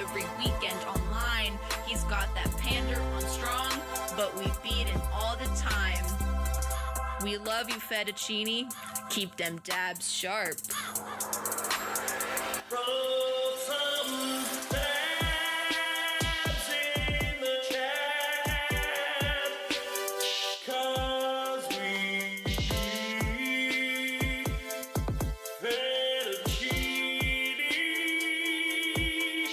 every weekend online. He's got that pander on strong, but we beat him all the time. We love you, fettuccine. Keep them dabs sharp. Roll some dabs in the chat, 'cause we fettuccine.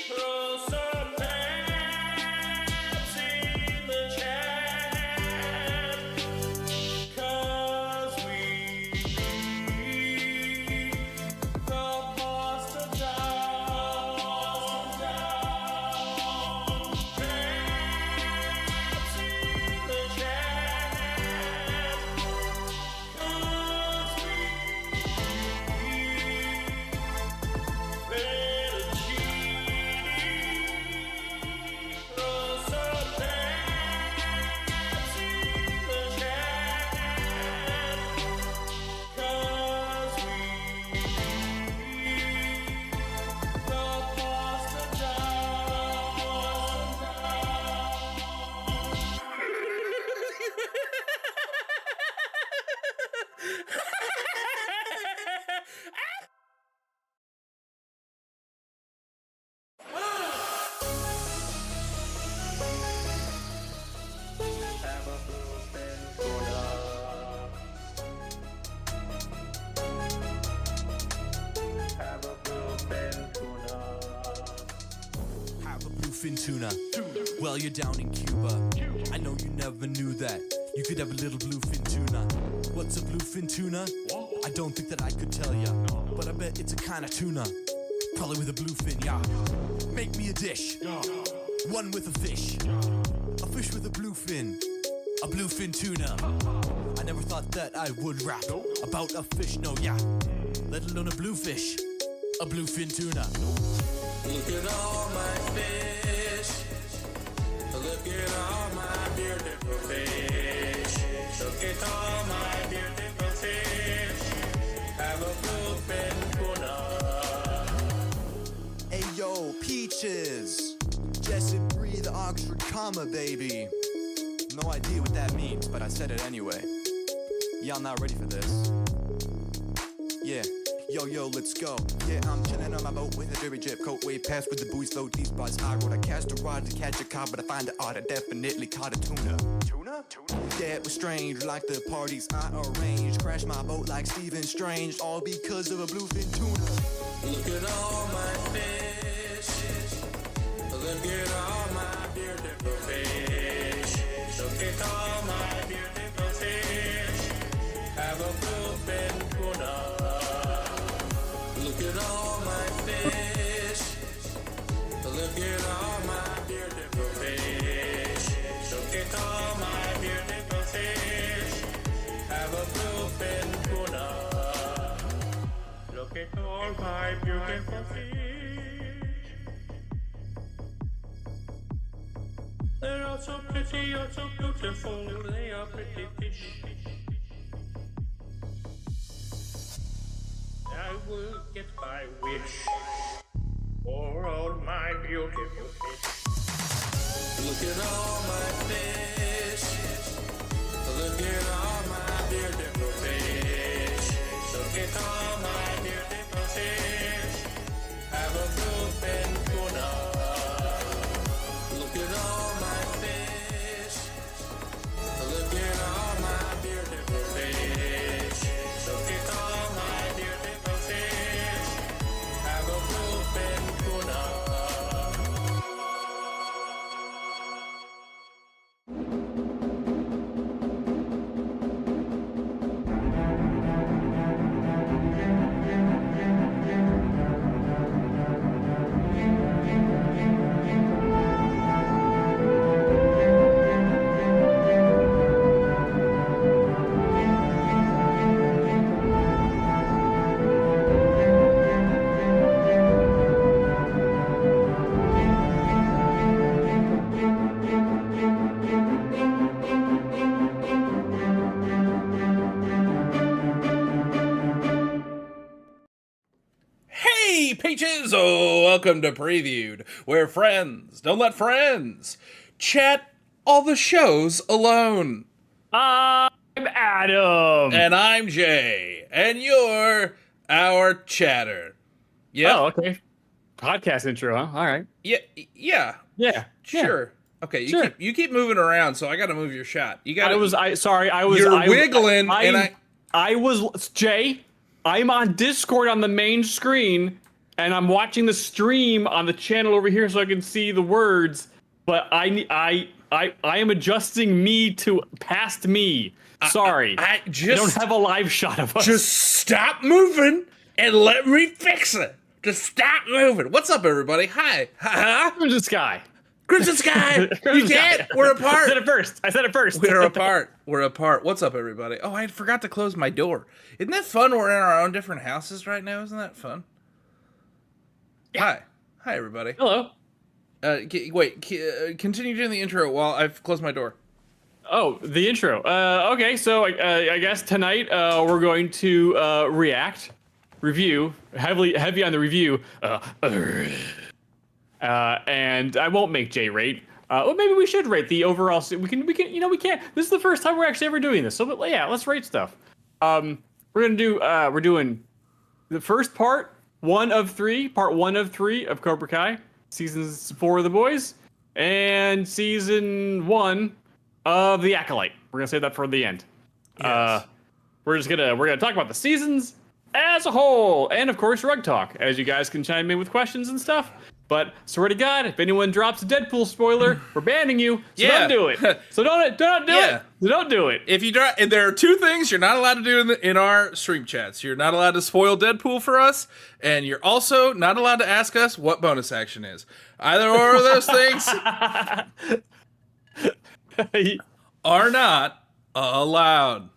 Throw some dabs in the chat, 'cause we the pasta down, dabs in the chat, 'cause we fettuccine. Throw some dabs in the chat, 'cause we the pasta Have a bluefin tuna. Have a bluefin tuna. Have a bluefin tuna. Well, you're down in Cuba. I know you never knew that. You could have a little bluefin tuna. What's a bluefin tuna? I don't think that I could tell ya. But I bet it's a kind of tuna. Probably with a bluefin, yeah. Make me a dish. One with a fish. A fish with a bluefin. A bluefin tuna. I never thought that I would rap about a fish, no, yeah. Let alone a bluefish. A bluefin tuna. Look at all my fish. Look at all my beautiful fish. Look at all my beautiful fish. Have a bluefin tuna. Ayo, peaches. Jesse Bree, the Oxford comma, baby. No idea what that means, but I said it anyway. Y'all not ready for this? Yeah. Yo, let's go. Yeah, I'm chillin' on my boat with a dirty jet coat. Way past with the buoys float, these bars high road. I cast a rod to catch a cod, but I find the odd. I definitely caught a tuna. Tuna? Yeah, it was strange, like the parties I arranged. Crashed my boat like Stephen Strange, all because of a bluefin tuna. Look at all my fish. Look at all my beautiful fish. Look at all my beautiful fish. Have a bluefin tuna. Look at all my fish. Look at all my beautiful fish. Look at all my beautiful fish. Have a bluefin tuna. Look at all my beautiful fish. They're all so pretty, you're so beautiful. They are pretty fish. I will get my wish for all my beautiful fish. Look at all my fish. Look at all my beautiful fish. Look at all my beautiful fish. Have a bluefin tuna. Look at all my fish. Look at all my beautiful fish. Look at all my beautiful fish. Have a bluefin tuna. peaches. Oh, welcome to Previewed, where friends don't let friends chat all the shows alone. I'm Adam. And I'm Jay, and you're our chatter. Yeah. Oh, okay. Podcast intro, huh? All right. Yeah. Sure. Okay, you keep moving around, so I got to move your shot. You got. You're wiggling, Jay. I'm on Discord on the main screen, and I'm watching the stream on the channel over here so I can see the words. But I am adjusting me to past me. Sorry, I don't have a live shot of us. Just stop moving and let me fix it. Just stop moving. What's up, everybody? Hi. Crimson Sky. Crimson Sky. You can't. We're apart. I said it first. We're apart. What's up, everybody? Oh, I forgot to close my door. Isn't that fun? We're in our own different houses right now. Isn't that fun? Yeah. Hi, everybody. Hello. Continue doing the intro while I've closed my door. Oh, the intro. Okay, so I guess tonight we're going to review, heavy on the review, and I won't make Jay rate. Well, maybe we should rate the overall. We can. We can't. This is the first time we're actually ever doing this. So, yeah, let's rate stuff. We're doing the first part, part one of three of Cobra Kai, seasons 4 of the boys, and season 1 of the Acolyte. We're gonna save that for the end. Yes. We're gonna talk about the seasons as a whole, and of course Rug Talk, as you guys can chime in with questions and stuff. But swear to God, if anyone drops a Deadpool spoiler, we're banning you. So don't do it. So don't do it. So don't do it. If you drop, there are 2 things you're not allowed to do in our stream chats. You're not allowed to spoil Deadpool for us, and you're also not allowed to ask us what bonus action is. Either or of those things are not allowed.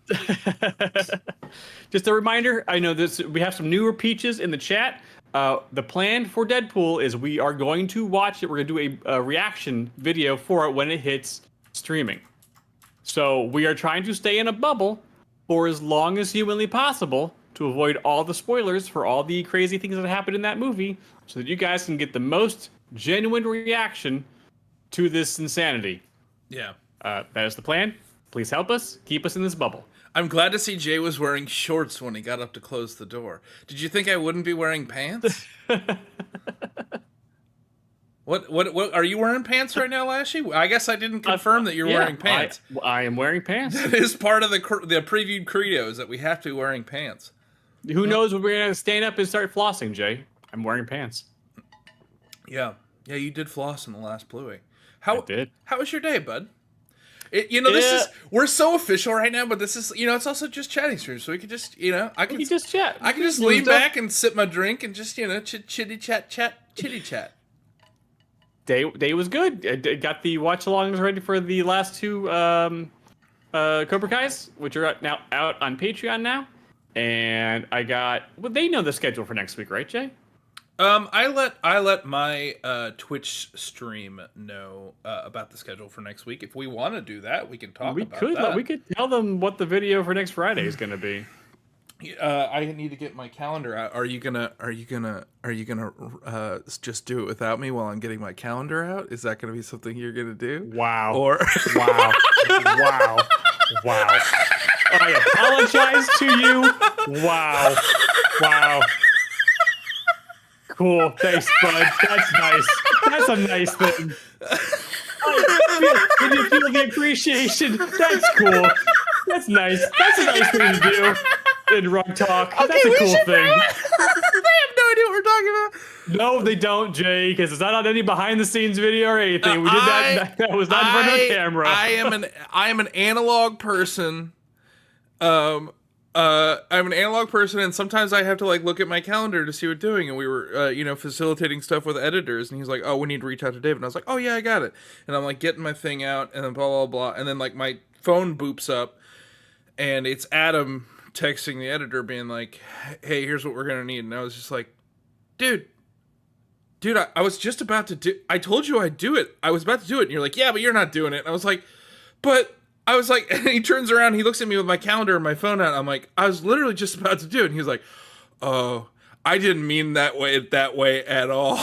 Just a reminder, I know we have some newer peaches in the chat. The plan for Deadpool is we are going to watch it. We're going to do a reaction video for it when it hits streaming. So we are trying to stay in a bubble for as long as humanly possible to avoid all the spoilers for all the crazy things that happened in that movie so that you guys can get the most genuine reaction to this insanity. Yeah. That is the plan. Please help us. Keep us in this bubble. I'm glad to see Jay was wearing shorts when he got up to close the door. Did you think I wouldn't be wearing pants? What are you wearing pants right now, Lashy? I guess I didn't confirm that you're wearing pants. I am wearing pants. That is part of the previewed credo, is that we have to be wearing pants. Who knows when we're going to stand up and start flossing, Jay? I'm wearing pants. Yeah, you did floss in the last Bluey. I did. How was your day, bud? We're so official right now, but this is, it's also just chatting stream, so we could just, I can just chat. I can just lean back and sip my drink and just, chitty chat. Day was good. I got the watch-alongs ready for the last 2 Cobra Kais, which are now out on Patreon now, and they know the schedule for next week, right, Jay? I let my Twitch stream know about the schedule for next week. If we want to do that, we can talk about that. We could tell them what the video for next Friday is going to be. I need to get my calendar out. Are you gonna just do it without me while I'm getting my calendar out? Is that gonna be something you're gonna do? Wow. Or wow. I apologize to you. Wow. Cool. Thanks, bud. That's nice. That's a nice thing. Did you feel the appreciation? That's cool. That's nice. That's a nice thing to do in Rug Talk. Okay, that's a cool thing. They have no idea what we're talking about. No, they don't, Jay, because it's not on any behind-the-scenes video or anything. We did that. That was not in front of the camera. I am an analog person. I'm an analog person, and sometimes I have to look at my calendar to see what we're doing. And we were, facilitating stuff with editors, and he's like, "Oh, we need to reach out to Dave." And I was like, "Oh yeah, I got it." And I'm getting my thing out, and then blah blah blah, and then my phone boops up, and it's Adam texting the editor, being like, "Hey, here's what we're gonna need." And I was just like, "Dude, I was just about to do. I told you I'd do it. I was about to do it." And you're like, "Yeah, but you're not doing it." And I was like, "But." I was like, and he turns around, he looks at me with my calendar and my phone out. I'm like, I was literally just about to do it. And he was like, "Oh, I didn't mean that way at all.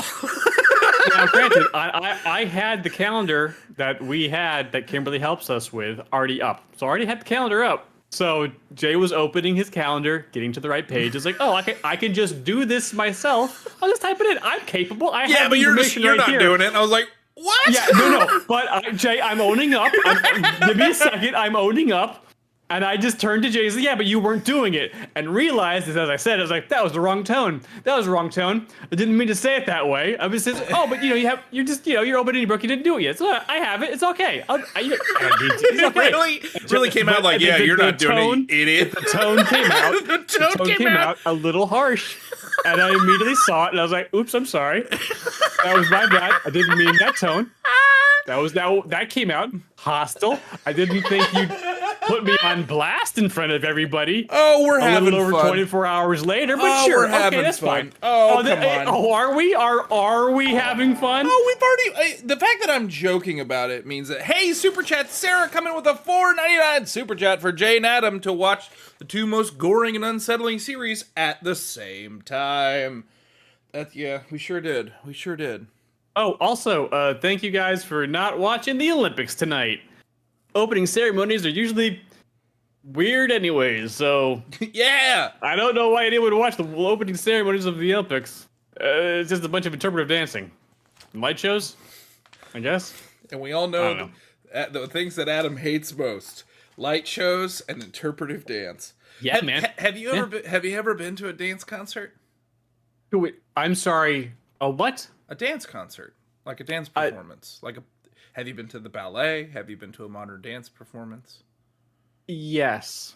Now, granted, I had the calendar that we had that Kimberly helps us with already up. So I already had the calendar up. So Jay was opening his calendar, getting to the right page. It's like, oh, I can just do this myself. I'll just type it in. I'm capable. I Yeah, have but you're information not here. doing it. And I was like, what? Yeah, no. But Jay, I'm owning up. Give me a second. I'm owning up. And I just turned to Jay and said, yeah, but you weren't doing it. And realized, as I said, I was like, that was the wrong tone. That was the wrong tone. I didn't mean to say it that way. I was just, oh, but you're opening your book. You didn't do it yet. So I have it. It's okay. It's okay. really came out like, yeah, you're not doing it, idiot. The tone came out. The tone came out a little harsh. And I immediately saw it. And I was like, oops, I'm sorry. That was my bad. I didn't mean that tone. That came out hostile. I didn't think you'd put me on blast in front of everybody. Oh, we're having a little over fun. 24 hours later, but We're sure, having okay, that's fun. fine. Oh, come on. Oh, are we? Are we having fun? Oh, we've already. The fact that I'm joking about it means that, hey, Super Chat Sarah coming with a $4.99 Super Chat for Jay and Adam to watch the two most goring and unsettling series at the same time. Yeah, we sure did. We sure did. Oh, also, thank you guys for not watching the Olympics tonight. Opening ceremonies are usually weird anyways, so... Yeah! I don't know why anyone would watch the opening ceremonies of the Olympics. It's just a bunch of interpretive dancing. Light shows, I guess. And we all know the things that Adam hates most. Light shows and interpretive dance. Yeah, man. Have you ever been to a dance concert? Wait, I'm sorry, a what? A dance concert. Like a dance performance. Have you been to the ballet? Have you been to a modern dance performance? Yes.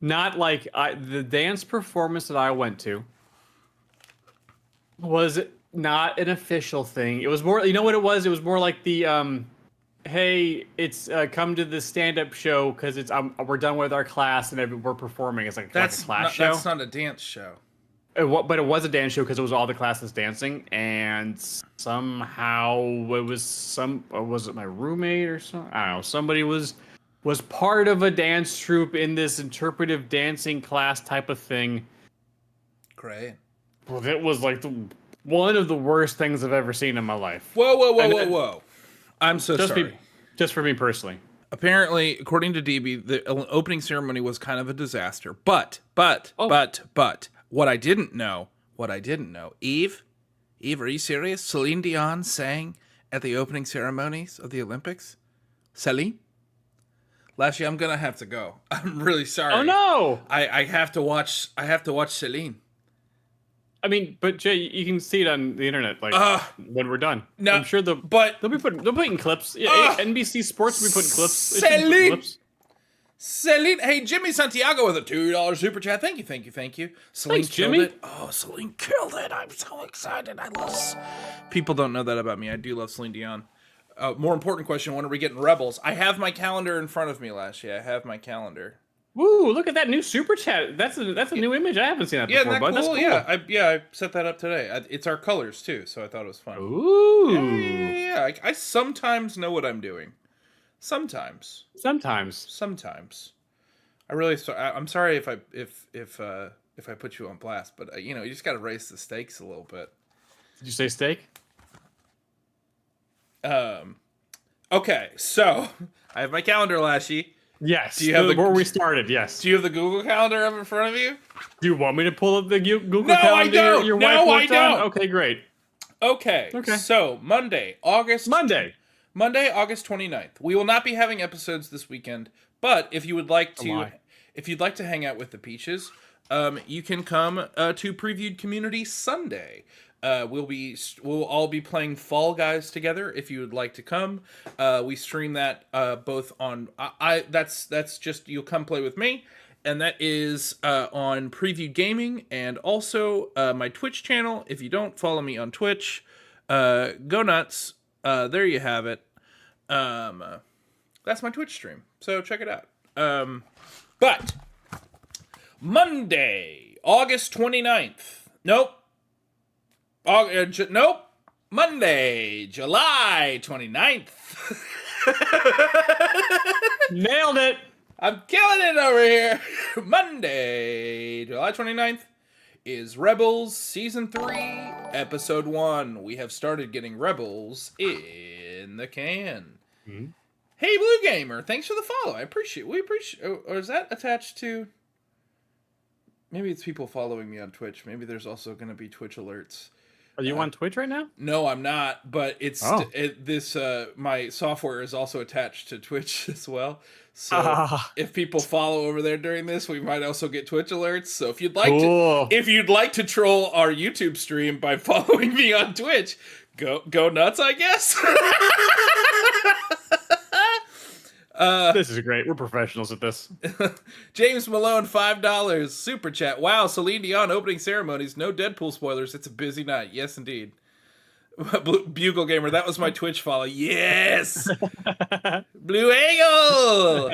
Not like the dance performance that I went to was not an official thing. It was more, you know what it was? It was more like the hey, it's come to the stand-up show because it's we're done with our class and we're performing. It's like a class show. That's not a dance show. But it was a dance show because it was all the classes dancing, and somehow it was was it my roommate or something? I don't know. Somebody was part of a dance troupe in this interpretive dancing class type of thing. Great. Well, it was like one of the worst things I've ever seen in my life. Whoa. I'm so sorry. Just for me personally. Apparently, according to DB, the opening ceremony was kind of a disaster. But, what I didn't know, Eve, are you serious? Celine Dion sang at the opening ceremonies of the Olympics? Celine? Lashley, I'm gonna have to go. I'm really sorry. Oh no! I have to watch Celine. I mean, but Jay, you can see it on the internet, like when we're done. No, I'm sure they'll be putting clips. Yeah, NBC Sports will be putting clips. Celine. Celine, hey, Jimmy Santiago with a $2 super chat. Thank you. Celine Thanks, Jimmy. It. Oh, Celine killed it. I'm so excited. I love. People don't know that about me. I do love Celine Dion. More important question: when are we getting Rebels? I have my calendar in front of me, Lashley. I have my calendar. Woo! Look at that new super chat. That's a new image. I haven't seen that before. Cool? That's cool. Yeah, I set that up today. It's our colors too, so I thought it was fun. Ooh. Yeah. I sometimes know what I'm doing. Sometimes. I really. I'm sorry if I put you on blast, but you just got to raise the stakes a little bit. Did you say steak? Okay, so I have my calendar, Lashy. Yes. Do you have where we started? Yes. Do you have the Google Calendar up in front of you? Do you want me to pull up the Google No, Calendar? I don't. Your No, wife I worked don't. on? Okay, great. Okay. So Monday, August 29th. We will not be having episodes this weekend, but if you would like to hang out with the Peaches, you can come to Previewed Community Sunday. We'll all be playing Fall Guys together. If you would like to come, we stream that both on. That's just you'll come play with me, and that is on Preview Gaming and also my Twitch channel. If you don't follow me on Twitch, go nuts. There you have it. That's my Twitch stream, so check it out. But Monday, August 29th. Nope. Monday, July 29th. Nailed it. I'm killing it over here. Monday, July 29th is Rebels Season 3, Episode 1. We have started getting Rebels in the can. Mm-hmm. Hey, Blue Gamer, thanks for the follow. We appreciate. Or is that attached to? Maybe it's people following me on Twitch. Maybe there's also going to be Twitch alerts. Are you on Twitch right now? No, I'm not. But my software is also attached to Twitch as well. So if people follow over there during this, we might also get Twitch alerts. So if you'd like to troll our YouTube stream by following me on Twitch, go nuts, I guess. This is great. We're professionals at this. James Malone, $5 super chat. Wow, Celine Dion opening ceremonies. No Deadpool spoilers. It's a busy night. Yes, indeed. Bugle Gamer, that was my Twitch follow. Yes, Blue Eagle.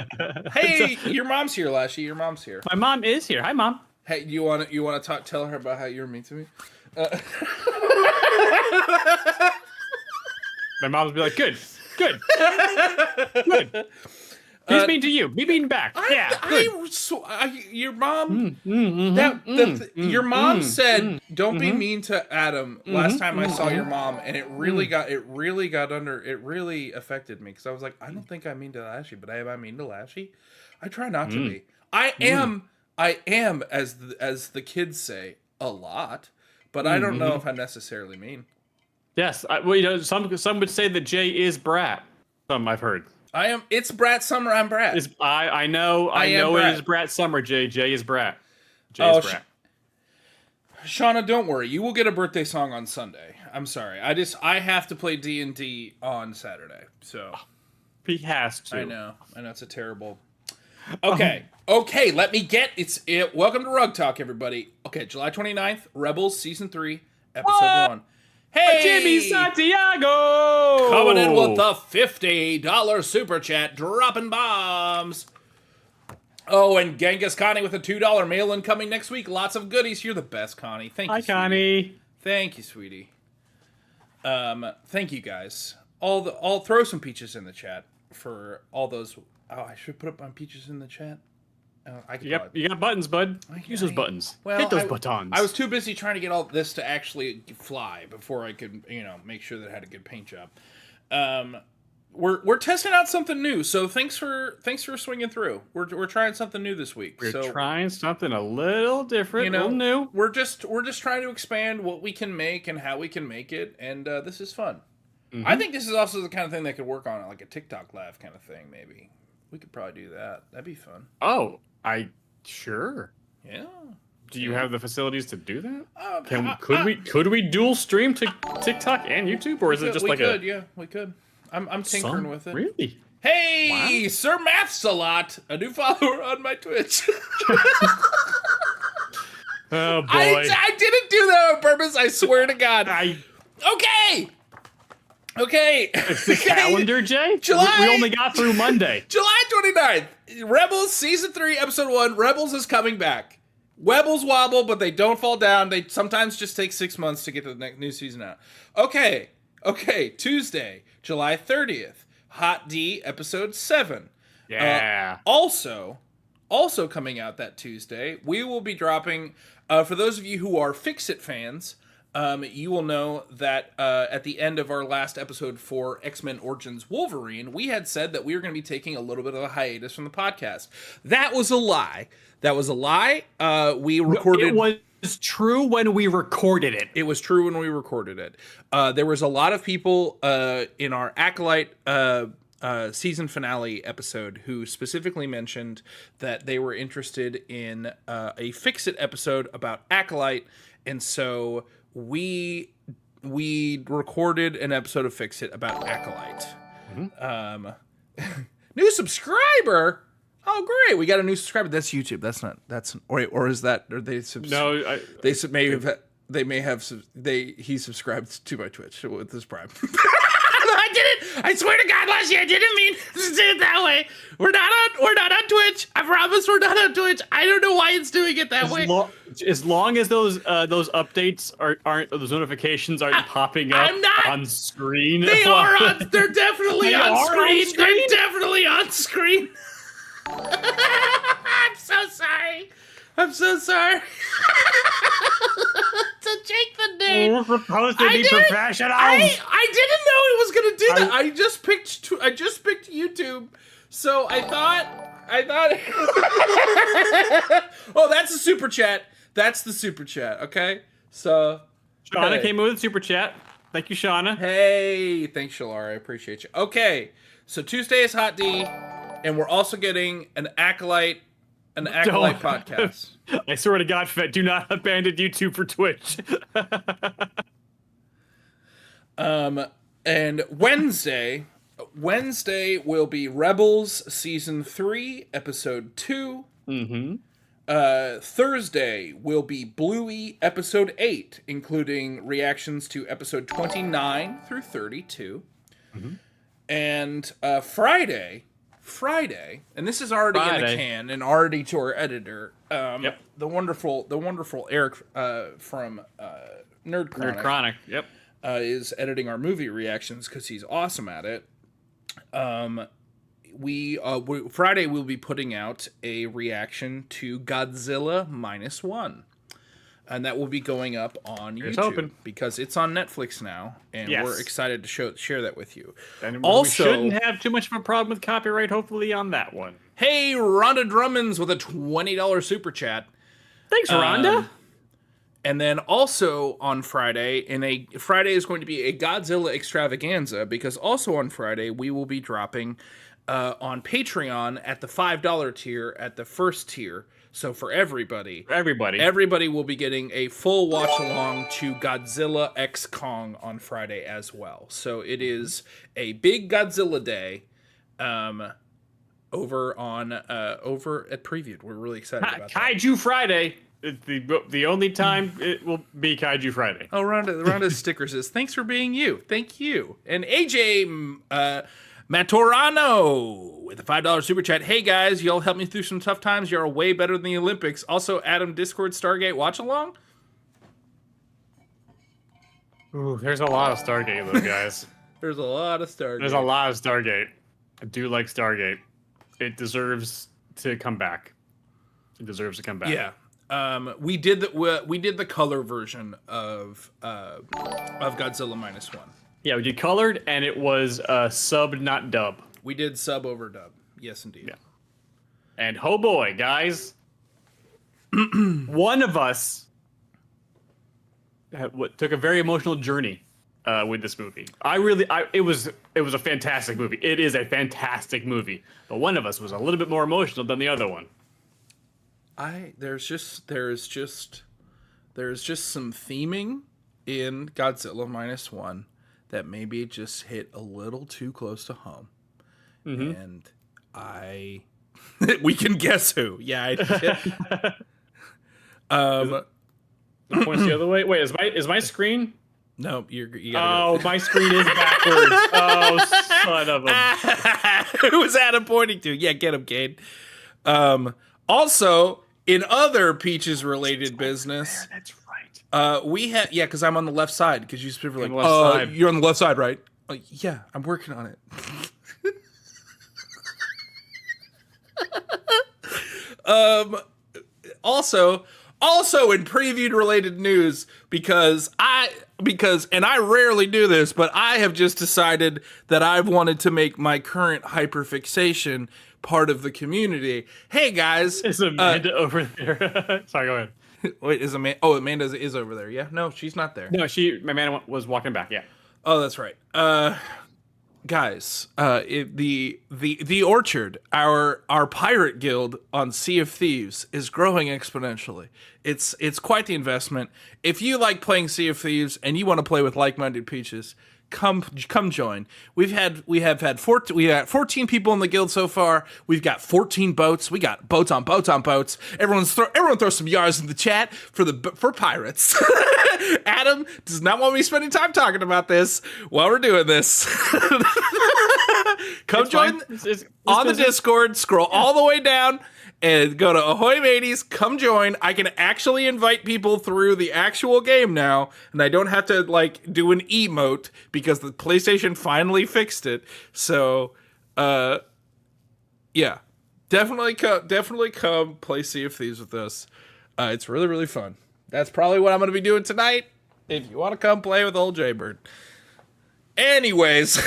Hey, your mom's here, Lashy. Your mom's here. My mom is here. Hi, Mom. Hey, you want to talk? Tell her about how you were mean to me. My mom's be like, good. He's mean to you. Be mean back. Your mom. Your mom said, "Don't be mean to Adam." Last time I saw your mom, and it really affected me because I was like, I don't think I'm mean to Lashy, but am I mean to Lashy? I try not to be. I am, as the kids say, a lot, but I don't know if I necessarily mean. Yes, some would say that Jay is Brat. Some I've heard. I am. It's Brat Summer. I'm Brat. I know. Brat. It is Brat Summer. Jay is Brat. Jay is Brat. Shauna, don't worry. You will get a birthday song on Sunday. I'm sorry. I have to play D&D on Saturday. So he has to. I know. It's a terrible. Okay. Let me get it. Welcome to Rug Talk, everybody. Okay, July 29th, Rebels Season 3, Episode 1. Hey, Jimmy Santiago! Coming in with the $50 super chat, dropping bombs. Oh, and Genghis Connie with a $2 mail-in coming next week. Lots of goodies. You're the best, Connie. Thank you, Hi, Connie. Thank you, sweetie. Thank you, guys. I'll throw some peaches in the chat for all those. Oh, I should put up my peaches in the chat. You got buttons, bud. Use those buttons. Well, hit those buttons. I was too busy trying to get all this to actually fly before I could, make sure that it had a good paint job. We're testing out something new, so thanks for swinging through. We're trying something new this week. We're trying something a little different, a little new. We're just trying to expand what we can make and how we can make it, and this is fun. Mm-hmm. I think this is also the kind of thing that could work on like a TikTok live kind of thing. Maybe we could probably do that. That'd be fun. Oh. Sure. Yeah. Do you have the facilities to do that? Could we dual stream to TikTok and YouTube, or is it just we could. I'm tinkering with it. Really? Hey, wow. Sir Maths a lot, a new follower on my Twitch. Oh boy! I didn't do that on purpose. I swear to God. Okay. It's the calendar, Jay. We only got through Monday. July 29th. Rebels Season 3, Episode 1. Rebels is coming back. Webbles wobble, but they don't fall down. They sometimes just take 6 months to get the new season out. Okay. Tuesday, July 30th. Hot D, Episode 7. Yeah. Also coming out that Tuesday, we will be dropping, for those of you who are Fix-It fans, you will know that at the end of our last episode for X-Men Origins Wolverine, we had said that we were going to be taking a little bit of a hiatus from the podcast. That was a lie. We recorded... It was true when we recorded it. It was true when we recorded it. There was a lot of people in our Acolyte season finale episode who specifically mentioned that they were interested in a Fix-It episode about Acolyte, and so we recorded an episode of Fix It about Acolyte. Mm-hmm. New subscriber. Oh, great! We got a new subscriber. That's YouTube. Or is that? Or they no? He subscribed to my Twitch with this Prime. I didn't. I swear to God, Lashy, I didn't mean to do it that way. We're not on Twitch. I promise we're not on Twitch. I don't know why it's doing it that way. As long as those updates aren't those notifications aren't popping up on screen. They are on. They're definitely on screen. They're definitely on screen. I'm so sorry. date. We're supposed to I be did. professionals. I didn't know it was gonna do that. I just picked YouTube, so I thought. Oh, that's the super chat. That's the super chat. Okay, so Shauna okay. came in with a super chat. Thank you, Shauna. Hey, thanks, Shalara. I appreciate you. Okay, so Tuesday is Hot D, and we're also getting an Acolyte podcast. I swear to God, Fed, do not abandon YouTube for Twitch. And Wednesday will be Rebels Season 3, Episode 2. Mm-hmm. Thursday will be Bluey Episode 8, including reactions to Episode 29 through 32. Mm-hmm. And Friday, and this is already in the can and already to our editor, the wonderful Eric from Nerd Chronic. Yep. Is editing our movie reactions because he's awesome at it. Friday we'll be putting out a reaction to Godzilla -1. And that will be going up on YouTube because it's on Netflix now, and we're excited to share that with you. And also, we shouldn't have too much of a problem with copyright, hopefully, on that one. Hey, Rhonda Drummonds with a $20 super chat. Thanks, Rhonda. And then also on Friday, Friday is going to be a Godzilla extravaganza, because also on Friday we will be dropping on Patreon at the $5 tier, at the first tier. So for everybody will be getting a full watch along to Godzilla X Kong on Friday as well. So it is a big Godzilla day over at Previewed. We're really excited about that. Kaiju Friday. The only time it will be Kaiju Friday. Oh, Rhonda's sticker says, thanks for being you. Thank you. And AJ Matorano with a $5 super chat. Hey guys, y'all helped me through some tough times. Y'all are way better than the Olympics. Also, Adam Discord Stargate watch along. Ooh, there's a lot of Stargate though, guys. There's a lot of Stargate. There's a lot of Stargate. I do like Stargate. It deserves to come back. It deserves to come back. Yeah. We did the color version of Godzilla -1. Yeah, we did colored, and it was sub, not dub. We did sub over dub. Yes, indeed. Yeah. And oh boy, guys, one of us took a very emotional journey with this movie. It was a fantastic movie. It is a fantastic movie, but one of us was a little bit more emotional than the other one. There's just some theming in Godzilla -1 that maybe just hit a little too close to home. Mm-hmm. And we can guess who. Yeah. The point's the other way. Wait, is my screen? No, you gotta go. My screen is backwards. Oh, son of a... Who was Adam pointing to? Yeah, get him, Cade. Also, in other Peaches-related business... That's right. We had... Yeah, because I'm on the left side, because you specifically like, side. You're on the left side, right? Yeah, I'm working on it. Also in previewed-related news, because I rarely do this, but I have just decided that I've wanted to make my current hyperfixation part of the community. Hey guys, is Amanda over there? Sorry, go ahead. Wait, is Amanda? Oh, Amanda is over there. Yeah, no, she's not there. No, Amanda was walking back. Yeah. Oh, that's right. Guys, the Orchard, our pirate guild on Sea of Thieves, is growing exponentially. It's quite the investment. If you like playing Sea of Thieves and you want to play with like-minded Peaches, come join. We have had 14 people in the guild so far. We've got 14 boats. We got boats on boats on boats. Everyone throw some yards in the chat for pirates. Adam does not want me spending time talking about this while we're doing this. Come join on the Discord. Scroll all the way down and go to Ahoy Mateys. Come join. I can actually invite people through the actual game now, and I don't have to do an emote because the PlayStation finally fixed it. So, yeah, definitely come play Sea of Thieves with us. It's really, really fun. That's probably what I'm going to be doing tonight. If you want to come play with old Jaybird. Anyways.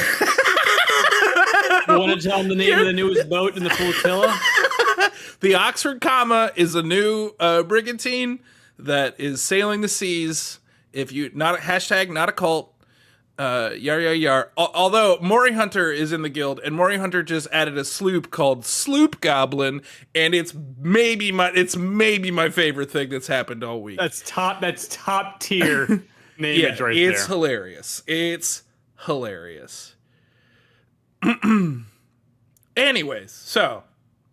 You want to tell them the name of the newest boat in the flotilla? The Oxford Comma is a new brigantine that is sailing the seas. If you not hashtag not a cult, yar yar yar. Although Maury Hunter is in the guild, and Maury Hunter just added a sloop called Sloop Goblin, and it's maybe my favorite thing that's happened all week. That's top tier nameage right there. It's hilarious. It's hilarious. Anyways, so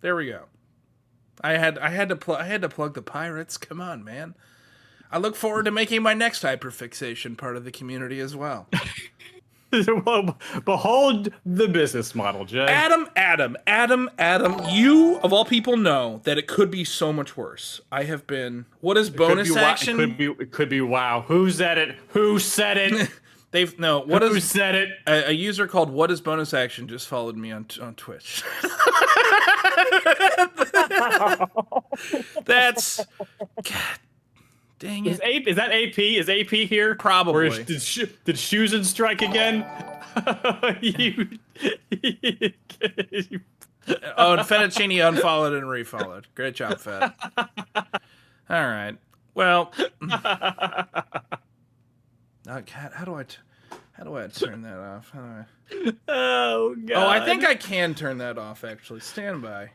there we go. I had to plug the pirates. Come on, man. I look forward to making my next hyperfixation part of the community as well. Well, behold the business model, Jay. Adam, you of all people know that it could be so much worse. I have been. What is bonus action? It could be wow. Who said it? Who said it? Who said it? A user called What is Bonus Action just followed me on Twitch. That's God dang it. Is that AP? Is AP here? Probably. Or did Shuzen strike again? Oh, and Fettuccine unfollowed and refollowed. Great job, Fed. All right. Well. Oh, God, how do I turn that off? Oh, God. Oh, I think I can turn that off, actually. Stand by.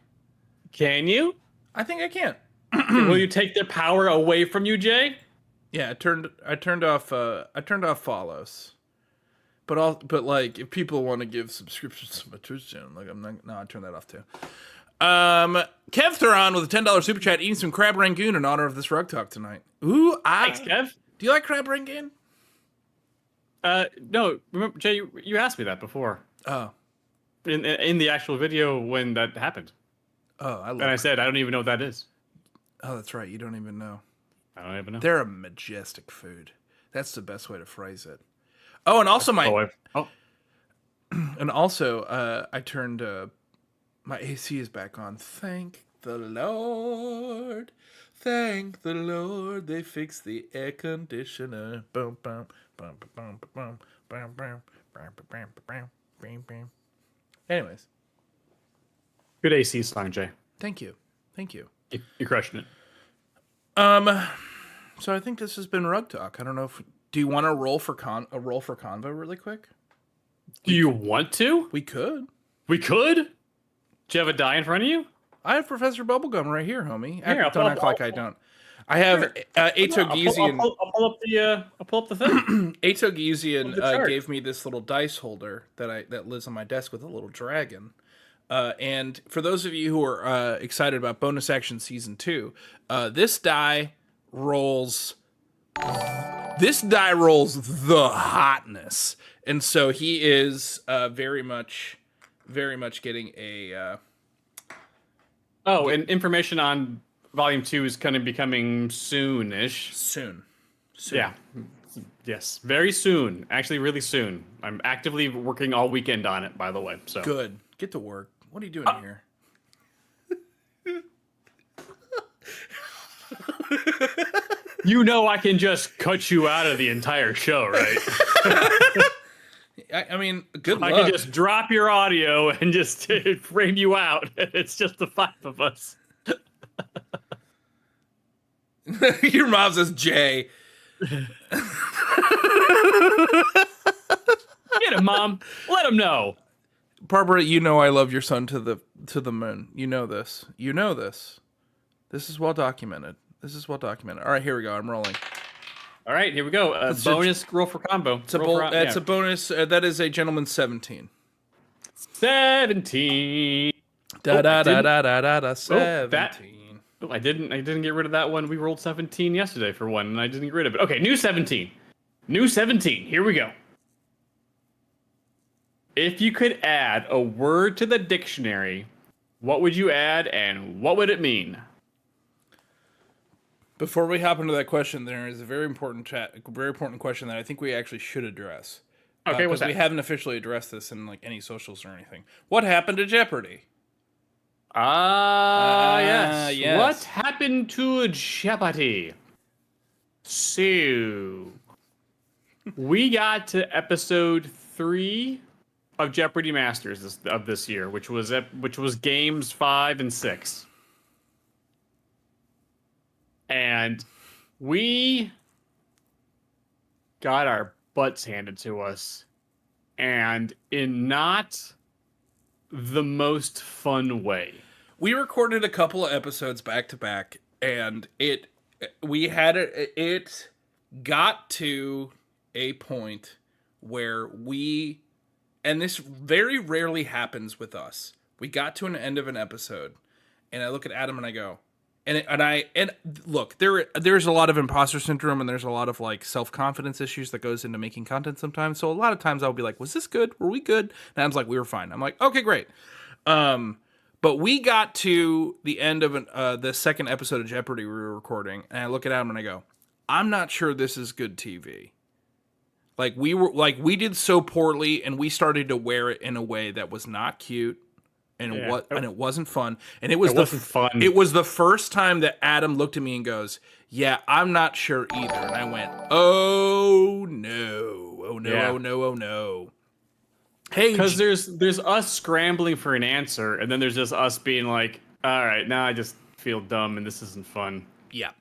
Can you? I think I can. Will you take their power away from you, Jay? Yeah, I turned off follows. But like if people want to give subscriptions to my Twitch channel, like I turned that off too. Kev Theron with a $10 super chat, eating some crab rangoon in honor of this rug talk tonight. Ooh, thanks, Kev. Do you like crab rangoon? No, remember, Jay, you asked me that before. Oh. In the actual video when that happened. Oh, I said, I don't even know what that is. Oh, that's right. You don't even know. I don't even know. They're a majestic food. That's the best way to phrase it. Oh, and also and also, I turned, my AC is back on. Thank the Lord. Thank the Lord. They fixed the air conditioner. Boom, boom, boom, boom, boom, boom, boom, boom, boom, boom. Anyways. Good AC song, Jay. Thank you. You're crushing it. So I think this has been Rug Talk. I don't know if do you want to roll for convo really quick? Do you want to? We could. We could? Do you have a die in front of you? I have Professor Bubblegum right here, homie. Here, Don't act like I don't. I have Atogesian. I'll pull up the thing. Atogesian gave me this little dice holder that lives on my desk with a little dragon. And for those of you who are excited about Bonus Action Season 2, this die rolls the hotness. And so he is very much getting a... and information on Volume 2 is kind of becoming soonish. Soon. Yeah. Yes, very soon. Actually, really soon. I'm actively working all weekend on it, by the way. So good. Get to work. What are you doing here? You know I can just cut you out of the entire show, right? I mean, good luck. I can just drop your audio and just frame you out. It's just the five of us. Your mom says Jay. Get him, Mom. Let him know. Barbara, you know I love your son to the moon. You know this. This is well documented. All right, here we go. I'm rolling. All right, here we go. Bonus roll for combo. It's a bonus. That is a gentleman's 17. 17. 17. I didn't get rid of that one. We rolled 17 yesterday for one, and I didn't get rid of it. Okay, new 17. Here we go. If you could add a word to the dictionary, what would you add, and what would it mean? Before we hop into that question, there is a very important question that I think we actually should address. Okay, what's that? We haven't officially addressed this in like any socials or anything. What happened to Jeopardy? Yes. Yes. What happened to Jeopardy? So, We got to episode 3 of Jeopardy Masters of this year, which was games 5 and 6, and we got our butts handed to us, and in not the most fun way. We recorded a couple of episodes back to back, and it got to a point where and this very rarely happens with us. We got to an end of an episode, and I look at Adam and I go, and look, there's a lot of imposter syndrome, and there's a lot of like self-confidence issues that goes into making content sometimes. So a lot of times I'll be like, was this good? Were we good? And Adam's like, we were fine. I'm like, okay, great. But we got to the end of the second episode of Jeopardy we were recording, and I look at Adam and I go, I'm not sure this is good TV. Like we did so poorly, and we started to wear it in a way that was not cute, and it wasn't fun. And it wasn't fun. It was the first time that Adam looked at me and goes, "Yeah, I'm not sure either." And I went, "Oh no, oh no, yeah. Oh no, oh no." Hey, because there's us scrambling for an answer, and then there's just us being like, "All right, now I just feel dumb, and this isn't fun." Yeah,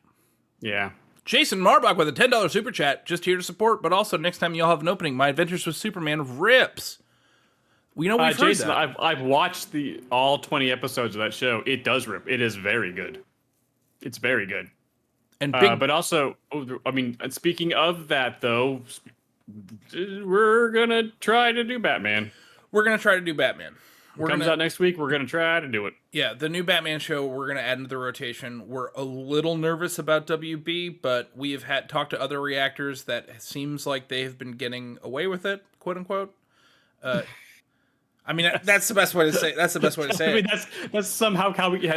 yeah. Jason Marbach with a $10 super chat, just here to support, but also next time y'all have an opening, My Adventures with Superman rips. We know we've heard Jason, that. I've watched all 20 episodes of that show. It does rip. It is very good. It's very good. And but also, I mean, speaking of that though, we're gonna try to do Batman. We're gonna try to do Batman. Comes out next week. We're gonna try to do it. Yeah, the new Batman show we're gonna add into the rotation. We're a little nervous about WB, but we have talked to other reactors that seems like they have been getting away with it, quote unquote. I mean, that's the best way to say. That's the best way to say. I mean, that's somehow how we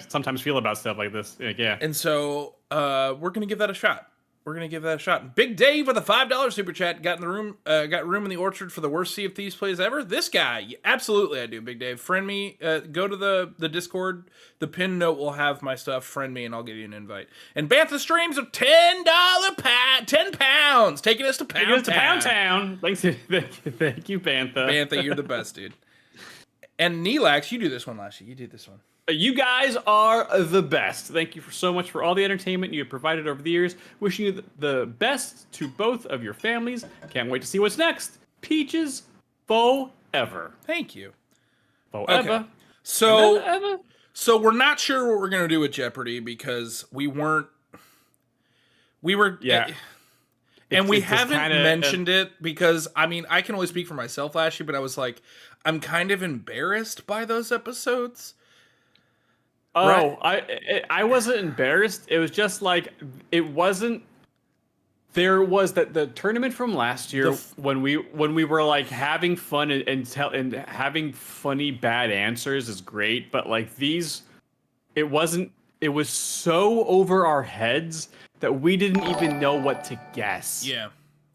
sometimes feel about stuff like this. Yeah. And so we're gonna give that a shot. We're gonna give that a shot. Big Dave with a $5 super chat got room in the orchard for the worst Sea of Thieves plays ever. This guy, absolutely, I do. Big Dave, friend me. Go to the Discord. The pin note will have my stuff. Friend me, and I'll give you an invite. And Bantha streams of $10 £10, taking us to Pound Town. Thank you, Bantha. Bantha, you're the best, dude. And Neelax, you do this one last year. You did this one. You guys are the best. Thank you so much for all the entertainment you have provided over the years. Wishing you the best to both of your families. Can't wait to see what's next. Peaches forever. Thank you. Forever. Okay. So we're not sure what we're going to do with Jeopardy because we were yeah. And we haven't mentioned it because, I mean, I can only speak for myself last year, but I was like, I'm kind of embarrassed by those episodes. Oh, right. I wasn't embarrassed. It was just like, it wasn't. There was the tournament from last year when we were like having fun and having funny bad answers is great, but like these, it wasn't. It was so over our heads that we didn't even know what to guess. Yeah,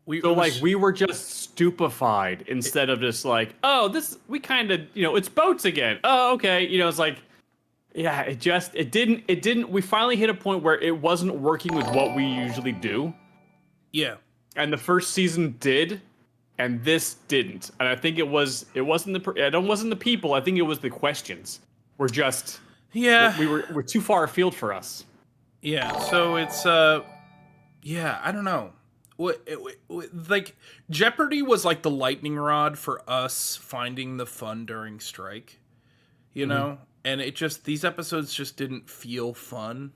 we were just stupefied instead of just like, oh, we kind of, it's boats again. Oh, okay, it's like. Yeah, it didn't. We finally hit a point where it wasn't working with what we usually do. Yeah. And the first season did, and this didn't. And I think it wasn't the people. I think it was the questions. We're just we're too far afield for us. Yeah. So it's yeah, I don't know. Like Jeopardy was like the lightning rod for us finding the fun during strike. You know? And these episodes just didn't feel fun.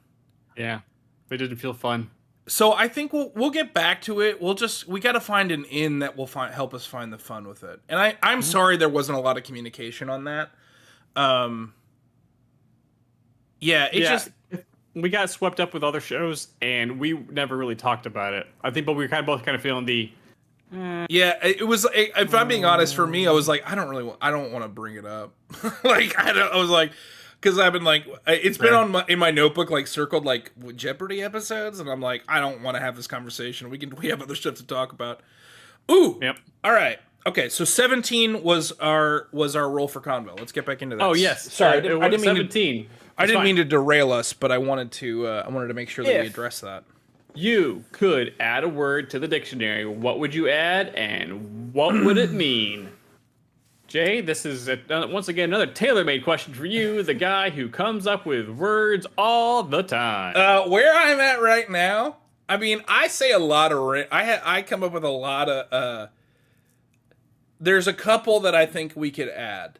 Yeah, they didn't feel fun. So I think we'll get back to it. We got to find an in that will help us find the fun with it. And I'm sorry there wasn't a lot of communication on that. We got swept up with other shows, and we never really talked about it. I think, but we were both feeling the. Yeah, it was. If I'm being honest, for me, I was like, I don't want to bring it up. Like, I was like, because I've been like, it's been in my notebook, like circled, like Jeopardy episodes, and I'm like, I don't want to have this conversation. We have other stuff to talk about. Ooh. Yep. All right. Okay. So 17 was our roll for Conville. Let's get back into that. Oh yes. Sorry, I didn't mean 17. I didn't mean to derail us, but I wanted to make sure that we address that. you could add a word to the dictionary, what would you add and what would it mean? Jay, this is once again another tailor-made question for you, the guy who comes up with words all the time. Where I'm at right now, I mean, I say a lot of. I come up with a lot of. There's a couple that I think we could add.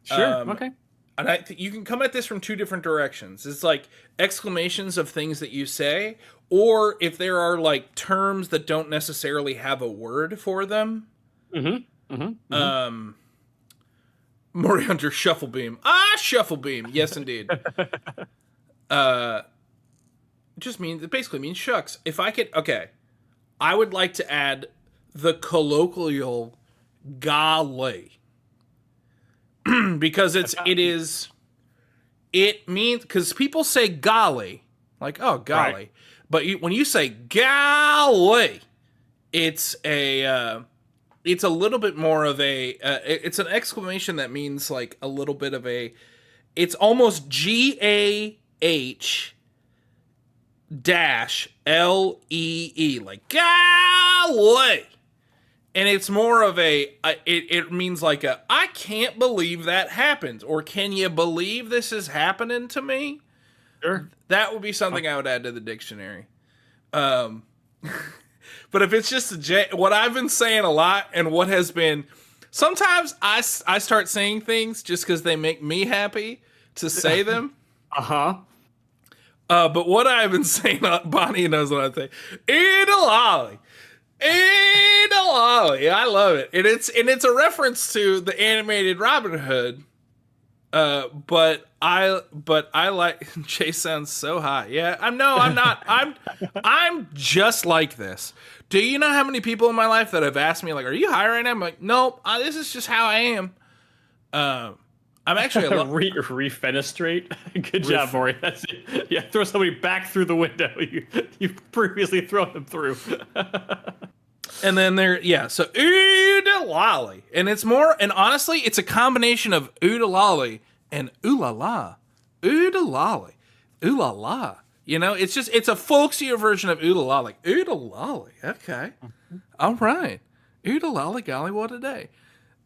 Sure. Okay. And you can come at this from two different directions. It's like exclamations of things that you say, or if there are like terms that don't necessarily have a word for them. Mori Hunter Shuffle Beam. Shuffle Beam. Yes, indeed. It basically means shucks. If I could, okay, I would like to add the colloquial golly. Because it means, because people say golly, like, oh, golly. Right. But when you say golly, it's a little bit more of a, it's an exclamation that means like a little bit of a, it's almost GAH-LEE, like golly. And it's more of a, it means like a, I can't believe that happened. Or can you believe this is happening to me? Sure. That would be something I would add to the dictionary. But if it's just what I've been saying a lot and what has been, sometimes I start saying things just because they make me happy to say them. But what I've been saying, Bonnie knows what I say. Eat a lolly. Eat a lolly. I love it. And it's a reference to the animated Robin Hood. But I like Jay sounds so high. Yeah, I'm not. I'm just like this. Do you know how many people in my life that have asked me like, "Are you high right now?" I'm like, "Nope. This is just how I am." I'm actually refenestrate. Good job, Maury. That's it. Yeah, throw somebody back through the window you've previously thrown them through. And then so oodalolly. And it's more, and honestly, it's a combination of oodalolly and ooh la la. Oodalolly. Ooh la la. You know, it's a folksier version of oodalolly. Like, oodalolly. Okay. All right. Oodalolly, golly, what a day.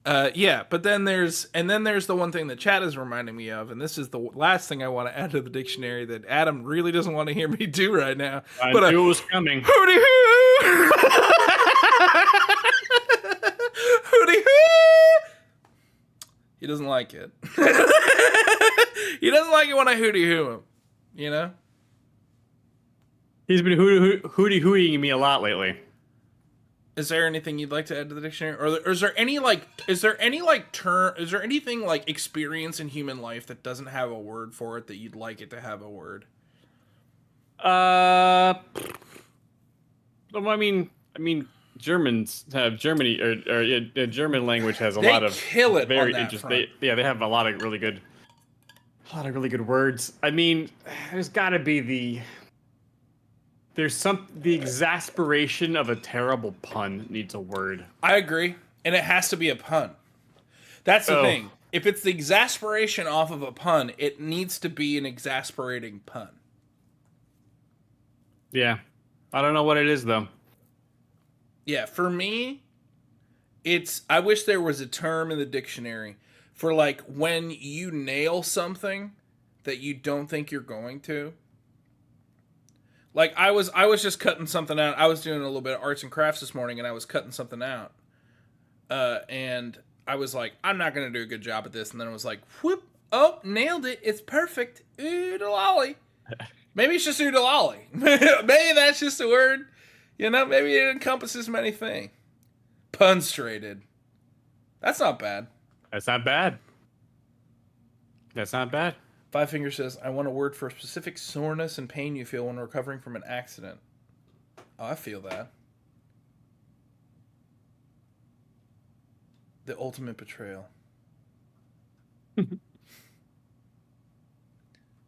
But then there's the one thing that chat is reminding me of, and this is the last thing I want to add to the dictionary that Adam really doesn't want to hear me do right now. I knew it was coming. Hooty hoo! Hooty hoo! He doesn't like it. He doesn't like it when I hooty hoo him. You know? He's been hooty hooting me a lot lately. Is there anything you'd like to add to the dictionary, or is there anything like experience in human life that doesn't have a word for it that you'd like it to have a word? Well, I mean, Germans have Germany or German language has a lot of kill it very on that interesting. They have a lot of really good words. I mean, there's got to be the exasperation of a terrible pun needs a word. I agree, and it has to be a pun. That's the thing. If it's the exasperation off of a pun, it needs to be an exasperating pun. Yeah. I don't know what it is, though. Yeah, for me, I wish there was a term in the dictionary for, like, when you nail something that you don't think you're going to. Like, I was just cutting something out. I was doing a little bit of arts and crafts this morning, and I was cutting something out. And I was like, I'm not going to do a good job at this. And then I was like, whoop, oh, nailed it. It's perfect. Oodalolly. Maybe it's just oodalolly. Maybe that's just a word. You know, maybe it encompasses many things. Punstrated. That's not bad. That's not bad. That's not bad. Five Finger says, I want a word for a specific soreness and pain you feel when recovering from an accident. Oh, I feel that. The ultimate betrayal.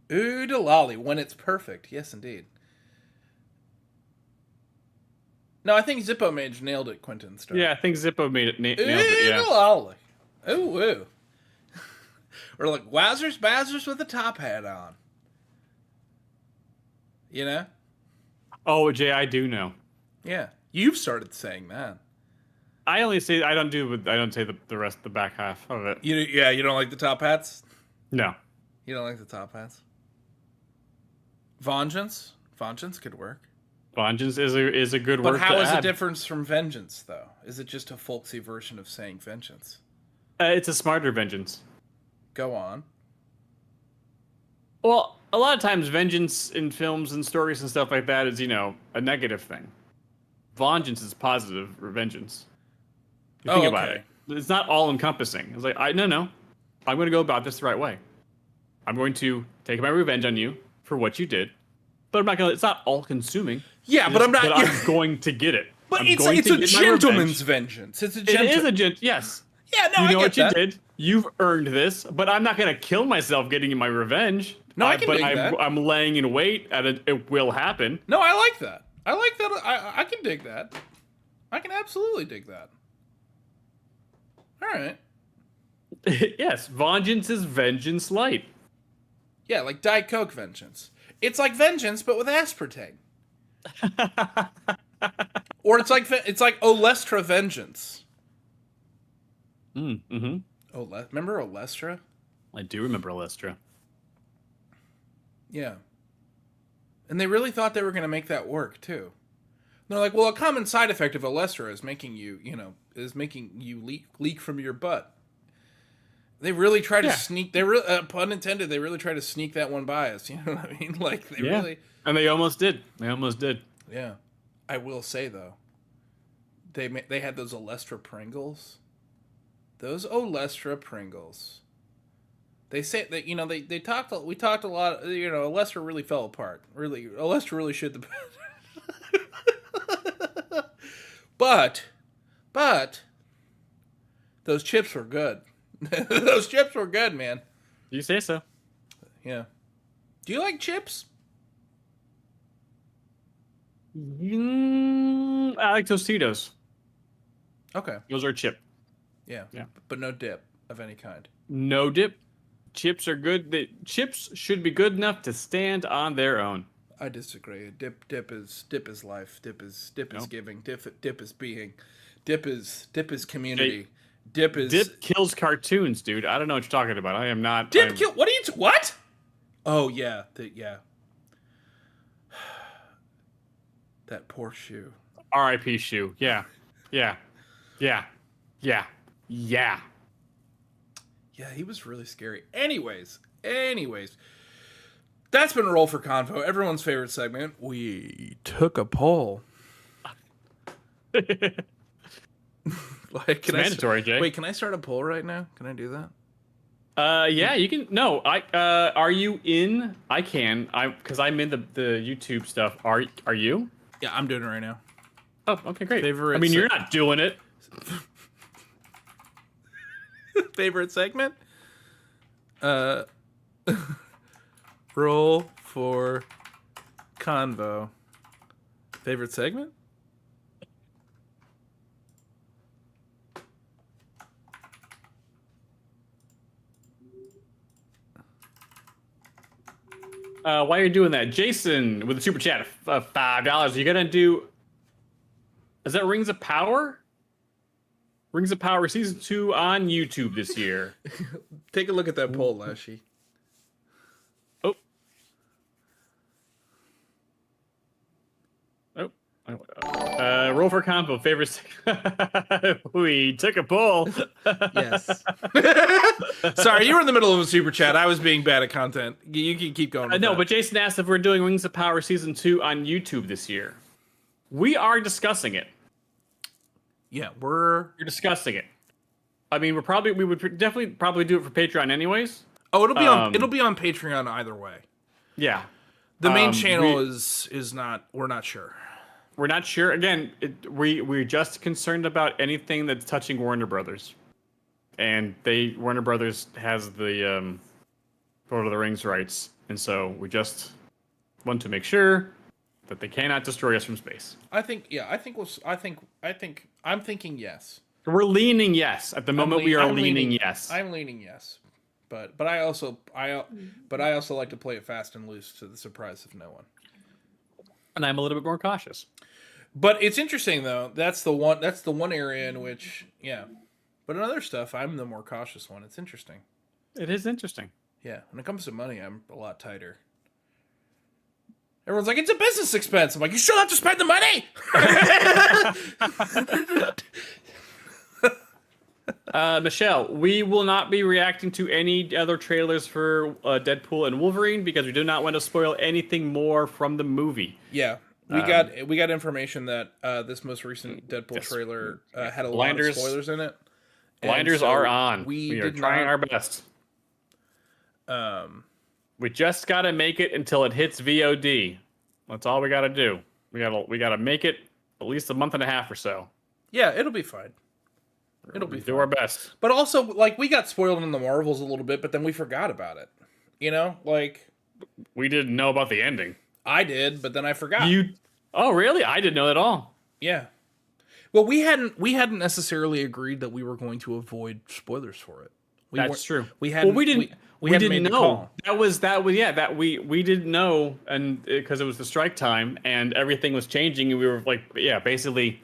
Oodalolly, when it's perfect. Yes, indeed. No, I think Zippo Mage nailed it, Quentin. Yeah, I think Zippo nailed it, yeah. Oodalolly. Ooh, ooh. Or like Wowzers Bazzers with a top hat on. You know? Oh, Jay, I do know. Yeah, you've started saying that. I only say I don't say the rest, the back half of it. You don't like the top hats. No. You don't like the top hats. Vengeance could work. Vengeance is a good word. But how to is add. it different from vengeance, though? Is it just a folksy version of saying vengeance? It's a smarter vengeance. Go on. Well, a lot of times vengeance in films and stories and stuff like that is, a negative thing. Vengeance is positive vengeance. You think about it. It's not all encompassing. It's like, no. I'm going to go about this the right way. I'm going to take my revenge on you for what you did. But I'm not going to, it's not all consuming. Yeah, but I'm not. But I'm going to get it. But it's a gentleman's vengeance. It's a yes. Yeah, no, you know I what get that. you did. You've earned this, but I'm not going to kill myself getting my revenge. No, I can dig that. I'm laying in wait, and it will happen. No, I like that. I can dig that. I can absolutely dig that. All right. Yes, vengeance is vengeance light. Yeah, like Diet Coke vengeance. It's like vengeance, but with aspartame. Or it's like Olestra vengeance. Mm-hmm. Remember Olestra? I do remember Olestra. Yeah. And they really thought they were going to make that work, too. And they're like, well, a common side effect of Olestra is making you leak from your butt. They really try to sneak, pun intended, they really try to sneak that one by us. You know what I mean? Like, they really... And they almost did. Yeah. I will say, though, they had those Olestra Pringles. Those Olestra Pringles. They say that, we talked a lot, Olestra really fell apart. Really, Olestra really shit the bed. But, those chips were good. Those chips were good, man. You say so. Yeah. Do you like chips? I like Tostitos. Okay. Those are chip. Yeah. But no dip of any kind. No dip. Chips are good. Chips should be good enough to stand on their own. I disagree. Dip is life. Dip is giving. Dip is being. Dip is community. Dip kills cartoons, dude. I don't know what you're talking about. I am not. What are you? What? Oh yeah, that poor shoe. R.I.P. shoe. Yeah. Yeah, he was really scary. Anyways. That's been Roll for Convo, everyone's favorite segment. We took a poll. It's mandatory, Jay. Wait, can I start a poll right now? Can I do that? Yeah, you can. No, are you in? I can. Because I'm in the YouTube stuff. Are you? Yeah, I'm doing it right now. Oh, okay, great. Favorite you're not doing it. Favorite segment? Roll for Convo. Favorite segment? While you're doing that, Jason with a super chat of $5. You gonna do? Is that Rings of Power? Rings of Power season 2 on YouTube this year. Take a look at that poll, Lashy. Oh. Roll for combo. Favorite. We took a poll. Yes. Sorry, you were in the middle of a super chat. I was being bad at content. You can keep going. No, but Jason asked if we're doing Rings of Power season 2 on YouTube this year. We are discussing it. Yeah, we're discussing it. I mean, we would definitely probably do it for Patreon anyways. Oh, it'll be on Patreon either way. Yeah. The main channel is not. We're not sure. We're not sure. Again, we're just concerned about anything that's touching Warner Brothers, and Warner Brothers has the Lord of the Rings rights, and so we just want to make sure that they cannot destroy us from space. I'm thinking yes. We're leaning yes at the moment. I'm leaning yes. I'm leaning yes, but I also like to play it fast and loose to the surprise of no one. And I'm a little bit more cautious. But it's interesting though. That's the one area in which, yeah. But in other stuff, I'm the more cautious one. It's interesting. It is interesting. Yeah, when it comes to money, I'm a lot tighter. Everyone's like, it's a business expense. I'm like, you still have to spend the money. Michelle, we will not be reacting to any other trailers for Deadpool and Wolverine because we do not want to spoil anything more from the movie. Yeah, we got information that this most recent Deadpool trailer had a lot of spoilers in it. Blinders so are on. We are trying our best. We just gotta make it until it hits VOD. That's all we gotta do. We gotta make it at least a month and a half or so. Yeah, it'll be fine. It'll be do our best. But also, like, we got spoiled in the Marvels a little bit, but then we forgot about it. You know, like we didn't know about the ending. I did, but then I forgot. Oh, really? I didn't know at all. Yeah. Well, we hadn't necessarily agreed that we were going to avoid spoilers for it. That's true. We hadn't. Well, we didn't. We didn't know. That We didn't know, and because it was the strike time and everything was changing, and we were like, basically,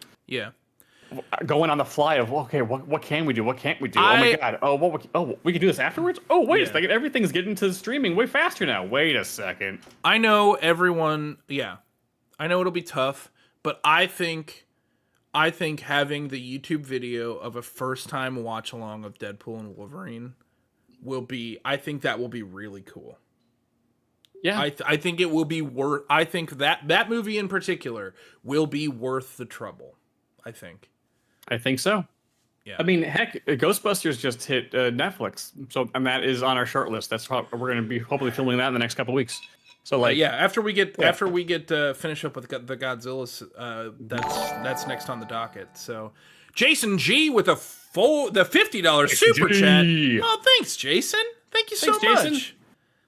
going on the fly of okay, what can we do? What can't we do? Oh my god! We can do this afterwards. Oh wait a second, everything's getting to streaming way faster now. Wait a second. I know everyone. Yeah, I know it'll be tough, but I think having the YouTube video of a first time watch along of Deadpool and Wolverine will be. I think that will be really cool. Yeah, I think it will be worth. I think that movie in particular will be worth the trouble. I think so. Yeah. I mean, heck, Ghostbusters just hit Netflix, and that is on our short list. That's how we're going to be hopefully filming that in the next couple weeks. So after we get finish up with the Godzilla's, that's next on the docket. So, Jason G with the $50 super chat. Oh, thanks, Jason. Thank you so much. Jason.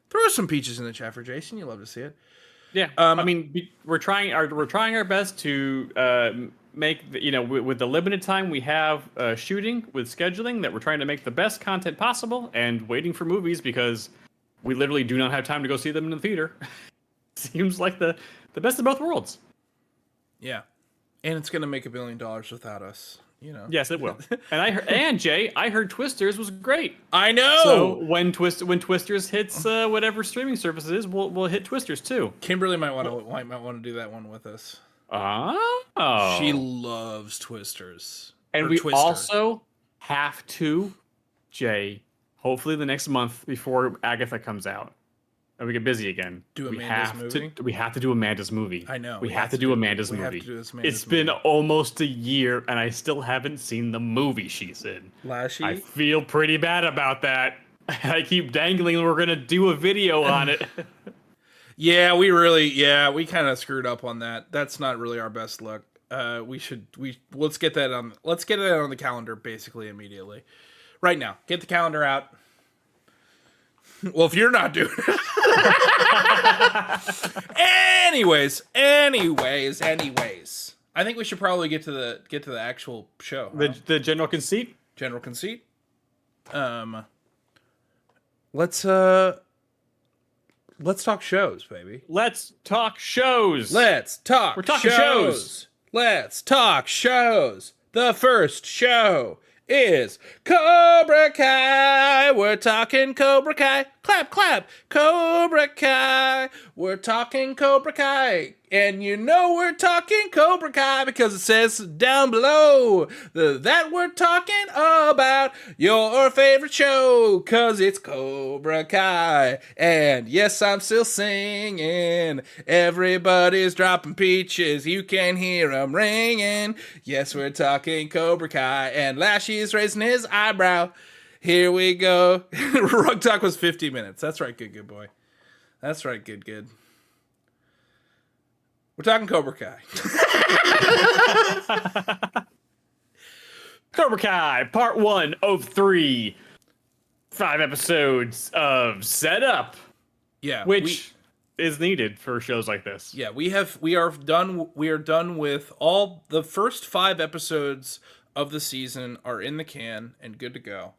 Throw some peaches in the chat for Jason. You love to see it. Yeah. I mean, we're trying our best to make with the limited time we have shooting with scheduling, that we're trying to make the best content possible and waiting for movies because we literally do not have time to go see them in the theater. Seems like the best of both worlds. Yeah, and it's gonna make $1 billion without us. Yes, it will. And Jay, I heard Twisters was great. I know. So when Twisters hits whatever streaming service it is, we'll hit Twisters too. Kimberly might want to do that one with us. Oh, she loves Twisters. And we also have to, Jay, hopefully the next month before Agatha comes out and we get busy again. We have to do Amanda's movie. I know. We have to do Amanda's movie. It's been almost a year and I still haven't seen the movie she's in. Lashy? I feel pretty bad about that. I keep dangling we're going to do a video on it. Yeah, we kind of screwed up on that. That's not really our best luck. Let's get that on the calendar basically immediately. Right now. Get the calendar out. Well, if you're not doing it. Anyways. I think we should probably get to the actual show. The general conceit? General conceit. Let's talk shows, baby. Let's talk shows. We're talking shows. Let's talk shows. The first show is Cobra Kai. We're talking Cobra Kai. Clap, clap. Cobra Kai. We're talking Cobra Kai. And we're talking Cobra Kai because it says down below that we're talking about your favorite show, because it's Cobra Kai. And yes, I'm still singing. Everybody's dropping peaches. You can hear them ringing. Yes, we're talking Cobra Kai. And Lashy's raising his eyebrow. Here we go. Rug Talk was 50 minutes. That's right, good boy. That's right, good. We're talking Cobra Kai. Cobra Kai, part 1 of 3. 5 episodes of setup. Yeah. Which is needed for shows like this. Yeah, we are done with all the first 5 episodes of the season are in the can and good to go.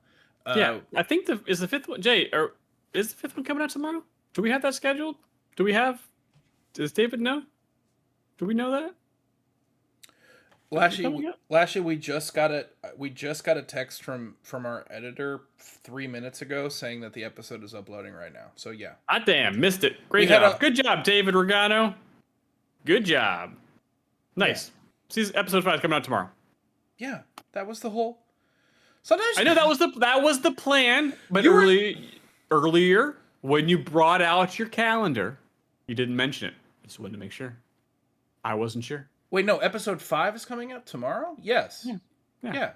I think is the 5th one, Jay, or is the 5th one coming out tomorrow? Do we have that scheduled? Does David know? Do we know that? coming up? Lashley, we just got a text from our editor 3 minutes ago saying that the episode is uploading right now. So yeah. Ah, damn, missed it. Great We had job. Good job, David Regano. Good job. Nice. Yeah. Season episode 5 is coming out tomorrow. Yeah, that was the whole. Sometimes I know that was the plan, but earlier when you brought out your calendar, you didn't mention it. Just wanted to make sure. I wasn't sure. Wait, no, episode 5 is coming out tomorrow? Yes. Yeah.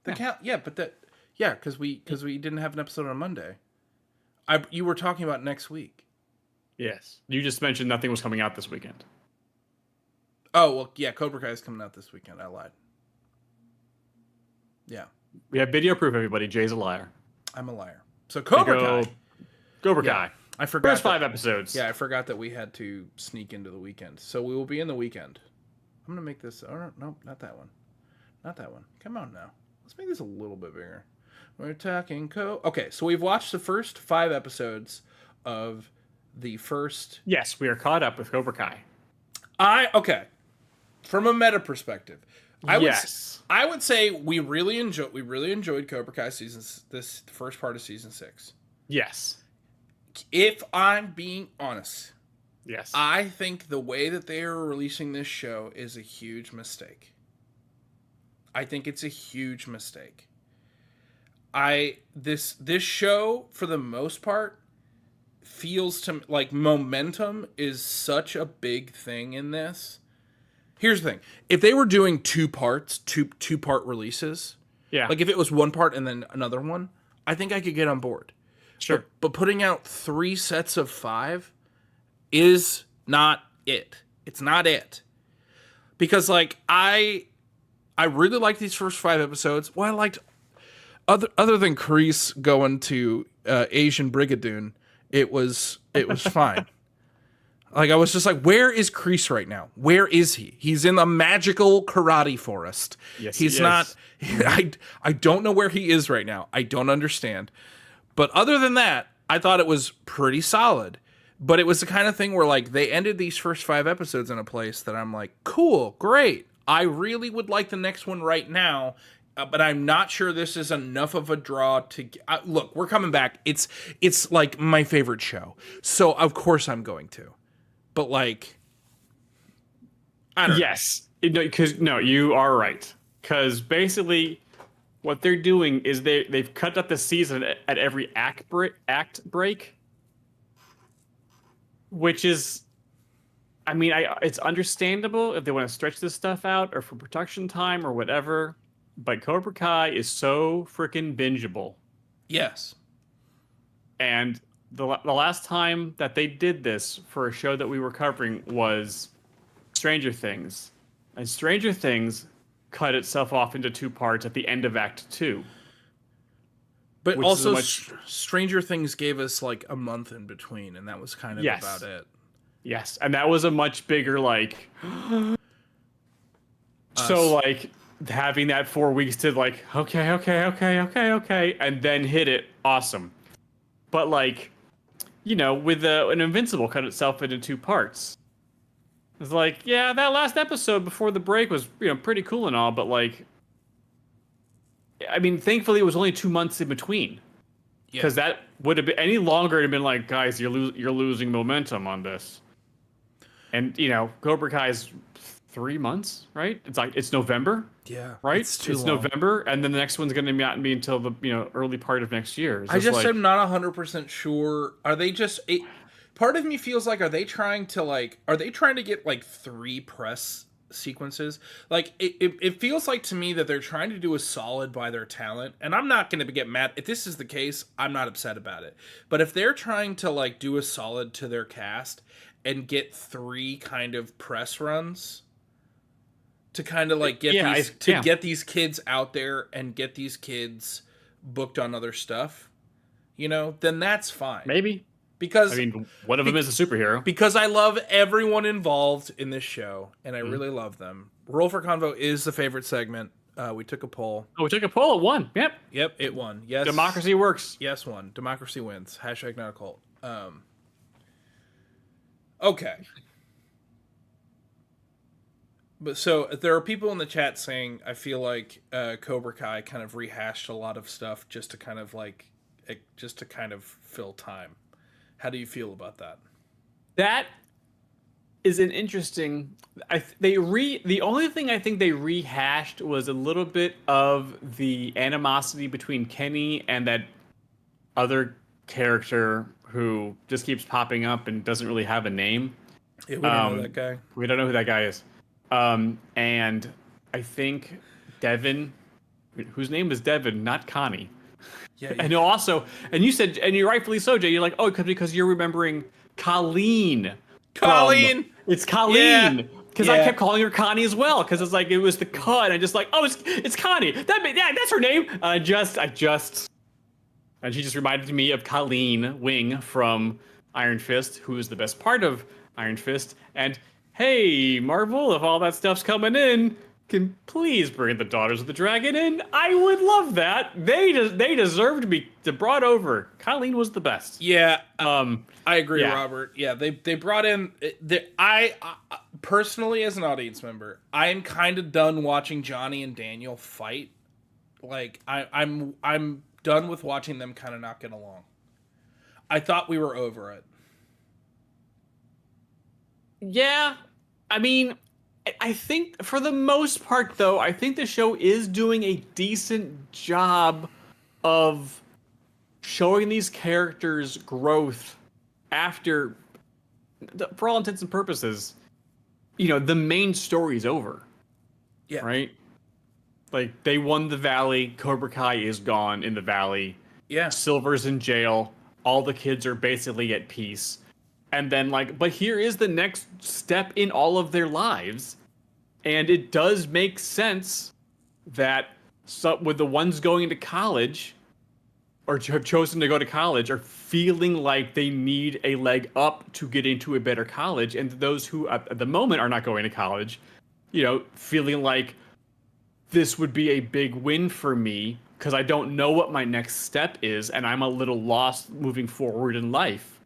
Because we didn't have an episode on Monday. You were talking about next week. Yes. You just mentioned nothing was coming out this weekend. Oh, well, yeah, Cobra Kai is coming out this weekend. I lied. Yeah. We have video proof, everybody. Jay's a liar. I'm a liar. So Cobra Kai. Cobra Yeah, Kai. I forgot. First 5 episodes. Yeah, I forgot that we had to sneak into the weekend. So we will be in the weekend. I'm going to make this. Oh, no, not that one. Not that one. Come on now. Let's make this a little bit bigger. We're talking Okay, so we've watched the first 5 episodes of the first. Yes, we are caught up with Cobra Kai. Okay. From a meta perspective, I would say we really enjoyed Cobra Kai the first part of season 6. Yes. If I'm being honest, Yes. I think the way that they are releasing this show is a huge mistake. I think it's a huge mistake. This show, for the most part, feels to like momentum is such a big thing in this. Here's the thing: if they were doing two part releases, yeah, like if it was one part and then another one, I think I could get on board. Sure. But putting out 3 sets of 5 is not it. It's not it. Because like I really liked these first 5 episodes. Well, I liked other than Kreese going to Asian Brigadoon, it was fine. Like I was just like, where is Kreese right now? Where is he? He's in a magical karate forest. Yes, he's not. I don't know where he is right now. I don't understand. But other than that, I thought it was pretty solid. But it was the kind of thing where like they ended these first 5 episodes in a place that I'm like, cool, great. I really would like the next one right now. But I'm not sure this is enough of a draw to look. We're coming back. It's like my favorite show, so of course I'm going to. But like, I don't know. Yes, you are right. Because basically, what they're doing is they've cut up the season at every act break, which is, I mean, it's understandable if they want to stretch this stuff out or for production time or whatever. But Cobra Kai is so freaking bingeable. Yes. And the last time that they did this for a show that we were covering was Stranger Things. And Stranger Things cut itself off into 2 parts at the end of Act 2. But also, Stranger Things gave us like a month in between, and that was kind of about it. Yes, and that was a much bigger, like... So, like, having that 4 weeks to, like, okay, and then hit it, awesome. But, like, you know, with an Invincible cut itself into 2 parts. It's like, yeah, that last episode before the break was, you know, pretty cool and all, but, like... I mean, thankfully, it was only 2 months in between. Because that would have been... Any longer, it'd have been like, guys, you're losing momentum on this. And, you know, Cobra Kai's 3 months, right? It's like, it's November. Yeah. Right? It's November, and then the next one's going to not be until the, you know, early part of next year. I just am not 100% sure. Are they just... part of me feels like, are they trying to get, like, 3 press sequences? Like, it feels like to me that they're trying to do a solid by their talent, and I'm not going to get mad. If this is the case, I'm not upset about it. But if they're trying to, like, do a solid to their cast and get 3 kind of press runs to kind of like get these kids out there and get these kids booked on other stuff, you know, then that's fine. Maybe. Because I mean, one of them is a superhero. Because I love everyone involved in this show, and I really love them. Roll for Convo is the favorite segment. We took a poll. Oh, we took a poll. It won. Yep. Yep, it won. Yes. Democracy works. Yes, won. Democracy wins. Hashtag not a cult. Okay. But so there are people in the chat saying I feel like Cobra Kai kind of rehashed a lot of stuff just to kind of fill time. How do you feel about that? That is an interesting. The only thing I think they rehashed was a little bit of the animosity between Kenny and that other character who just keeps popping up and doesn't really have a name. Yeah, we don't know that guy. We don't know who that guy is. And I think Devin, whose name is Devin, not Connie. Yeah. And also, and you said, and you're rightfully so, Jay. You're like, oh, because you're remembering Colleen. Colleen. It's Colleen. Because I Yeah. kept calling her Connie as well. Because it's like it was the cut. And I just like, oh, it's Connie. That's her name. And she just reminded me of Colleen Wing from Iron Fist, who is the best part of Iron Fist. And hey, Marvel, if all that stuff's coming in, can please bring the Daughters of the Dragon in? I would love that. They deserve to be brought over. Colleen was the best. Yeah, I agree, Yeah. Robert. Yeah, they brought in. I personally, as an audience member, I am kind of done watching Johnny and Daniel fight. Like I'm done with watching them kind of not get along. I thought we were over it. Yeah, I mean, I think for the most part, though, I think the show is doing a decent job of showing these characters' growth after, for all intents and purposes, the main story's over. Yeah. Right? Like, they won the Valley, Cobra Kai is gone in the Valley, Yeah. Silver's in jail, all the kids are basically at peace. And then, but here is the next step in all of their lives. And it does make sense that with the ones going to college, or have chosen to go to college, are feeling like they need a leg up to get into a better college. And those who at the moment are not going to college, feeling like this would be a big win for me because I don't know what my next step is and I'm a little lost moving forward in life.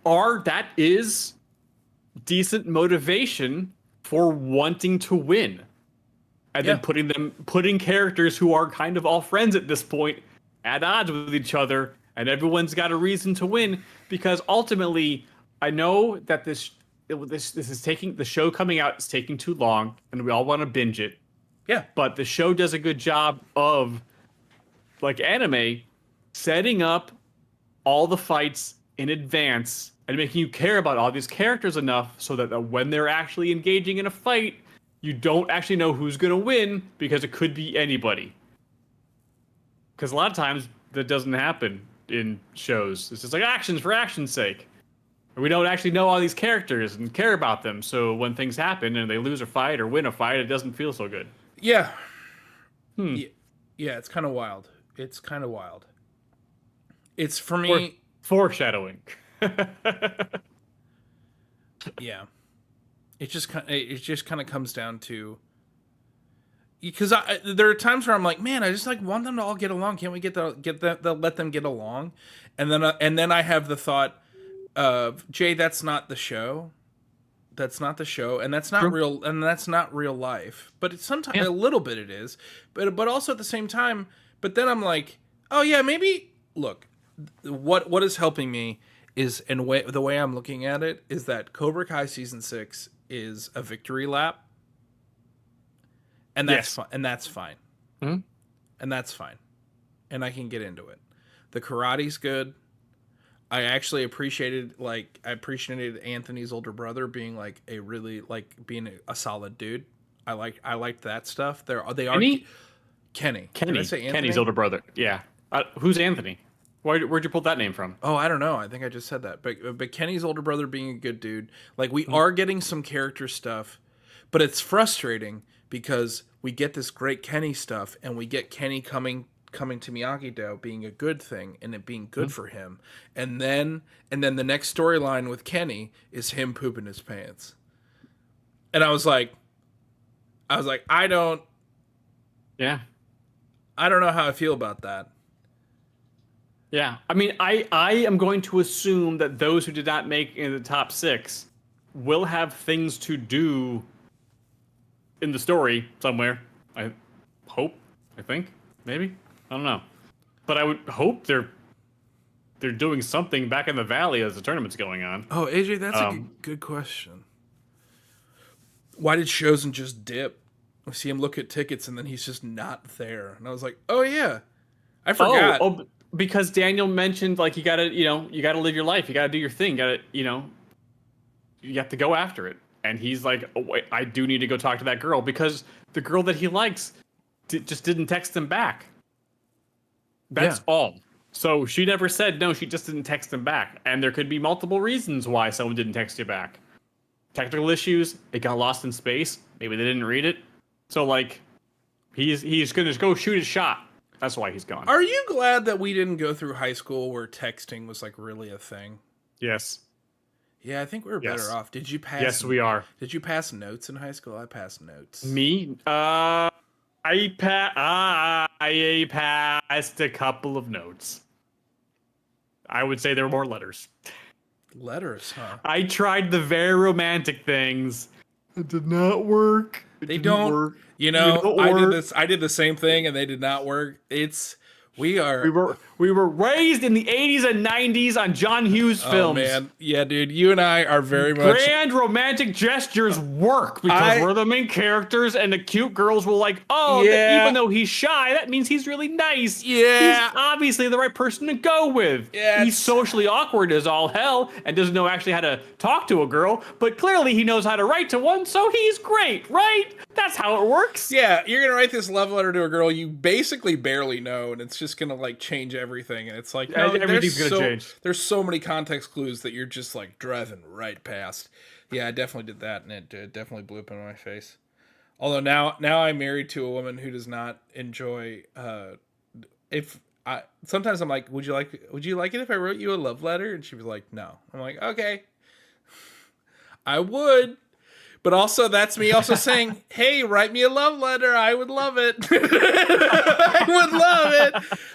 That is decent motivation for wanting to win. And then putting characters who are kind of all friends at this point at odds with each other, and everyone's got a reason to win, because ultimately I know that this is taking, the show coming out is taking too long and we all want to binge it. Yeah. But the show does a good job of, like anime, setting up all the fights in advance and making you care about all these characters enough so that when they're actually engaging in a fight, you don't actually know who's going to win, because it could be anybody. Because a lot of times that doesn't happen in shows. It's just like actions for action's sake. We don't actually know all these characters and care about them. So when things happen and they lose a fight or win a fight, it doesn't feel so good. Yeah. Yeah, it's kind of wild. It's for me. Foreshadowing. Yeah. It just kind of comes down to, because there are times where I'm like, man, I just want them to all get along. Can't we let them get along? And then I have the thought of, Jay, that's not the show. That's not the show, and that's not True. real, and that's not real life. But it's sometimes a little bit it is, but also at the same time. But then I'm like, oh yeah, maybe. Look, what is helping me is, and the way I'm looking at it is that Cobra Kai season 6 is a victory lap, and that's and that's fine, Mm-hmm. and that's fine, and I can get into it. The karate's good. I actually appreciated Anthony's older brother being being a solid dude. I liked that stuff. They are Kenny. Did I say Anthony? Kenny's older brother. Yeah. Who's Anthony? Where'd you pull that name from? Oh, I don't know. I think I just said that. But Kenny's older brother being a good dude. We are getting some character stuff, but it's frustrating because we get this great Kenny stuff and we get Kenny coming to Miyagi-Do being a good thing and it being good for him. And then the next storyline with Kenny is him pooping his pants. And I was like, I don't know how I feel about that. Yeah. I mean, I am going to assume that those who did not make in the top 6 will have things to do in the story somewhere. I think, maybe. I don't know. But I would hope they're doing something back in the valley as the tournament's going on. Oh, AJ, that's a good question. Why did Chosen just dip? I see him look at tickets and then he's just not there. And I was like, oh yeah, I forgot. Oh, because Daniel mentioned like you gotta live your life. You gotta do your thing. You have to go after it. And he's like, oh, wait, I do need to go talk to that girl because the girl that he likes just didn't text him back. That's all. So she never said no. She just didn't text him back. And there could be multiple reasons why someone didn't text you back. Technical issues. It got lost in space. Maybe they didn't read it. So like, he's gonna go shoot his shot. That's why he's gone. Are you glad that we didn't go through high school where texting was like really a thing? Yes. Yeah, I think we were better off. Did you pass? Yes, we are. Did you pass notes in high school? I passed notes. Me? I passed a couple of notes. I would say there were more letters. Letters, huh? I tried the very romantic things. It did not work. They don't work. You know, I did the same thing and they did not work. We were raised in the 80s and 90s on John Hughes films. Oh man, yeah, dude, you and I are very much grand romantic gestures work because we're the main characters, and the cute girls will like, even though he's shy, that means he's really nice. Yeah, he's obviously the right person to go with. Yeah, he's socially awkward as all hell and doesn't know actually how to talk to a girl, but clearly he knows how to write to one, so he's great, right? That's how it works. Yeah, you're gonna write this love letter to a girl you basically barely know, and it's just gonna like change everything. And it's like, no, everything's gonna change. There's so many context clues that you're just like driving right past. Yeah, I definitely did that, and it definitely blew up in my face. Although now I'm married to a woman who does not enjoy. Sometimes I'm like, would you like it if I wrote you a love letter? And she was like, no. I'm like, okay, I would. But also, that's me also saying, hey, write me a love letter. I would love it.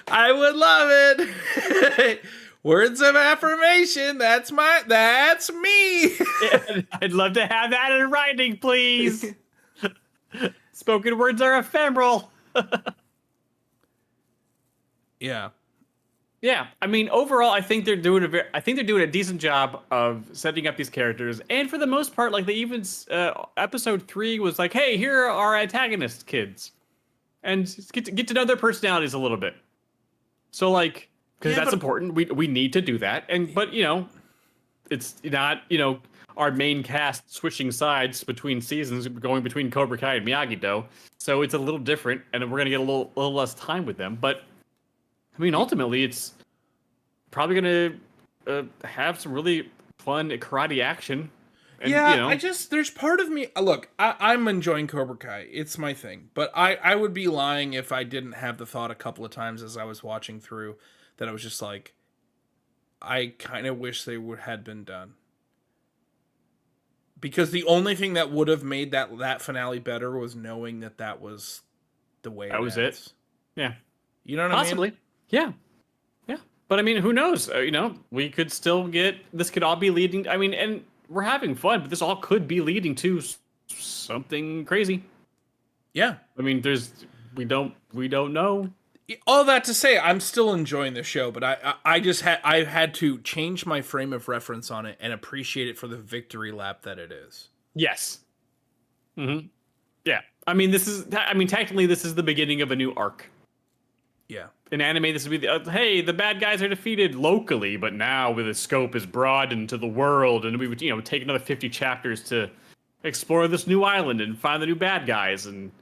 I would love it. Words of affirmation. That's me. Yeah, I'd love to have that in writing, please. Spoken words are ephemeral. Yeah. Yeah, I mean, overall, I think they're doing a decent job of setting up these characters, and for the most part, like they even episode 3 was like, hey, here are our antagonist kids, and get to know their personalities a little bit. So like, because that's important, we need to do that, but it's not our main cast switching sides between seasons, going between Cobra Kai and Miyagi-Do, so it's a little different, and we're gonna get a little less time with them, but. I mean, ultimately, it's probably going to have some really fun karate action. And, there's part of me, look, I'm enjoying Cobra Kai. It's my thing. But I would be lying if I didn't have the thought a couple of times as I was watching through that I was just like, I kind of wish they had been done. Because the only thing that would have made that finale better was knowing that was the way it was. It. Yeah. You know what I mean? Possibly. Yeah. But I mean, who knows? We could still this could all be leading. I mean, and we're having fun, but this all could be leading to something crazy. Yeah. I mean, we don't know. All that to say, I'm still enjoying the show, but I've had to change my frame of reference on it and appreciate it for the victory lap that it is. Yes. Mm-hmm. Yeah. I mean, technically, this is the beginning of a new arc. Yeah. In anime, this would be hey, the bad guys are defeated locally, but now the scope is broadened to the world, and we would take another 50 chapters to explore this new island and find the new bad guys and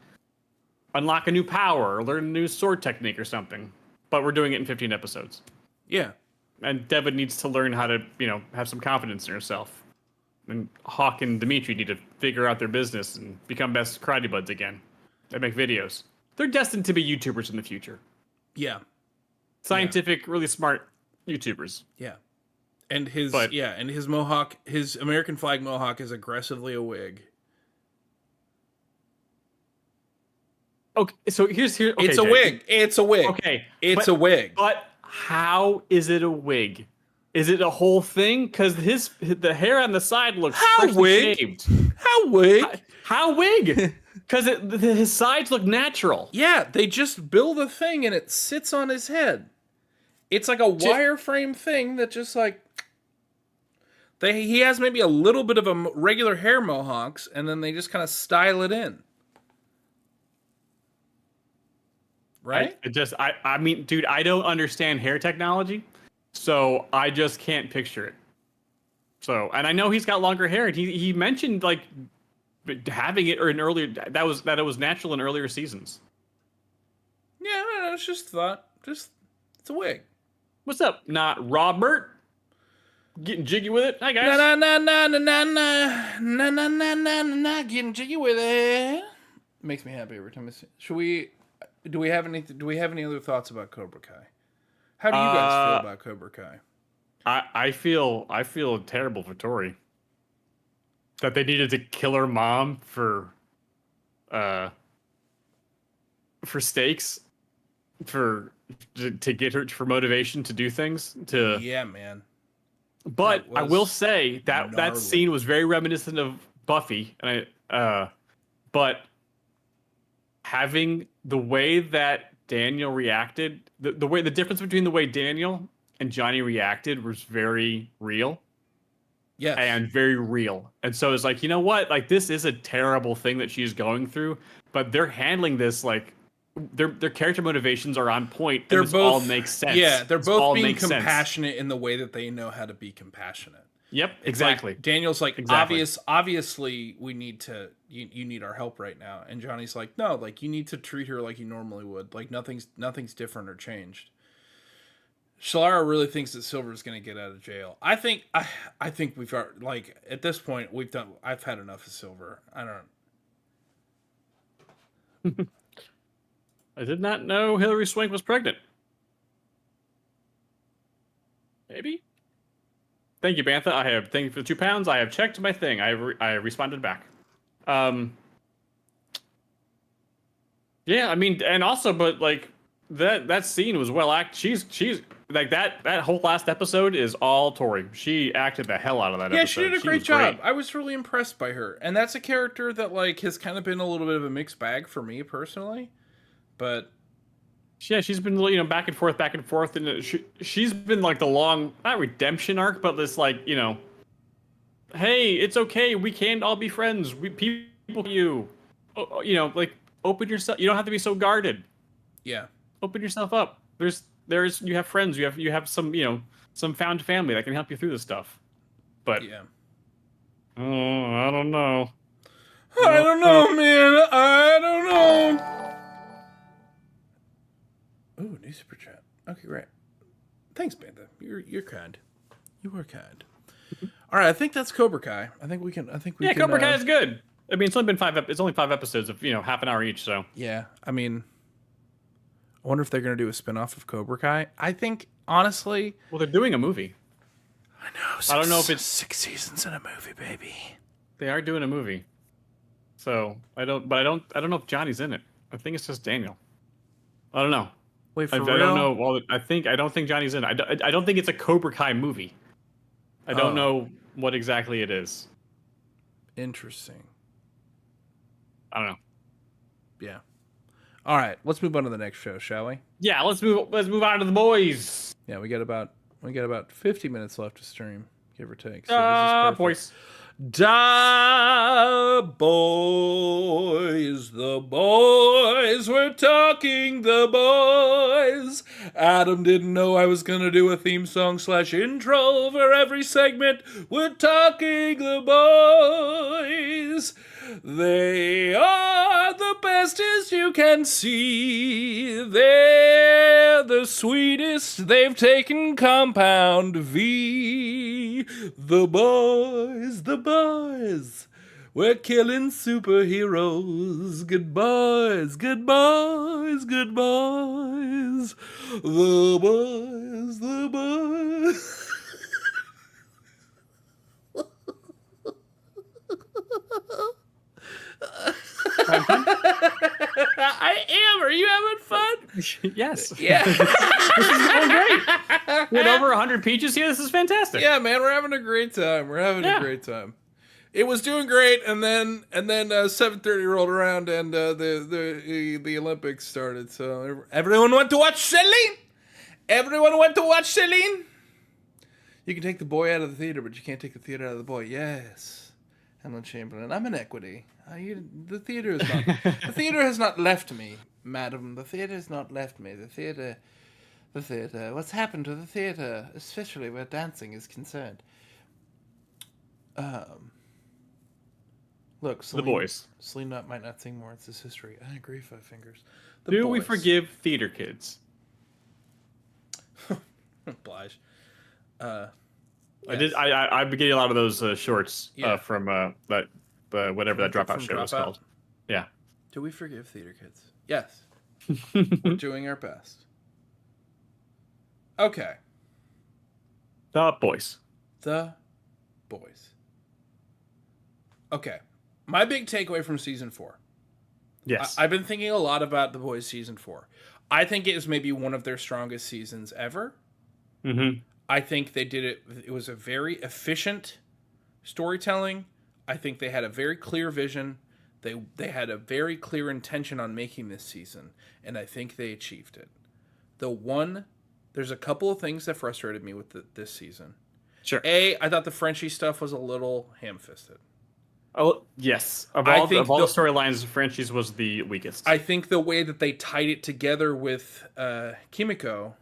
unlock a new power or learn a new sword technique or something. But we're doing it in 15 episodes. Yeah. And Devin needs to learn how to have some confidence in herself. And Hawk and Dimitri need to figure out their business and become best karate buds again. They make videos. They're destined to be YouTubers in the future. Yeah. Scientific, really smart YouTubers. Yeah. And his mohawk, his American flag mohawk is aggressively a wig. Okay, so okay, it's a wig. It's a wig. Okay. It's a wig. But how is it a wig? Is it a whole thing? Because the hair on the side looks freshly shaved. How wig? How wig? Because his sides look natural. Yeah, they just build a thing and it sits on his head. It's like a wireframe thing that just like he has maybe a little bit of a regular hair mohawks, and then they just kind of style it in. Right? I mean, dude, I don't understand hair technology, so I just can't picture it. So, and I know he's got longer hair, and he mentioned like having it or an earlier that it was natural in earlier seasons. Yeah, no, it's just thought. Just it's a wig. What's up? Not Robert. Getting jiggy with it. Hi guys. Getting jiggy with it. Makes me happy every time I see. Do we have any other thoughts about Cobra Kai? How do you guys feel about Cobra Kai? I feel terrible for Tori. That they needed to kill her mom for stakes, to get her for motivation to do things. Yeah, man. But I will say that scene was very reminiscent of Buffy, and but having the way that Daniel reacted, the difference between the way Daniel and Johnny reacted was very real. Yes. And very real. And so it's like, you know what? Like, this is a terrible thing that she's going through, but they're handling this like their character motivations are on point. They're and both all makes sense. Yeah, they're This both all being makes sense. compassionate in the way that they know how to be compassionate. Yep, It's exactly. like Daniel's like, Exactly. obviously we need to you need our help right now. And Johnny's like, no, like you need to treat her like you normally would. Like nothing's different or changed. Shalara really thinks that Silver's going to get out of jail. I think we've got, like, at this point I've had enough of Silver. I don't. I did not know Hillary Swank was pregnant. Maybe. Thank you, Bantha. Thank you for the £2. I have checked my thing. I responded back. Yeah, I mean, and also, but like that scene was well acted. She's like that whole last episode is all Tori. She acted the hell out of that episode. Yeah, she did a great was job. I was really impressed by her. And that's a character that like has kind of been a little bit of a mixed bag for me personally. But yeah, she's been, you know, back and forth, and she's been like the long, not redemption arc, but this like, you know, hey, it's okay, we can all be friends. People, you know, like open yourself. You don't have to be so guarded. yeah, Open yourself up. There's you have friends. You have some, you know, some found family that can help you through this stuff. But yeah. oh, I don't know. I don't know, man. I don't know. Ooh, new super chat. Okay, great. Thanks, Banda. You're kind. You are kind. All right, I think that's Cobra Kai. I think we can. Yeah, Cobra Kai is good. I mean, it's only been it's only 5 episodes of, you know, half an hour each. So yeah, I mean, I wonder if they're gonna do a spinoff of Cobra Kai. I think honestly, well, they're doing a movie. I know. I don't know if it's 6 seasons in a movie, baby. They are doing a movie. So I don't know if Johnny's in it. I think it's just Daniel. I don't know. Wait, for I real? don't know. Well, I don't think Johnny's in it. I don't think it's a Cobra Kai movie. I don't know what exactly it is. Interesting. I don't know. Yeah. All right, let's move on to the next show, shall we? Yeah, let's move on to the boys. Yeah, we got about 50 minutes left to stream, give or take. So this is perfect. Boys. Da boys, the boys, we're talking the boys. Adam didn't know I was gonna do a theme song / intro for every segment. We're talking the boys. They are the best as you can see. They're the sweetest. They've taken Compound V. The boys, the boys. We're killing superheroes. Good boys, good boys, good boys. The boys, the boys. I am. Are you having fun? Yes. Yeah. This is going great. We had over 100 peaches here. This is fantastic. Yeah, man, we're having a great time. We're having a great time. it was doing great, and then 7:30 rolled around, and the Olympics started. So everyone went to watch Celine. Everyone went to watch Celine. You can take the boy out of the theater, but you can't take the theater out of the boy. Yes, Emma Chamberlain. I'm in equity. The theater is not. The theater has not left me, madam. The theater has not left me. The theater. What's happened to the theater, especially where dancing is concerned? Look, Celine, The boys. Celine might not sing more. It's his history. I agree, Five Fingers. Do we forgive theater kids? Blige. Yes. Yes. I've been getting a lot of those shorts Yeah. from that whatever that dropout show was Dropout? called. Yeah. Do we forgive theater kids? Yes. We're doing our best. Okay. The boys. The boys. Okay. My big takeaway from season 4. Yes. I've been thinking a lot about The Boys season 4. I think it is maybe one of their strongest seasons ever. Mm-hmm. I think they did it. It was a very efficient storytelling. I think they had a very clear vision. They had a very clear intention on making this season, and I think they achieved it. There's a couple of things that frustrated me with this season. Sure. I thought the Frenchie stuff was a little ham-fisted. Oh yes. Of I all think the storylines, Frenchie's was the weakest. I think the way that they tied it together with Kimiko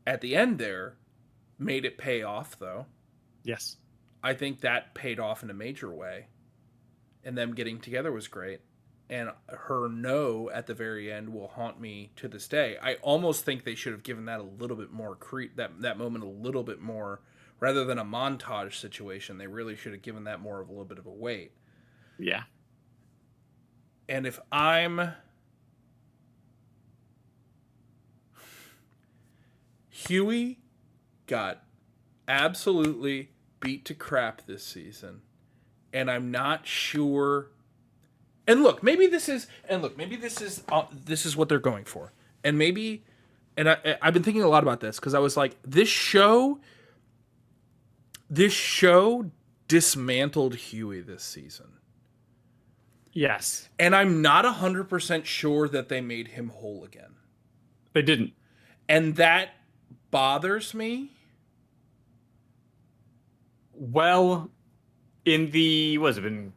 at the end there made it pay off, though. Yes. I think that paid off in a major way. And them getting together was great. And her no at the very end will haunt me to this day. I almost think they should have given that a little bit more that moment a little bit more, rather than a montage situation. They really should have given that more of a little bit of a weight. Yeah. And if I'm Huey got absolutely beat to crap this season, and I'm not sure. And look, maybe this is what they're going for, and maybe, and I've been thinking a lot about this because I was like, this show dismantled Huey this season. Yes. And I'm not 100% sure that they made him whole again. They didn't. And that bothers me. Well, in the, what has it been,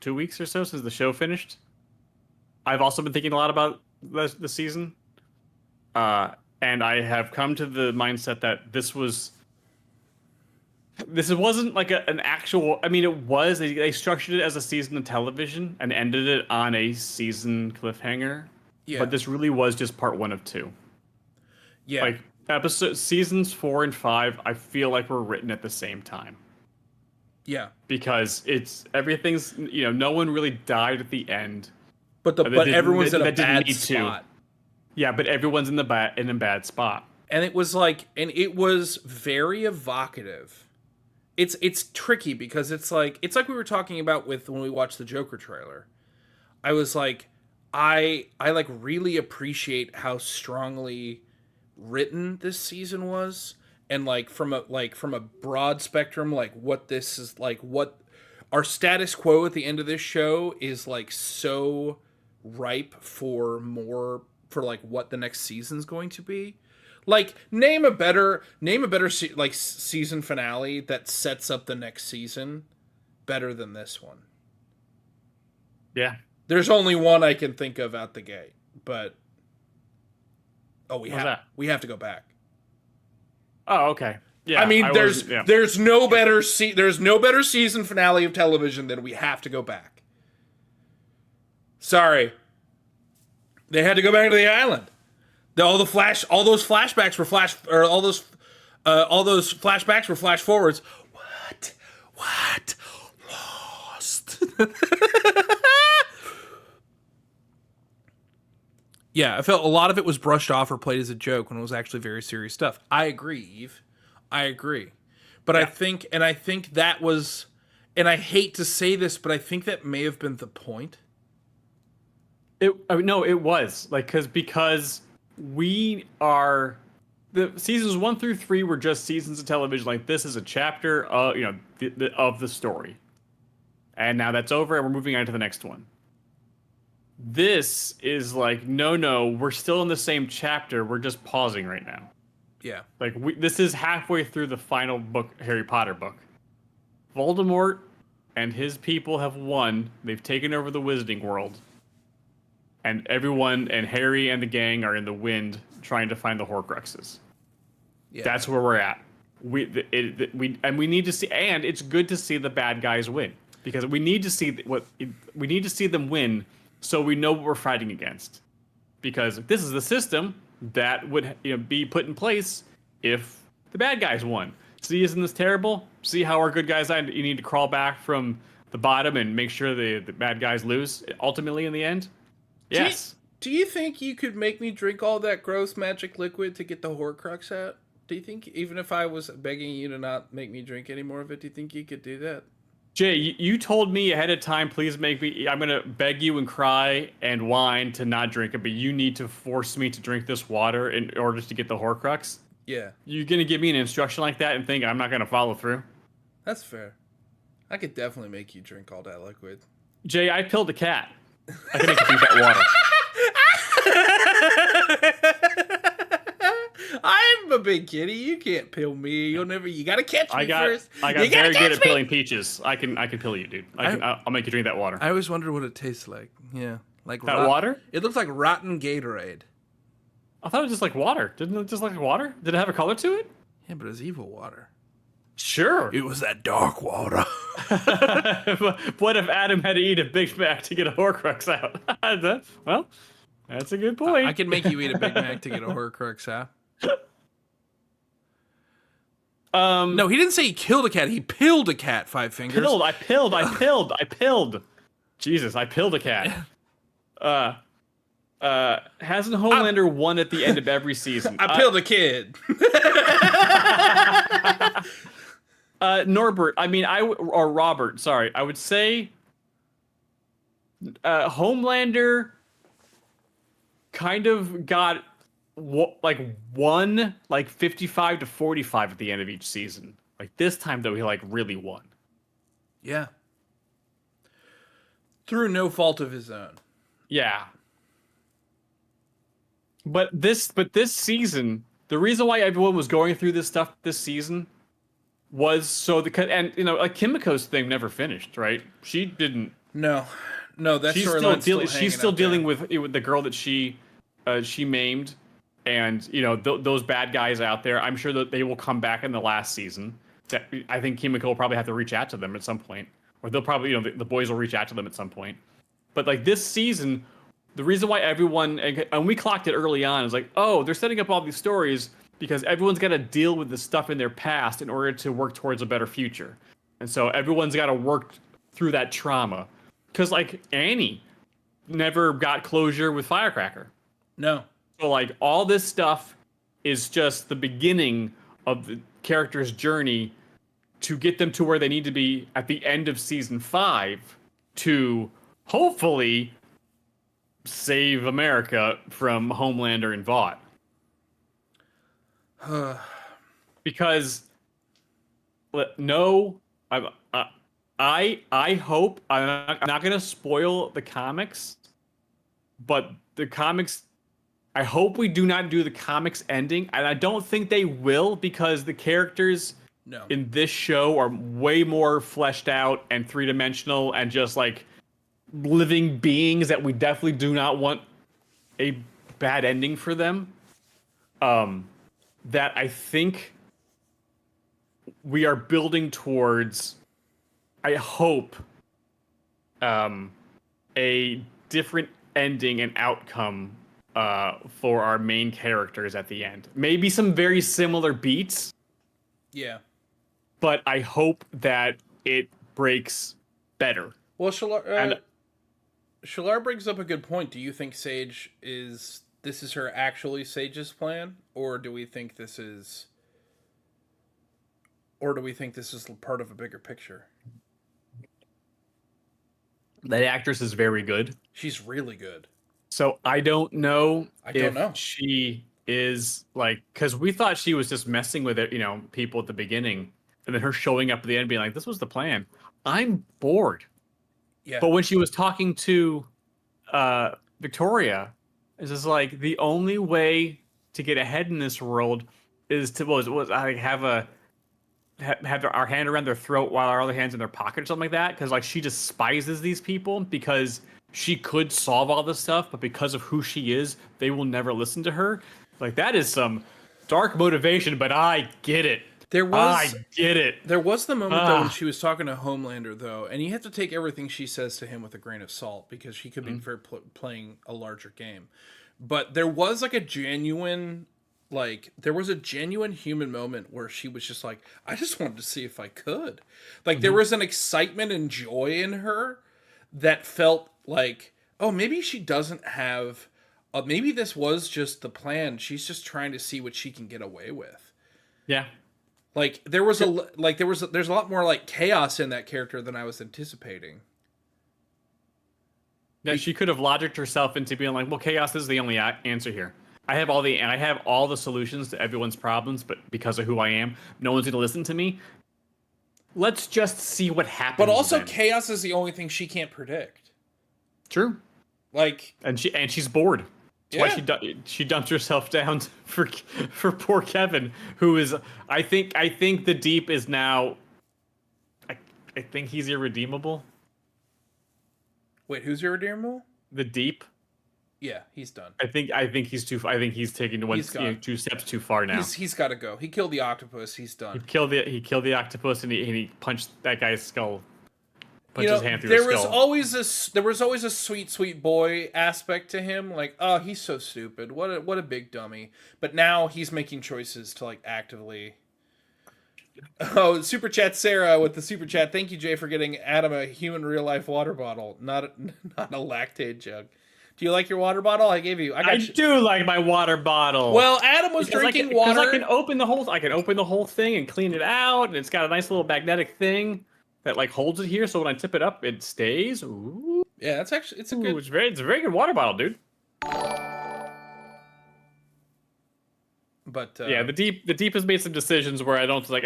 2 weeks or so since the show finished? I've also been thinking a lot about the season. And I have come to the mindset that this wasn't like an actual, I mean, it was, they structured it as a season of television and ended it on a season cliffhanger. Yeah. But this really was just part 1 of 2. Yeah. Like seasons 4 and 5, I feel like were written at the same time. Yeah. Because everything's, no one really died at the end. But everyone's in a bad spot. Yeah, but everyone's in a bad spot. And it was very evocative. It's tricky because it's like we were talking about with when we watched the Joker trailer. I was like, I like really appreciate how strongly written this season was, and from a broad spectrum, like what this is, like what our status quo at the end of this show is, like so ripe for more, for like what the next season's going to be. Like, name a better season finale that sets up the next season better than this one. Yeah. There's only one I can think of out the gate, but we have to go back. Oh, okay. Yeah. I mean, there's no better season finale of television than We Have to Go Back. Sorry. They had to go back to the island. All those flashbacks were flash forwards. What? Lost. Yeah, I felt a lot of it was brushed off or played as a joke when it was actually very serious stuff. I agree, Eve. I agree. But yeah. I think that was, and I hate to say this, but I think that may have been the point. It was because the seasons 1 through 3 were just seasons of television. Like, this is a chapter of of the story. And now that's over, and we're moving on to the next one. This is like, no, we're still in the same chapter. We're just pausing right now. Yeah. Like, this is halfway through the final book, Harry Potter book. Voldemort and his people have won. They've taken over the Wizarding World. And everyone, and Harry and the gang are in the wind trying to find the Horcruxes. Yeah. That's where we're at. We need to see, and it's good to see the bad guys win, because we need to see we need to see them win, so we know what we're fighting against. Because this is the system that would be put in place if the bad guys won. See, isn't this terrible? See how our good guys are? You need to crawl back from the bottom and make sure the bad guys lose ultimately in the end. Yes. Do you think you could make me drink all that gross magic liquid to get the Horcrux out? Do you think, even if I was begging you to not make me drink any more of it, do you think you could do that? Jay, you told me ahead of time, please make me, I'm going to beg you and cry and whine to not drink it, but you need to force me to drink this water in order to get the Horcrux? Yeah. You're going to give me an instruction like that and think I'm not going to follow through? That's fair. I could definitely make you drink all that liquid. Jay, I pilled a cat. I can make you drink that water. I'm a big kitty. You can't pill me. You gotta catch me first. I got very good at pilling peaches. I can pill you, dude. I'll make you drink that water. I always wondered what it tastes like. Yeah. Like that water? It looks like rotten Gatorade. I thought it was just like water. Didn't it just like water? Did it have a color to it? Yeah, but it was evil water. Sure. It was that dark water. What if Adam had to eat a Big Mac to get a Horcrux out? Well, that's a good point. I can make you eat a Big Mac to get a Horcrux out. No, he didn't say he killed a cat. He pilled a cat, Five Fingers. I pilled. Jesus, I pilled a cat. Hasn't Homelander won at the end of every season? I pilled a kid. Norbert, or Robert, sorry. I would say Homelander kind of got won 55 to 45 at the end of each season. Like this time though, he really won. Yeah. Through no fault of his own. Yeah. But this season, the reason why everyone was going through this stuff this season was so Kimiko's thing never finished, right? She didn't. No, that's she's still dealing with the girl that she maimed, and those bad guys out there. I'm sure that they will come back in the last season. I think Kimiko will probably have to reach out to them at some point, or they'll probably the boys will reach out to them at some point. But this season, the reason why everyone and we clocked it early on is they're setting up all these stories because everyone's got to deal with the stuff in their past in order to work towards a better future, and so everyone's got to work through that trauma. Because Annie never got closure with Firecracker. No. So all this stuff is just the beginning of the character's journey to get them to where they need to be at the end of season 5 to hopefully save America from Homelander and Vought. Because I hope, I'm not going to spoil the comics, but the comics, I hope we do not do the comics ending, and I don't think they will, because the characters in this show are way more fleshed out and three-dimensional and just living beings that we definitely do not want a bad ending for them. That I think we are building towards, I hope, a different ending and outcome for our main characters at the end. Maybe some very similar beats. Yeah. But I hope that it breaks better. Well, Shalar brings up a good point. Do you think Sage is her actually Sage's plan, or do we think this is part of a bigger picture? That actress is very good. She's really good. So I don't know if she is because we thought she was just messing with it, people at the beginning, and then her showing up at the end being this was the plan. I'm bored. Yeah. But when she was talking to Victoria, it's just like the only way to get ahead in this world is to was I have our hand around their throat while our other hand's in their pocket or something like that. Because like she despises these people because she could solve all this stuff, but because of who she is, they will never listen to her. Like that is some dark motivation, but I get it. I get it. There was the moment though when she was talking to Homelander though, and you have to take everything she says to him with a grain of salt because she could be playing a larger game. But there was like a genuine human moment where she was just like, I just wanted to see if I could. Like there was an excitement and joy in her that felt like, oh, maybe she doesn't have maybe this was just the plan. She's just trying to see what she can get away with. Yeah. Like there's a lot more like chaos in that character than I was anticipating. Yeah, she could have logicked herself into being like, well, chaos is the only answer here. I have all the solutions to everyone's problems, but because of who I am, no one's going to listen to me. Let's just see what happens. But also, then. chaos is the only thing she can't predict. True. Like, and she's bored. That's why she dumped herself down for poor Kevin, who is I think the Deep is now. I think he's irredeemable. Wait, who's irredeemable? The Deep. Yeah, he's done. I think he's too. I think he's taking two steps too far now. He's got to go. He killed the octopus. He's done. He killed the octopus and he punched that guy's skull. Punched his hand through there the skull. There was always a sweet boy aspect to him. Like, oh, he's so stupid. What a big dummy. But now he's making choices to like actively. Oh, super chat Sarah with the super chat. Thank you, Jay, for getting Adam a human real life water bottle, not a Lactaid jug. Do you like your water bottle? I gave you. I do like my water bottle. Well, Adam was drinking water. Because I can open the whole thing and clean it out, and it's got a nice little magnetic thing that like holds it here. So when I tip it up, it stays. Ooh. Yeah, it's a good. It's a very good water bottle, dude. But yeah, the deep has made some decisions where I don't like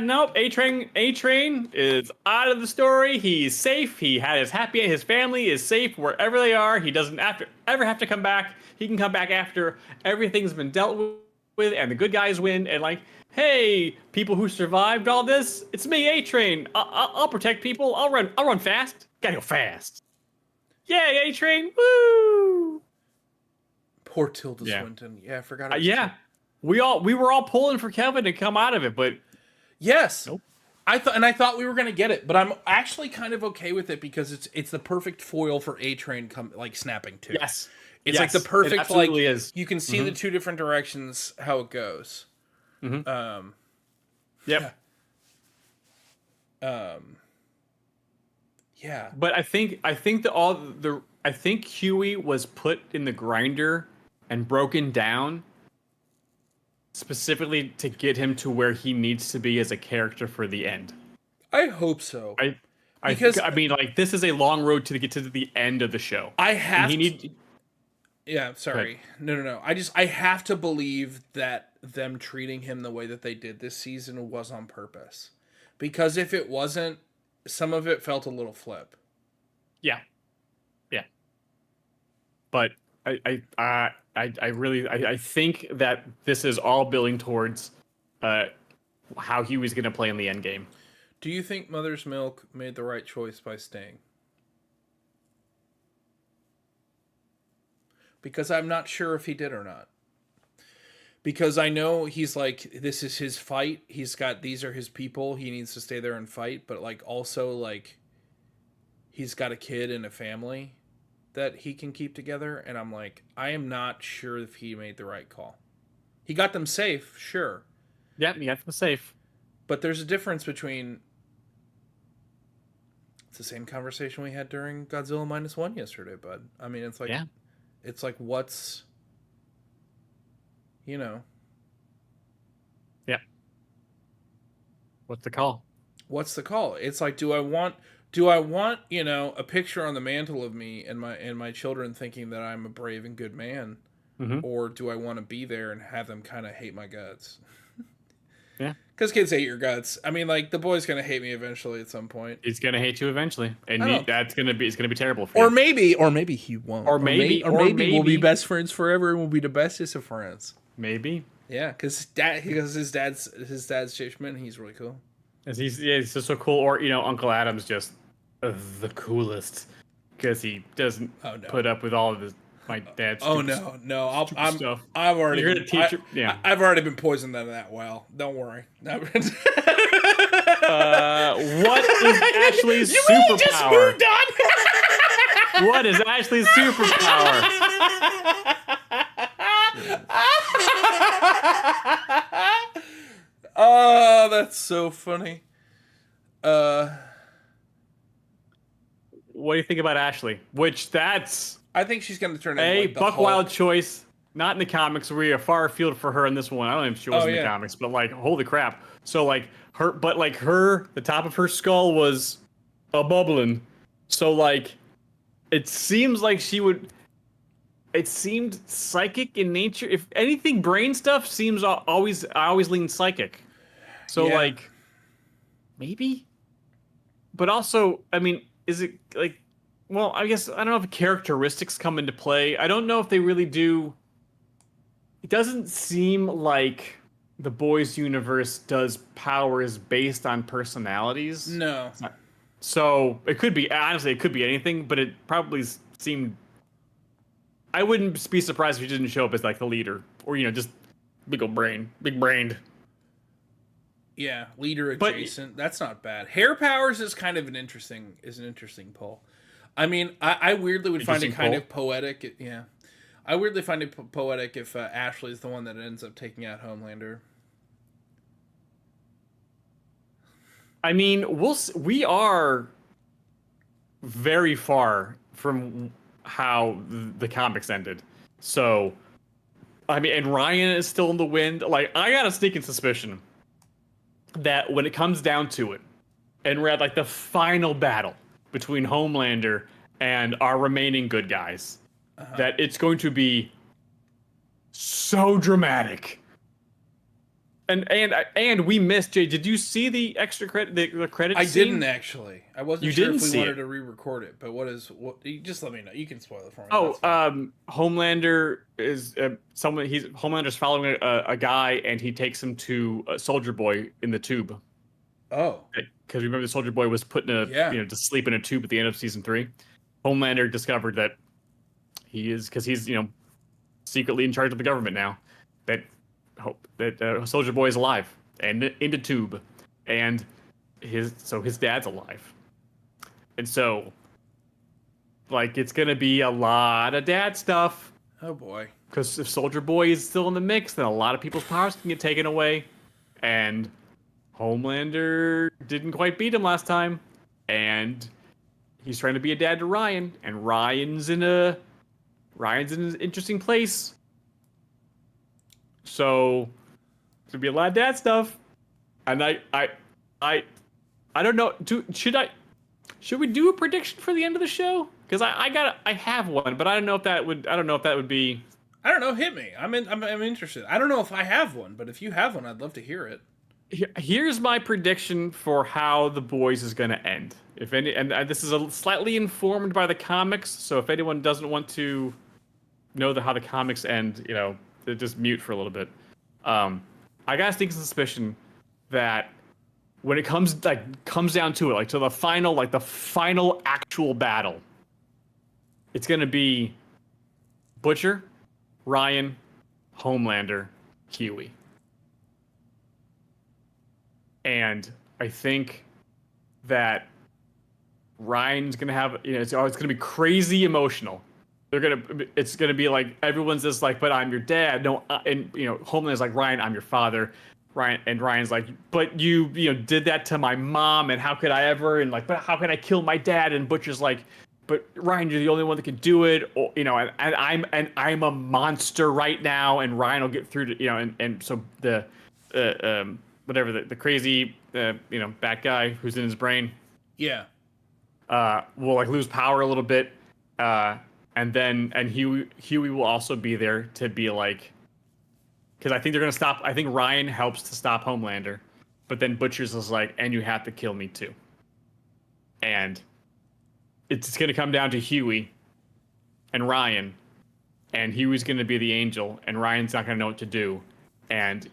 nope. A train is out of the story. He's safe. He had his family is safe wherever they are. He doesn't ever have to come back. He can come back after everything's been dealt with and the good guys win. And like, hey, people who survived all this, it's me, A Train. I'll protect people. I'll run fast. Gotta go fast. Yay, A Train! Woo! Poor Tilda Swinton. Yeah, I forgot. Yeah. We were all pulling for Kevin to come out of it, but yes, nope. I thought we were gonna get it, but I'm actually kind of okay with it because it's the perfect foil for A Train snapping too. Yes, it's like the perfect. It absolutely is. You can see the two different directions how it goes. Mm-hmm. Yep. Yeah. But I think Huey was put in the grinder and broken down specifically to get him to where he needs to be as a character for the end. I hope so. Because I mean, like, this is a long road to get to the end of the show. Yeah, sorry. No. I have to believe that them treating him the way that they did this season was on purpose. Because if it wasn't, some of it felt a little flip. Yeah. But I really think that this is all building towards how Huey's going to play in the end game. Do you think Mother's Milk made the right choice by staying? Because I'm not sure if he did or not. Because I know he's like, this is his fight. These are his people. He needs to stay there and fight. But like also like, he's got a kid and a family that he can keep together, and I'm like, I am not sure if he made the right call. He got them safe, sure. Yeah, he got them safe. But there's a difference between... It's the same conversation we had during Godzilla -1 yesterday, bud. I mean, it's like... Yeah. It's like, what's... You know... Yeah. What's the call? What's the call? It's like, do I want, you know, a picture on the mantle of me and my children thinking that I'm a brave and good man, or do I want to be there and have them kind of hate my guts? Yeah, Because kids hate your guts. I mean, like, the boy's gonna hate me eventually at some point. He's gonna hate you eventually, and Oh. it's gonna be terrible for you. Or maybe he won't. Or maybe we'll be best friends forever and we'll be the bestest of friends. Maybe. Yeah, because his dad's Shishman, he's really cool. He's just so cool. Or Uncle Adam's just the coolest because he doesn't put up with all of my dad's. Oh stupid no! stuff. I've already. You're gonna teach. I've already been poisoned out of that well. Don't worry. What is Ashley's superpower? What is Ashley's superpower? Oh, that's so funny. What do you think about Ashley? I think she's gonna turn a into Buck Wild choice. Not in the comics. We are far afield for her in this one. I don't know if she was in the comics, but like, holy crap! So like the top of her skull was a bubbling. So like, it seems like she would. It seemed psychic in nature. If anything, brain stuff seems I always lean psychic. So like, maybe. But also, I mean, is it like? Well, I guess I don't know if characteristics come into play. I don't know if they really do. It doesn't seem like the boys' universe does powers based on personalities. No. So it could be, honestly, it could be anything, but it probably seemed. I wouldn't be surprised if he didn't show up as like the leader, or just big brained. Yeah, leader adjacent. That's not bad. Hair powers is kind of an interesting pull. I mean, I weirdly would find it kind of poetic. Yeah, I weirdly find it poetic if Ashley's the one that ends up taking out Homelander. I mean, we are very far from how the comics ended. So, I mean, and Ryan is still in the wind. Like, I got a sneaking suspicion that when it comes down to it, and we're at like the final battle between Homelander and our remaining good guys, that it's going to be so dramatic. And we missed, Jay. Did you see the extra credit, the credit I scene? didn't actually. I wasn't sure if we wanted to re-record it, but you just let me know. You can spoil it for me. Homelander is Homelander's following a guy, and he takes him to a Soldier Boy in the tube. Oh. Because remember, the Soldier Boy was put in to sleep in a tube at the end of season 3. Homelander discovered that he's secretly in charge of the government now. That Soldier Boy is alive and in the tube, and his dad's alive, and so like it's gonna be a lot of dad stuff. Oh boy! Because if Soldier Boy is still in the mix, then a lot of people's powers can get taken away, and Homelander didn't quite beat him last time, and he's trying to be a dad to Ryan, and Ryan's in an interesting place. So it's gonna be a lot of dad stuff, and I don't know. Should we do a prediction for the end of the show? Because I have one, but I don't know if that would be. I don't know. Hit me. I'm interested. I don't know if I have one, but if you have one, I'd love to hear it. Here's my prediction for how The Boys is gonna end. And this is slightly informed by the comics, so if anyone doesn't want to know how the comics end, just mute for a little bit. I got a sneaking suspicion that when it comes down to it, like to the final actual battle, it's gonna be Butcher, Ryan, Homelander, Huey. And I think that Ryan's gonna have it's gonna be crazy emotional. It's gonna be like everyone's just like, but I'm your dad. No, and Homeland's like, Ryan, I'm your father. Ryan's like, but you did that to my mom, and how could I ever? And like, but how can I kill my dad? And Butcher's like, but Ryan, you're the only one that can do it. Or, and I'm a monster right now, and Ryan will get through to and so the whatever the crazy bad guy who's in his brain, will like lose power a little bit. And Huey will also be there to be like, because I think they're gonna stop. I think Ryan helps to stop Homelander, But then Butcher's is like, and you have to kill me too. And it's going to come down to Huey and Ryan. And Huey's going to be the angel, and Ryan's not going to know what to do. And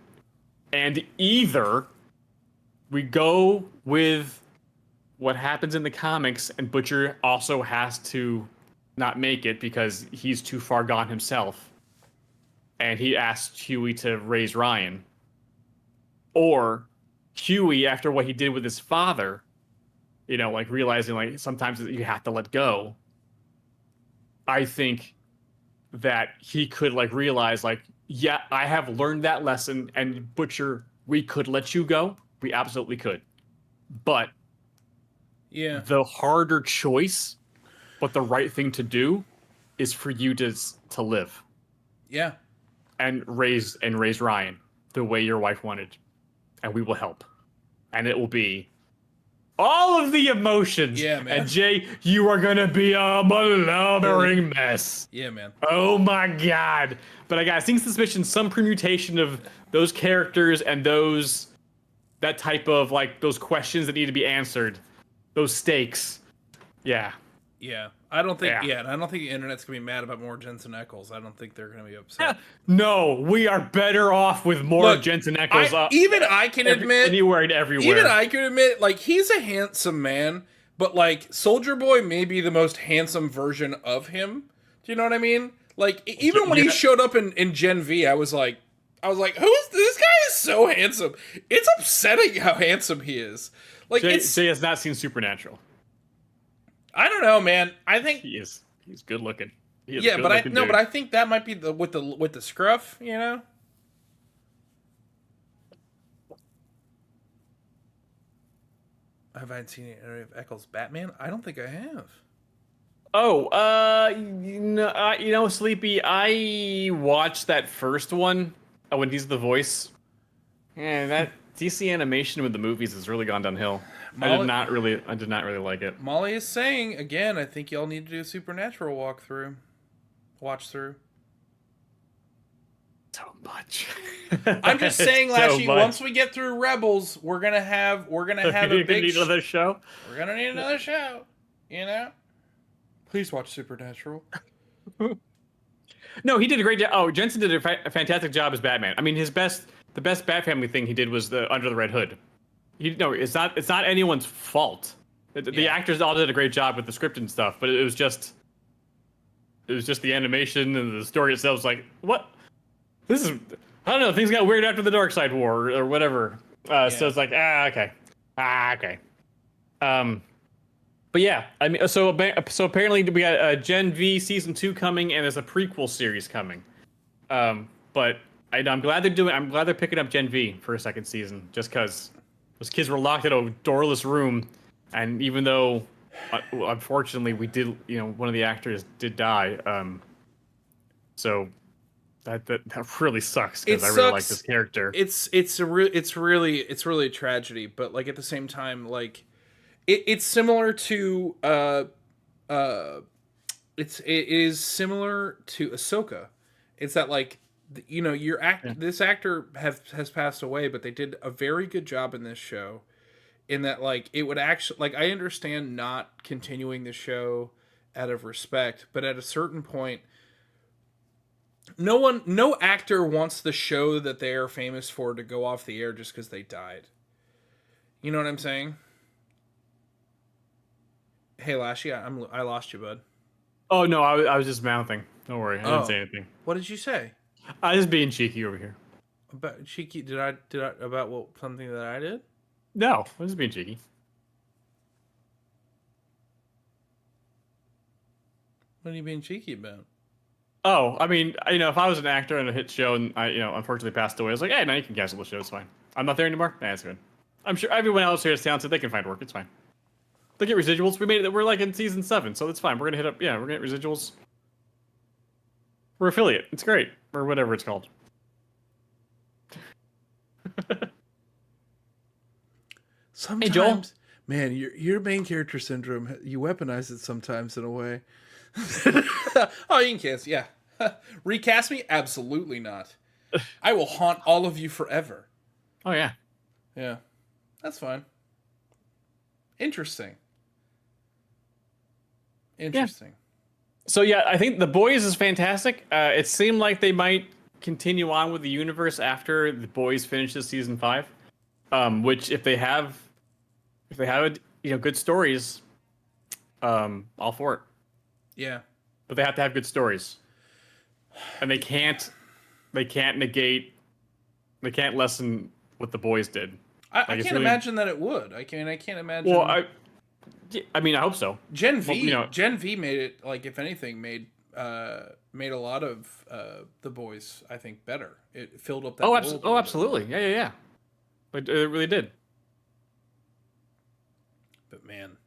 either we go with what happens in the comics, and Butcher also has to not make it because he's too far gone himself. And he asked Huey to raise Ryan. Or Huey, after what he did with his father, you know, like realizing like sometimes you have to let go. I think that he could like realize like, yeah, I have learned that lesson, and Butcher, we could let you go. We absolutely could. But Yeah. the harder choice, but the right thing to do, is for you to live Yeah. and raise Ryan the way your wife wanted, and we will help. And it will be all of the emotions. Yeah, man. And Jay, you are gonna be a blubbering mess. Yeah, man. Oh my god! But I got a sneaking suspicion some permutation of those characters and that type of like those questions that need to be answered, those stakes. Yeah. Yeah. I don't think. Yeah. Yeah. I don't think the internet's gonna be mad about more Jensen Ackles. I don't think they're gonna be upset. No, we are better off with more Look, Jensen Ackles. Even I can admit, anywhere and everywhere. even I can admit, like he's a handsome man, but like Soldier Boy may be the most handsome version of him. Do you know what I mean? Like even when he showed up in Gen V, I was like, who's this guy? Is so handsome. It's upsetting how handsome he is. Like Jay has not seen Supernatural. I don't know, man. I think He's good looking. yeah, but I think that might be with the scruff, you know. Have I seen any of Eccles Batman? I don't think I have. Oh, you know, Sleepy, I watched that first one when he's the voice. And that DC animation with the movies has really gone downhill. I did not really like it. Molly is saying again, I think y'all need to do a Supernatural watch through. So much. I'm just saying, So Lashy. much. Once we get through Rebels, we're gonna have a big. need another show. We're gonna need another show. You know. Please watch Supernatural. No, he did a great job. Oh, Jensen did a fantastic job as Batman. I mean, the best Bat Family thing he did was the Under the Red Hood. It's not anyone's fault. The actors all did a great job with the script and stuff, but it was just the animation and the story itself was like, what? This is, I don't know, things got weird after the Dark Side War or whatever. So it's like, okay. But yeah, I mean, so apparently we got Gen V season 2 coming, and there's a prequel series coming. But I'm glad they're picking up Gen V for a second season, just because those kids were locked in a doorless room, and even though unfortunately we did, one of the actors did die. So that really sucks because I really like this character. It's really a tragedy, but like at the same time, like it's similar to it is similar to Ahsoka. It's that like this actor has passed away, but they did a very good job in this show. In that, like, it would actually, like, I understand not continuing the show out of respect, but at a certain point, no actor wants the show that they are famous for to go off the air just because they died. You know what I'm saying? Hey, Lashy, I lost you, bud. Oh no, I was just mouthing. Don't worry, I didn't say anything. What did you say? I was being cheeky over here. About cheeky? Did I about something that I did? No, I was being cheeky. What are you being cheeky about? Oh, I mean, if I was an actor in a hit show and I, unfortunately passed away, I was like, hey, now you can cancel the show. It's fine. I'm not there anymore. Nah, it's good. I'm sure everyone else here is talented. They can find work. It's fine. They get residuals. We made it. We're like in season 7, so it's fine. We're gonna hit up. Yeah, we're gonna get residuals. We're affiliate. It's great, or whatever it's called. Sometimes, hey, Joel. Man, your main character syndrome, you weaponize it sometimes in a way. Oh, you can cancel, yeah. Recast me? Absolutely not. I will haunt all of you forever. Oh, yeah. Yeah. That's fine. Interesting. Interesting. So yeah, I think The Boys is fantastic. It seemed like they might continue on with the universe after The Boys finishes season 5. Which if they have good stories, all for it. Yeah. But they have to have good stories, and they can't lessen what The Boys did. I can't imagine that it would. I can't imagine. Well, I mean, I hope so. Gen V, Well, Gen V made it, like, if anything, made a lot of The Boys, I think, better. It filled up that. Absolutely, yeah. But it really did. But man,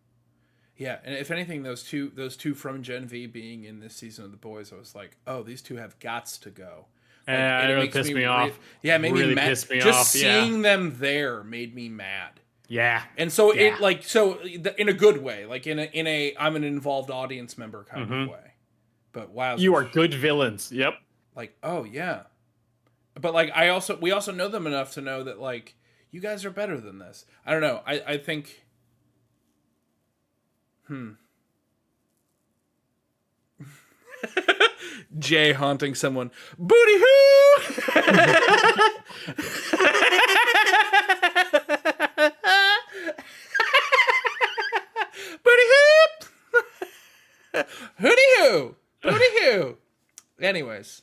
yeah, and if anything, those two from Gen V being in this season of The Boys, I was like, oh, these two have gots to go. Like, and it really pissed me off. Yeah, it made really me mad. Pissed me Just off. seeing them there made me mad. Yeah. And so Yeah. in a good way, like in a I'm an involved audience member kind of way. But wow, You are good villains. Yep. like, oh yeah. But like we also know them enough to know that, like, you guys are better than this. I don't know. I think Jay haunting someone. Booty hoo! Booty hoop! Hooty hoo! Booty hoo! Anyways.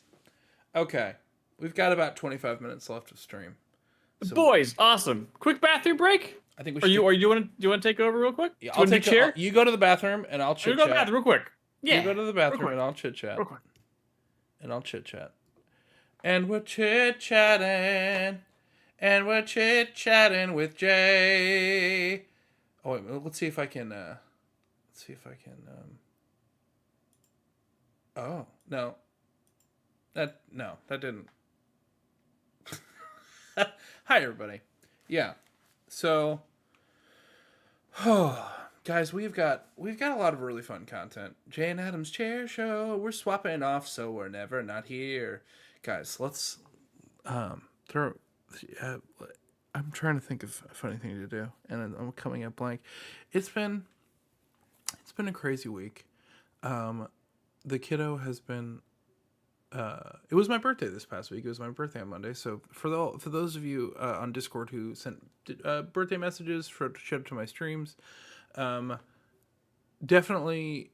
Okay. We've got about 25 minutes left of stream. The Boys, awesome. Quick bathroom break. I think we Are should. you want to take over real quick? Yeah, Do you want to chair? You go to the bathroom and I'll chit You go to the chat. bathroom real quick. Yeah. You go to the bathroom and I'll chit chat. Real quick. And I'll chit chat. And we're chit chatting. And we're chit chatting with Jay. Oh wait, let's see if I can. Oh no. That didn't. Hi everybody. Yeah. So. Guys, we've got a lot of really fun content. Jay and Adam's Chair Show. We're swapping off, so we're never not here. Guys, let's throw. I'm trying to think of a funny thing to do, and I'm coming up blank. It's been a crazy week. The kiddo has been. It was my birthday this past week. It was my birthday on Monday. So for those of you on Discord who sent birthday messages for showed up to my streams, definitely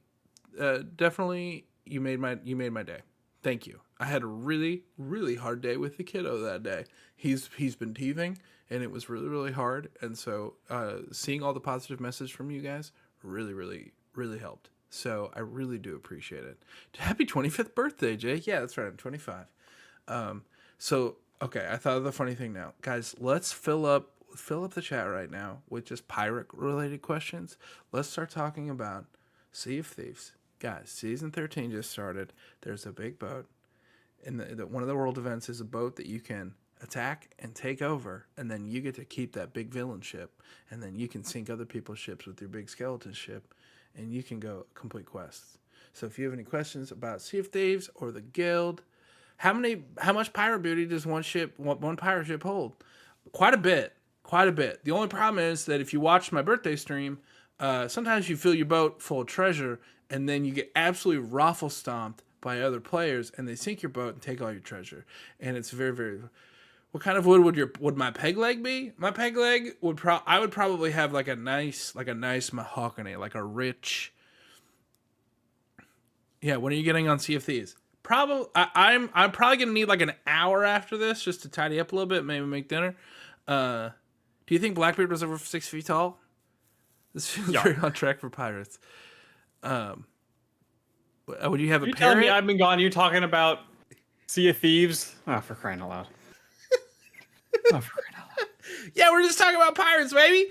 you made my day. Thank you. I had a really, really hard day with the kiddo that day. He's been teething, and it was really, really hard. And so seeing all the positive messages from you guys really, really, really helped. So I really do appreciate it. Happy 25th birthday, Jay. Yeah, that's right. I'm 25. So, okay, I thought of the funny thing now. Guys, let's fill up the chat right now with just pirate-related questions. Let's start talking about Sea of Thieves. Guys, Season 13 just started. There's a big boat. And one of the world events is a boat that you can attack and take over, and then you get to keep that big villain ship, and then you can sink other people's ships with your big skeleton ship, and you can go complete quests. So if you have any questions about Sea of Thieves or the Guild, how much pirate booty does one pirate ship hold? Quite a bit. The only problem is that if you watch my birthday stream, sometimes you fill your boat full of treasure, and then you get absolutely raffle stomped by other players, and they sink your boat and take all your treasure. And it's very, very. What kind of wood would my peg leg be? My peg leg I would probably have like a nice mahogany, like a rich. Yeah, when are you getting on Sea of Thieves? I'm probably gonna need like an hour after this just to tidy up a little bit, maybe make dinner. Do you think Blackbeard was over 6 feet tall? This feels very on track for pirates. Would you have a parrot? Telling me I've been gone? You're talking about Sea of Thieves? Oh, for crying out loud! Oh, for crying out loud! Yeah, we're just talking about pirates, baby.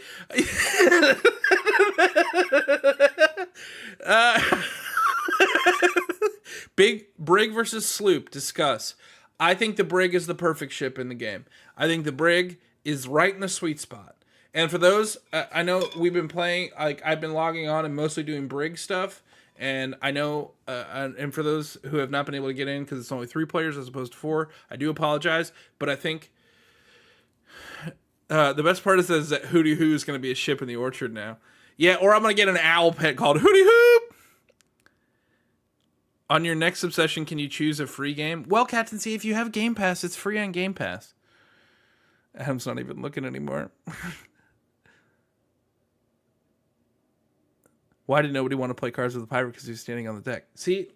Big brig versus sloop. Discuss. I think the brig is the perfect ship in the game. I think the brig is right in the sweet spot. And for those, I know we've been playing. Like I've been logging on and mostly doing brig stuff. And I know, and for those who have not been able to get in because it's only 3 players as opposed to 4, I do apologize. But I think The best part is that Hootie Hoo is going to be a ship in the orchard now. Yeah, or I'm going to get an owl pet called Hootie Hoop. On your next obsession, can you choose a free game? Well, Captain C, if you have Game Pass, it's free on Game Pass. Adam's not even looking anymore. Why did nobody want to play Cards with the Pirate? Because he's standing on the deck. See,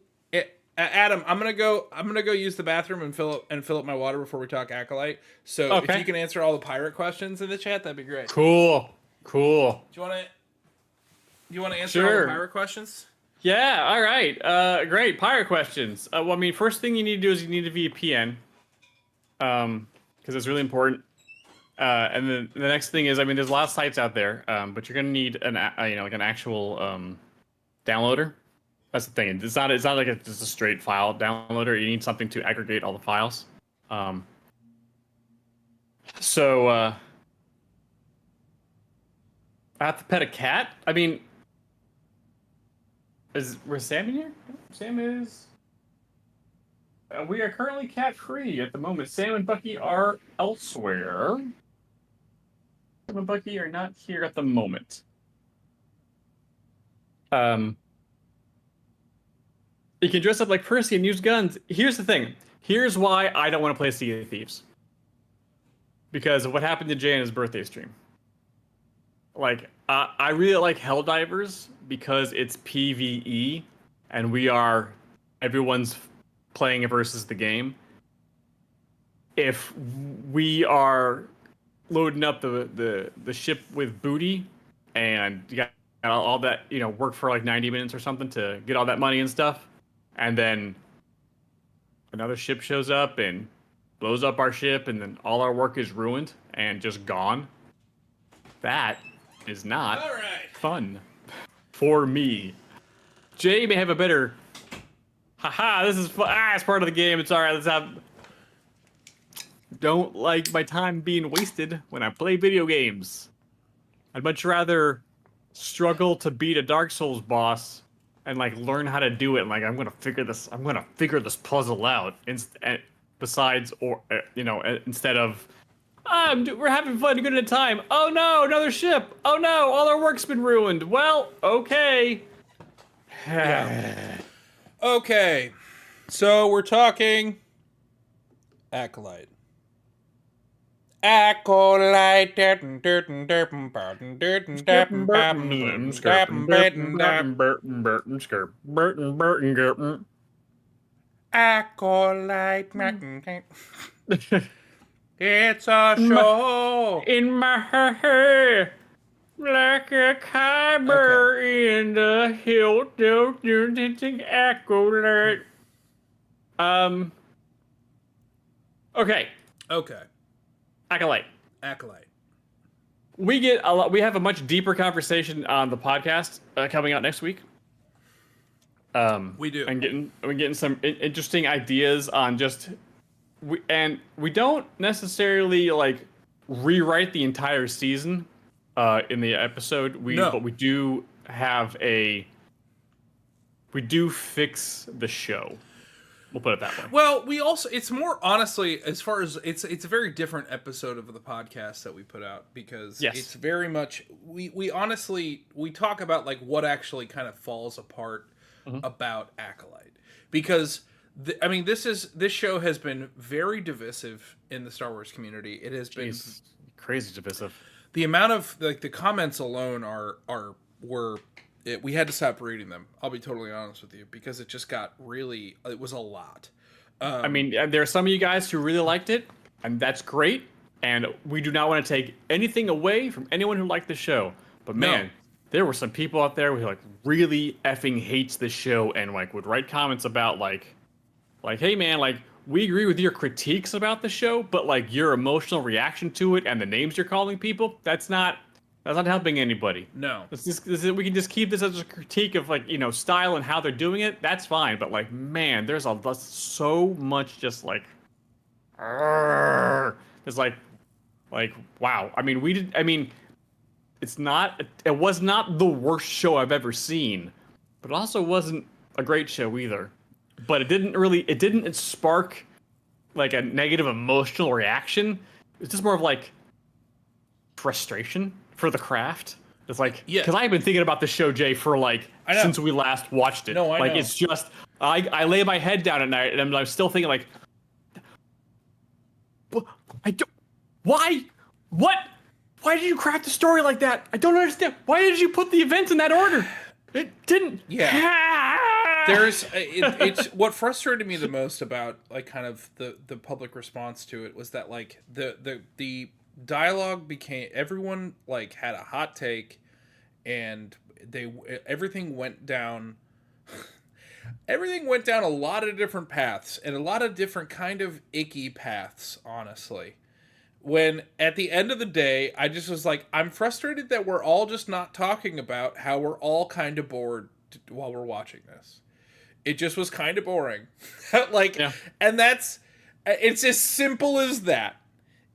Adam, I'm gonna go use the bathroom and fill up my water before we talk Acolyte. So if you can answer all the pirate questions in the chat, that'd be great. Cool. Do you want to answer all the pirate questions? Yeah, all right. Great. Pirate questions. Well, I mean, first thing you need to do is you need a VPN. Because it's really important. And then the next thing is, I mean, there's a lot of sites out there, but you're gonna need an actual downloader. That's the thing. It's not like just a straight file downloader. You need something to aggregate all the files. I have to pet a cat. I mean, was Sam in here? Sam is. We are currently cat free at the moment. Sam and Bucky are elsewhere. Sam and Bucky are not here at the moment. You can dress up like Percy and use guns. Here's the thing. Here's why I don't want to play Sea of Thieves. Because of what happened to Jay on his birthday stream. Like, I really like Helldivers because it's PvE, and everyone's playing versus the game. If we are loading up the ship with booty, and you got all that, work for like 90 minutes or something to get all that money and stuff, and then another ship shows up and blows up our ship, and then all our work is ruined and just gone. That is not fun for me. Jay may have a better. Haha, this is fun. It's part of the game. It's all right. Let's have. Don't like my time being wasted when I play video games. I'd much rather struggle to beat a Dark Souls boss and like learn how to do it. And, like, I'm gonna figure this puzzle out. Instead of. We're having fun, good at a time. Oh no, another ship. Oh no, all our work's been ruined. Well, okay. Yeah. Okay, so we're talking Acolyte. Acolyte. It's a show in my hair, like a climber in the hill. Acolyte. Okay. Acolyte. We have a much deeper conversation on the podcast coming out next week. We do. And we're getting some interesting ideas on just. We don't necessarily like rewrite the entire season in the episode. But we do fix the show. We'll put it that way. Well, it's more honestly, as far as it's a very different episode of the podcast that we put out, because it's very much we honestly talk about like what actually kind of falls apart about Acolyte, because this show has been very divisive in the Star Wars community. It has been crazy divisive. The amount of like the comments alone we had to stop reading them. I'll be totally honest with you, because it was a lot. There are some of you guys who really liked it, and that's great. And we do not want to take anything away from anyone who liked the show. But man, there were some people out there who like really effing hates the show and like would write comments about like, hey man, like we agree with your critiques about the show, but like your emotional reaction to it and the names you're calling people, that's not helping anybody. No. We can just keep this as a critique of like, style and how they're doing it. That's fine. But like, man, there's so much just like, there's like, wow. It was not the worst show I've ever seen, but it also wasn't a great show either. But it didn't spark like a negative emotional reaction. It's just more of like, frustration for the craft. It's like, Yeah. because I've been thinking about the show, Jay, for like I know. since we last watched it. No, I like know. it's just I lay my head down at night and I'm still thinking like, I don't. Why? What? Why did you craft the story like that? I don't understand. Why did you put the events in that order? It didn't. Yeah. It's what frustrated me the most about like kind of the public response to it was that like the dialogue became, everyone like had a hot take, and everything went down a lot of different paths, and a lot of different kind of icky paths, honestly. When at the end of the day, I just was like, I'm frustrated that we're all just not talking about how we're all kind of bored while we're watching this. It just was kind of boring. Like, yeah. And it's as simple as that.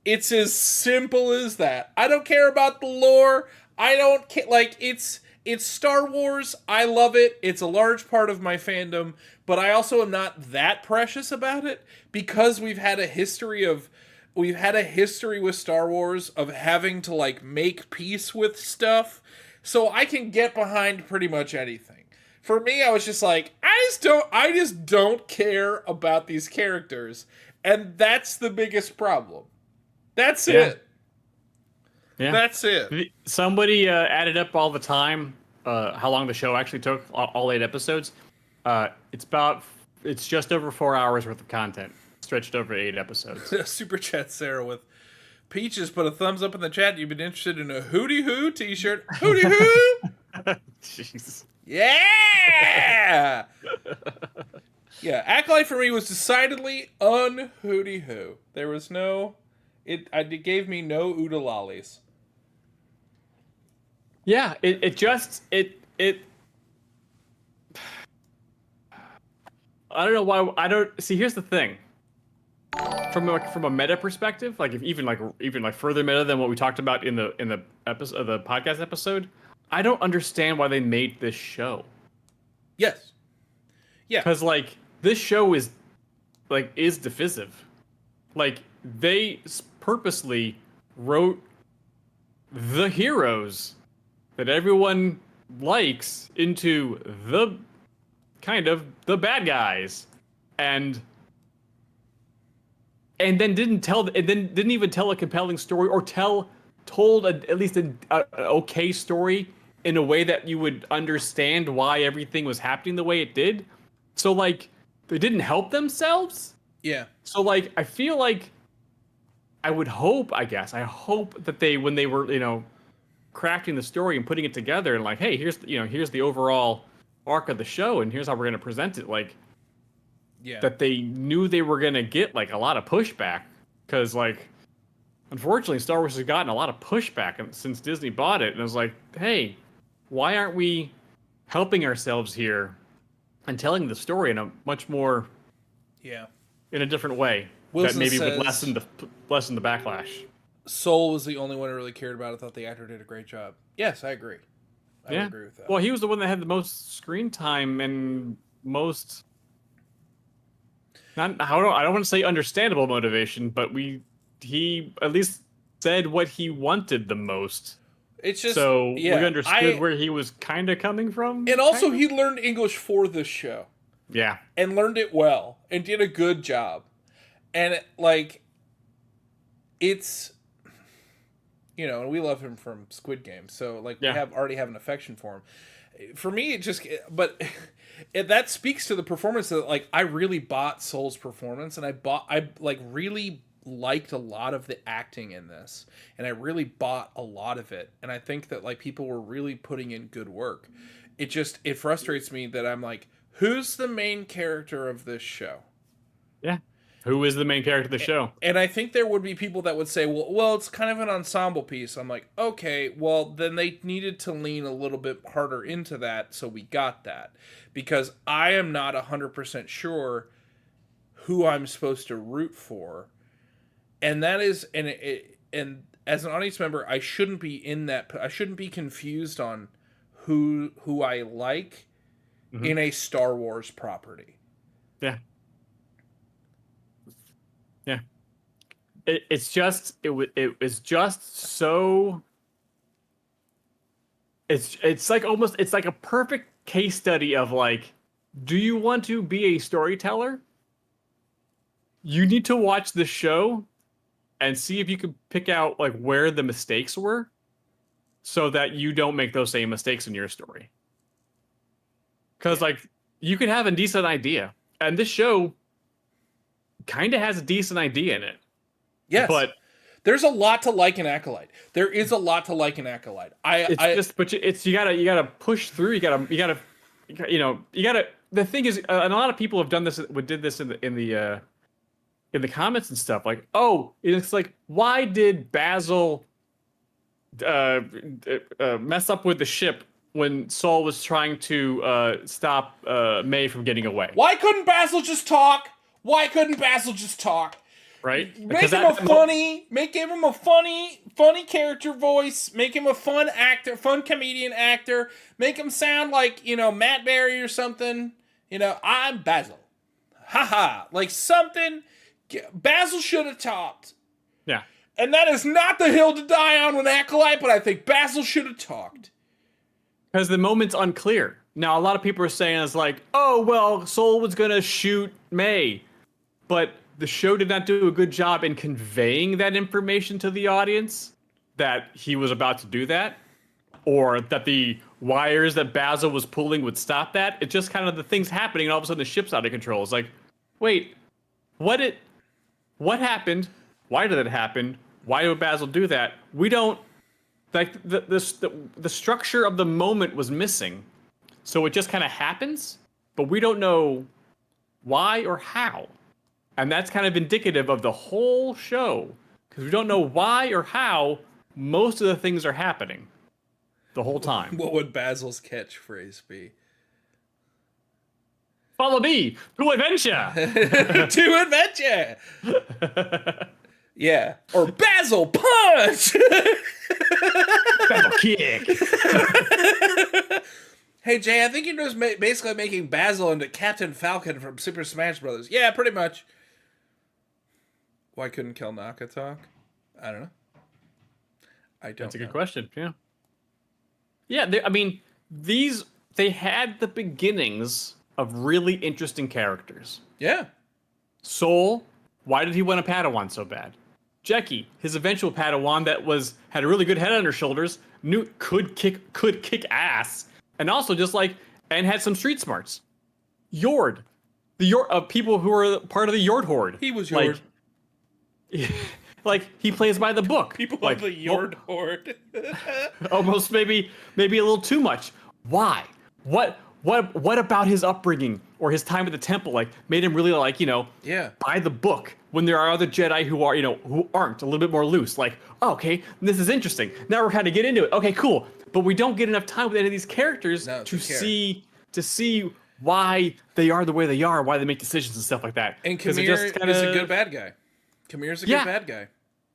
It's as simple as that. I don't care about the lore. I don't care. Like, it's Star Wars. I love it. It's a large part of my fandom, but I also am not that precious about it because we've had a history with Star Wars of having to like make peace with stuff. So I can get behind pretty much anything. For me, I was just like, I just don't care about these characters. And that's the biggest problem. That's it. Yeah. That's it. Somebody added up all the time, how long the show actually took, all 8 episodes. It's just over 4 hours worth of content, stretched over 8 episodes. Super chat Sarah with Peaches put a thumbs up in the chat. You've been interested in a Hootie Hoo t-shirt. Hootie Hoo! Jeez. Yeah! Yeah, Acolyte for me was decidedly un-Hootie Hoo. There was no... It gave me no oodalollies. Yeah, it I don't know why. I don't see. Here's the thing. From a meta perspective, like even further meta than what we talked about in the episode, the podcast episode, I don't understand why they made this show. Yes. Yeah. Because like this show is divisive. Like they purposely wrote the heroes that everyone likes into the kind of the bad guys, and then didn't even tell a compelling story or told at least an okay story in a way that you would understand why everything was happening the way it did. So like they didn't help themselves. Yeah. So like I feel like I hope that they, when they were, crafting the story and putting it together and like, hey, here's the overall arc of the show and here's how we're going to present it, like, yeah, that they knew they were going to get like a lot of pushback, because like unfortunately Star Wars has gotten a lot of pushback since Disney bought it, and I was like, hey, why aren't we helping ourselves here and telling the story in a much more in a different way Wilson that maybe would lessen the backlash. Soul was the only one who really cared about it. Thought the actor did a great job. Yes, I agree. I would agree with that. Well, he was the one that had the most screen time and most I don't want to say understandable motivation, but he at least said what he wanted the most. It's just we understood where he was kind of coming from. And also he learned English for this show. Yeah. And learned it well and did a good job. And it's, and we love him from Squid Game, so we already have an affection for him. For me, that speaks to the performance that I really bought Soul's performance, and I really liked a lot of the acting in this, and I really bought a lot of it, and I think that people were really putting in good work. It frustrates me that I'm like, who's the main character of this show? Yeah. Who is the main character of the show? And I think there would be people that would say, well, it's kind of an ensemble piece. I'm like, okay, well, then they needed to lean a little bit harder into that, so we got that. Because I am not 100% sure who I'm supposed to root for. And that is, and as an audience member, I shouldn't be I shouldn't be confused on who I like in a Star Wars property. Yeah. Yeah. it's just it was just so. It's like almost it's like a perfect case study of like, do you want to be a storyteller? You need to watch the show and see if you can pick out like where the mistakes were, so that you don't make those same mistakes in your story. Because like you could have a decent idea, and this show kind of has a decent idea in it. Yes, but there's a lot to like in Acolyte. There is a lot to like in Acolyte. You gotta push through. You gotta. The thing is, and a lot of people have done this. Did this in the comments and stuff. Like, oh, it's like, why did Basil mess up with the ship when Saul was trying to stop May from getting away? Why couldn't Basil just talk? Why couldn't Basil just talk? Right? Make him a funny character voice. Make him a fun actor, fun comedian actor. Make him sound like, Matt Berry or something. I'm Basil. Haha. Like something. Basil should have talked. Yeah. And that is not the hill to die on with Acolyte, but I think Basil should have talked. Because the moment's unclear. Now, a lot of people are saying it's like, oh, well, Soul was going to shoot May. But the show did not do a good job in conveying that information to the audience, that he was about to do that, or that the wires that Basil was pulling would stop that. It's just kind of the things happening, and all of a sudden the ship's out of control. It's like, wait, what happened? Why did it happen? Why would Basil do that? We don't, like, the structure of the moment was missing. So it just kind of happens, but we don't know why or how. And that's kind of indicative of the whole show, because we don't know why or how most of the things are happening the whole time. What would Basil's catchphrase be? Follow me to adventure! To adventure! Yeah. Or Basil punch! Basil kick! Hey, Jay, I think you're just basically making Basil into Captain Falcon from Super Smash Bros. Yeah, pretty much. Why couldn't Kelnaka talk? I don't know. That's a good question, yeah. Yeah, they had the beginnings of really interesting characters. Yeah. Soul, why did he want a Padawan so bad? Jackie, his eventual Padawan that had a really good head on her shoulders, could kick ass, and also and had some street smarts. Yord, people who were part of the Yord Horde. He was Yord. Like he plays by the book. People like the Yord Horde. Almost maybe a little too much. Why? What about his upbringing or his time at the temple made him really by the book, when there are other Jedi who are who aren't a little bit more loose? Like, oh, okay, this is interesting. Now we're kind of get into it. Okay, cool. But we don't get enough time with any of these characters to see why they are the way they are, why they make decisions and stuff like that. And Kamir is a good bad guy. Kamir's a good bad guy.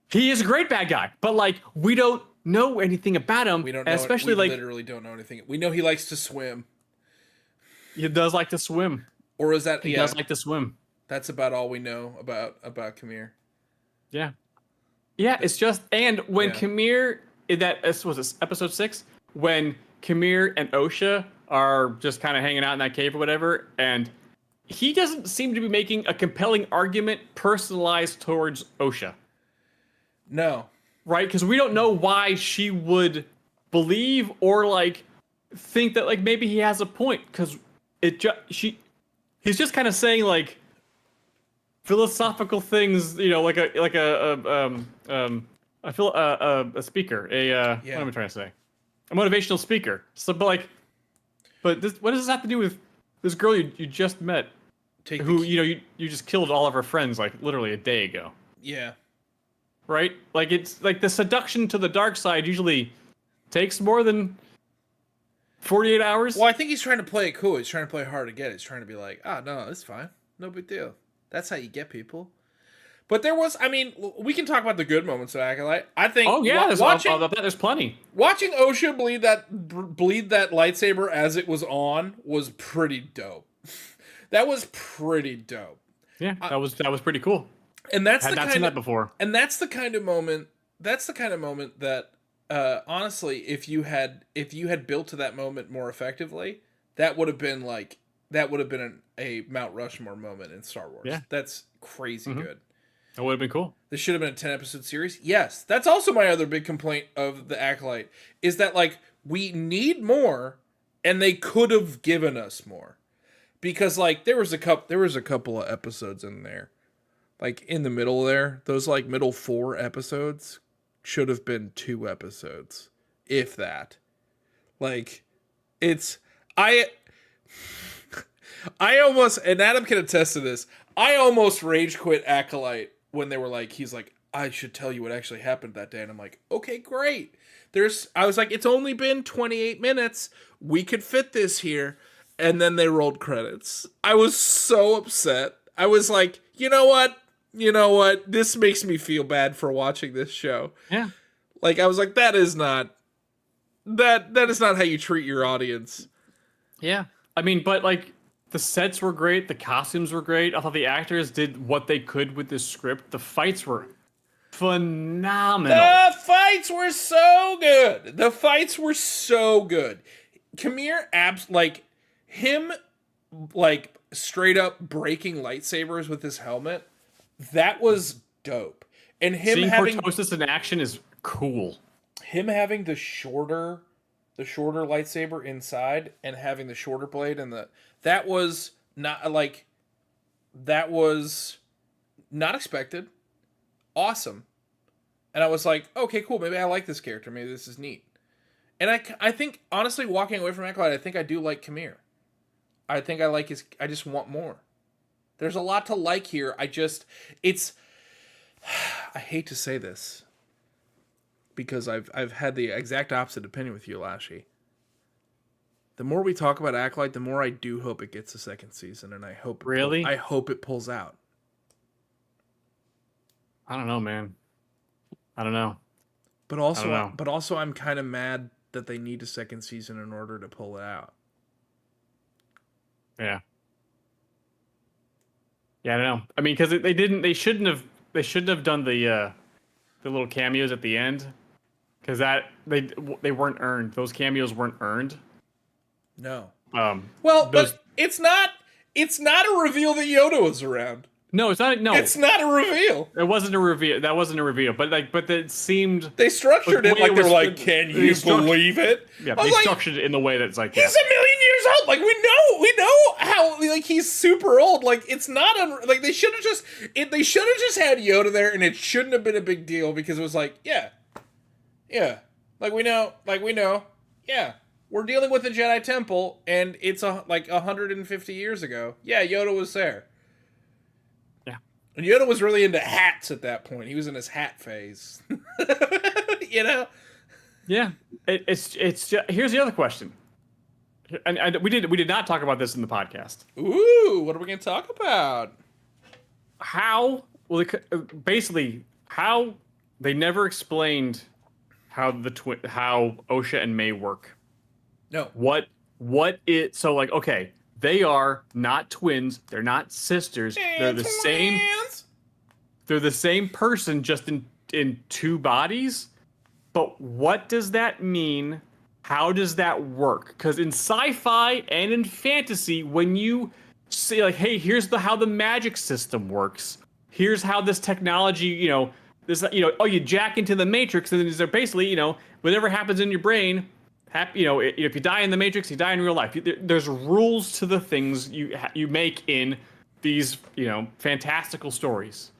He is a great bad guy, but we don't know anything about him. We don't know. Especially we literally don't know anything. We know he likes to swim. He does like to swim. Or is that he does like to swim? That's about all we know about Kamir. Yeah. Yeah, it's just, and when Kamir was this episode 6, when Kamir and Osha are just kind of hanging out in that cave or whatever, and he doesn't seem to be making a compelling argument personalized towards Osha. No. Right? Because we don't know why she would believe or think that maybe he has a point, because he's just kind of saying philosophical things, a speaker, what am I trying to say? A motivational speaker. So, what does this have to do with this girl you just met, who you just killed all of her friends literally a day ago? Yeah. Right? It's the seduction to the dark side usually takes more than 48 hours. Well, I think he's trying to play it cool. He's trying to play hard to get. He's trying to be no, it's fine. No big deal. That's how you get people. But we can talk about the good moments of Acolyte. I think. Oh yeah, there's plenty. Watching Osha bleed that lightsaber as it was on was pretty dope. That was pretty dope. Yeah, that was pretty cool. And that's Had the not kind seen of, that before. And that's the kind of moment. That's the kind of moment that, honestly, if you had built to that moment more effectively, that would have been a Mount Rushmore moment in Star Wars. Yeah. That's crazy good. That would have been cool. This should have been a 10-episode series. Yes, that's also my other big complaint of the Acolyte is that like we need more, and they could have given us more, because like there was a couple of episodes in there, like in the middle there, those like middle 4 episodes should have been 2 episodes, if that. Like I almost, and Adam can attest to this, I almost rage quit Acolyte when they were like, he's like, I should tell you what actually happened that day. And I'm like, okay, great. I was like, it's only been 28 minutes. We could fit this here. And then they rolled credits. I was so upset. I was like, you know what? This makes me feel bad for watching this show. Yeah. Like, I was like, that is not how you treat your audience. Yeah. I mean, but like the sets were great. The costumes were great. I thought the actors did what they could with this script. The fights were phenomenal. The fights were so good. Kamir like him like straight up breaking lightsabers with his helmet. That was dope. And him seeing having Cortosis in action is cool. Him having the shorter lightsaber inside and having the shorter blade and that was not expected. Awesome. And I was like, okay, cool. Maybe I like this character. Maybe this is neat. And I think, honestly, walking away from Acolyte, I think I do like Kamir. I think I like I just want more. There's a lot to like here. I hate to say this, because I've had the exact opposite opinion with you, Lashy. The more we talk about Acolyte, the more I do hope it gets a second season, and I hope it pulls out. I don't know, man. I don't know. But also, I'm kind of mad that they need a second season in order to pull it out. Yeah. Yeah, I don't know. I mean, because they shouldn't have done the little cameos at the end, because they weren't earned. Those cameos weren't earned. No. But it's not a reveal that Yoda was around. No, it's not. No, it's not a reveal. It wasn't a reveal. That wasn't a reveal. But it seemed they structured it like they were like, "Can you believe it?" Yeah, they structured it in the way that's like he's a million years old. Like we know how like he's super old. Like it's not like they should have just had Yoda there, and it shouldn't have been a big deal, because it was like, yeah, like we know, yeah. We're dealing with the Jedi Temple, and it's like 150 years ago. Yeah, Yoda was there. Yeah. And Yoda was really into hats at that point. He was in his hat phase. You know? Yeah. It's just, here's the other question. And we did not talk about this in the podcast. Ooh, what are we going to talk about? How they never explained how how Osha and May work. No. So like, okay, they are not twins, they're not sisters, they're the same. They're the same person, just in 2 bodies. But what does that mean? How does that work? Because in sci-fi and in fantasy, when you say like, hey, here's how the magic system works. Here's how this technology, you jack into the Matrix, and then basically, whatever happens in your brain. If you die in the Matrix, you die in real life. There's rules to the things you make in these, fantastical stories.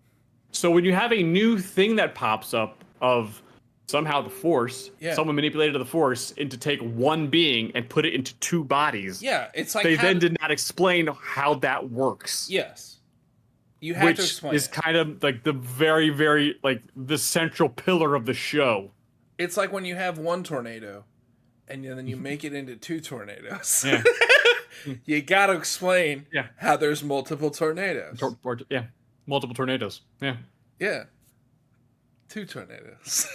So when you have a new thing that pops up of somehow the Force, someone manipulated the Force into take one being and put it into 2 bodies. Yeah, it's like they then did not explain how that works. Yes, you have to explain. Which is kind of like the very, very like the central pillar of the show. It's like when you have one tornado. And then you make it into 2 tornadoes. Yeah. You gotta explain how there's multiple tornadoes. Multiple tornadoes. Yeah. Yeah. 2 tornadoes.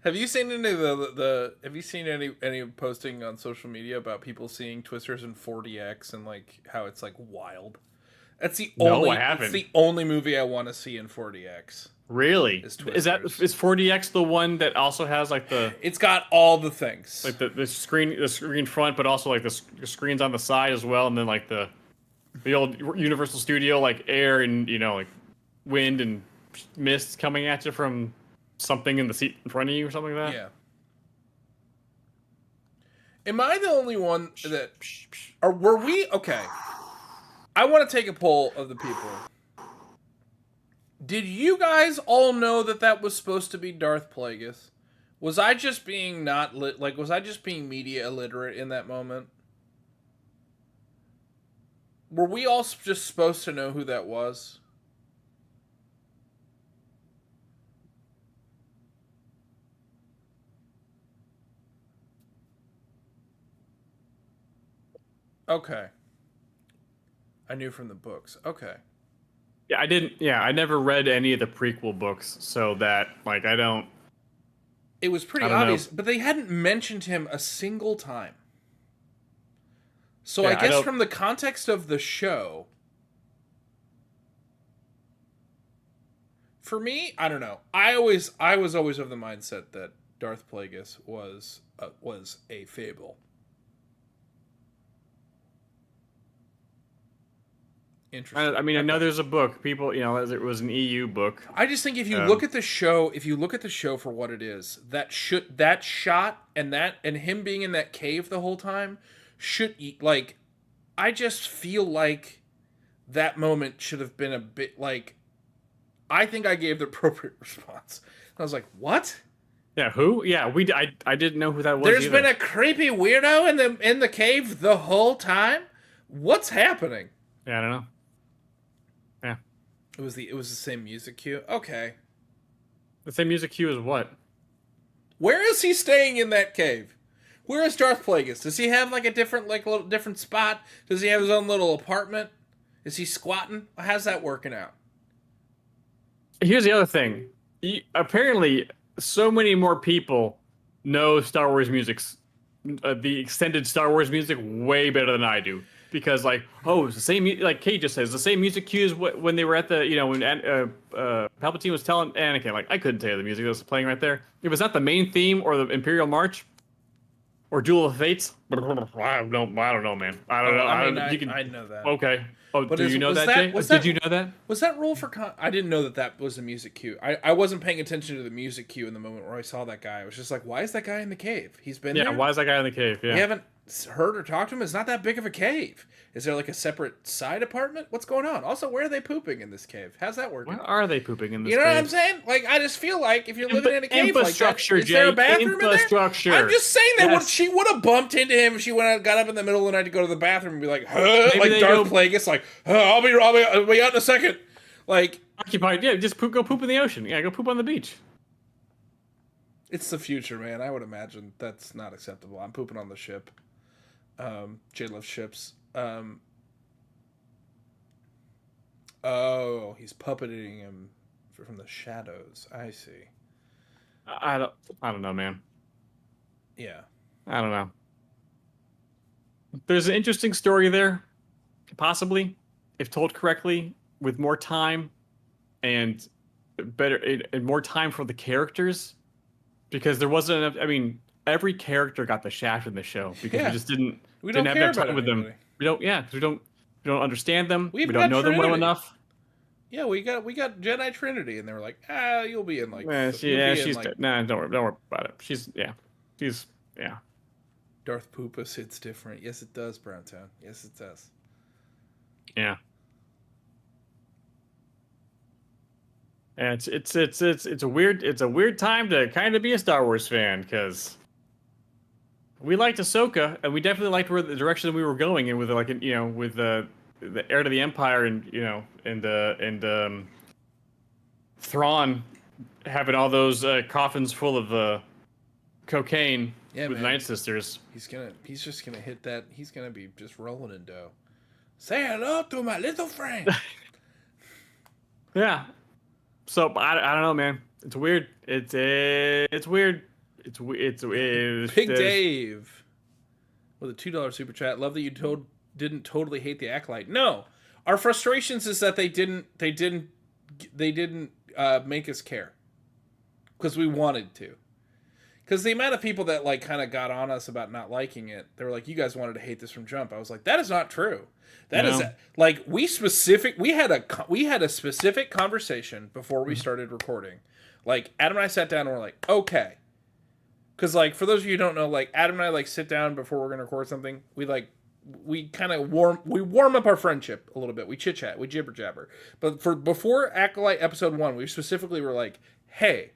Have you seen any of have you seen any posting on social media about people seeing Twisters in 4DX and like how it's like wild? That's the No, only. I haven't. It's the only movie I want to see in 4DX. Really? Is Is 4DX the one that also has like the It's got all the things. like the screen front, but also like the screens on the side as well, and then like the old Universal Studio like air and like wind and mist coming at you from something in the seat in front of you or something like that. Yeah. Am I the only one that... Or were we... Okay. I want to take a poll of the people. Did you guys all know that that was supposed to be Darth Plagueis? Was I just being was I just being media illiterate in that moment? Were we all just supposed to know who that was? Okay. I knew from the books. Okay. Yeah, I didn't. Yeah, I never read any of the prequel books, so that like I don't. It was pretty obvious, but they hadn't mentioned him a single time. So Yeah, I guess from the context of the show, for me, I don't know. I was always of the mindset that Darth Plagueis was a fable. Interesting. I mean, I know there's a book. People, it was an EU book. I just think if you look at the show for what it is, that shot and him being in that cave the whole time like, I just feel like that moment should have been a bit like, I think I gave the appropriate response. I was like, what? Yeah, who? Yeah, I didn't know who that was. There's been a creepy weirdo in the cave the whole time? What's happening? Yeah, I don't know. Yeah. It was the same music cue. Okay. The same music cue as what? Where is he staying in that cave? Where is Darth Plagueis? Does he have like a different little different spot? Does he have his own little apartment? Is he squatting? How's that working out? Here's the other thing. Apparently, so many more people know Star Wars music's the extended Star Wars music way better than I do. Because it's the same, like Kate just says, the same music cues when they were at the, when Palpatine was telling Anakin, like, I couldn't tell you the music that was playing right there. If it's not the main theme or the Imperial March or Duel of Fates, I don't know, man. I don't know. I know that. Okay. Oh, But do you know that, Jay? Did you know that? Was that rule for... I didn't know that was a music cue. I wasn't paying attention to the music cue in the moment where I saw that guy. I was just like, why is that guy in the cave? He's been there? Yeah, why is that guy in the cave? Yeah. We haven't heard or talked to him. It's not that big of a cave. Is there like a separate side apartment? What's going on? Also, where are they pooping in this cave? How's that working? Where are they pooping in this You know cave? what I'm saying? Like, I just feel like if you're living in a cave like that, is Jay, there a bathroom in there? infrastructure. I'm just saying that Yes. she would have bumped into him if she got up in the middle of the night to go to the bathroom and be like, Maybe like they Darth go- Plagueis, like, I'll be out in a second. Like, Occupied. Yeah, just go poop in the ocean. Yeah, go poop on the beach. it's the future, man. I would imagine that's not acceptable. I'm pooping on the ship. Jay loves ships. Oh, he's puppeting him from the shadows. I see. I don't know, man. Yeah. I don't know. There's an interesting story there, possibly, if told correctly, with more time and more time for the characters, because there wasn't enough. I mean, every character got the shaft in the show because we just didn't don't have care that time about with them. anybody. We don't. Yeah, 'cause we don't understand them. We We even don't got know them well Trinity. enough. Yeah, we got Jedi Trinity, and they were like, you'll be in like. She's nah. Don't worry about it. She's yeah. Darth Poopus hits different. Yes, it does, Browntown. Yes, it does. Yeah. And it's a weird time to kind of be a Star Wars fan, because we liked Ahsoka and we definitely liked where the direction that we were going in with with the Heir to the Empire and Thrawn having all those coffins full of cocaine with the man. Night Sisters. He's just gonna hit that. He's gonna be just rolling in dough. Say hello to my little friend. Yeah. So I don't know, man. It's weird. It's weird. Big Dave with a $2 super chat. Love that you didn't totally hate the Acolyte. No, Our frustrations is that they didn't make us care because we wanted to. Because the amount of people that like kind of got on us about not liking it, they were like, "You guys wanted to hate this from jump." I was like, "That is not true. That is like we had a specific conversation before we started recording. Like Adam and I sat down and we're like, okay." Because like for those of you who don't know, like Adam and I like sit down before we're gonna record something. We kind of warm up our friendship a little bit. We chit chat, we jibber jabber. But before Acolyte episode 1, we specifically were like, "Hey,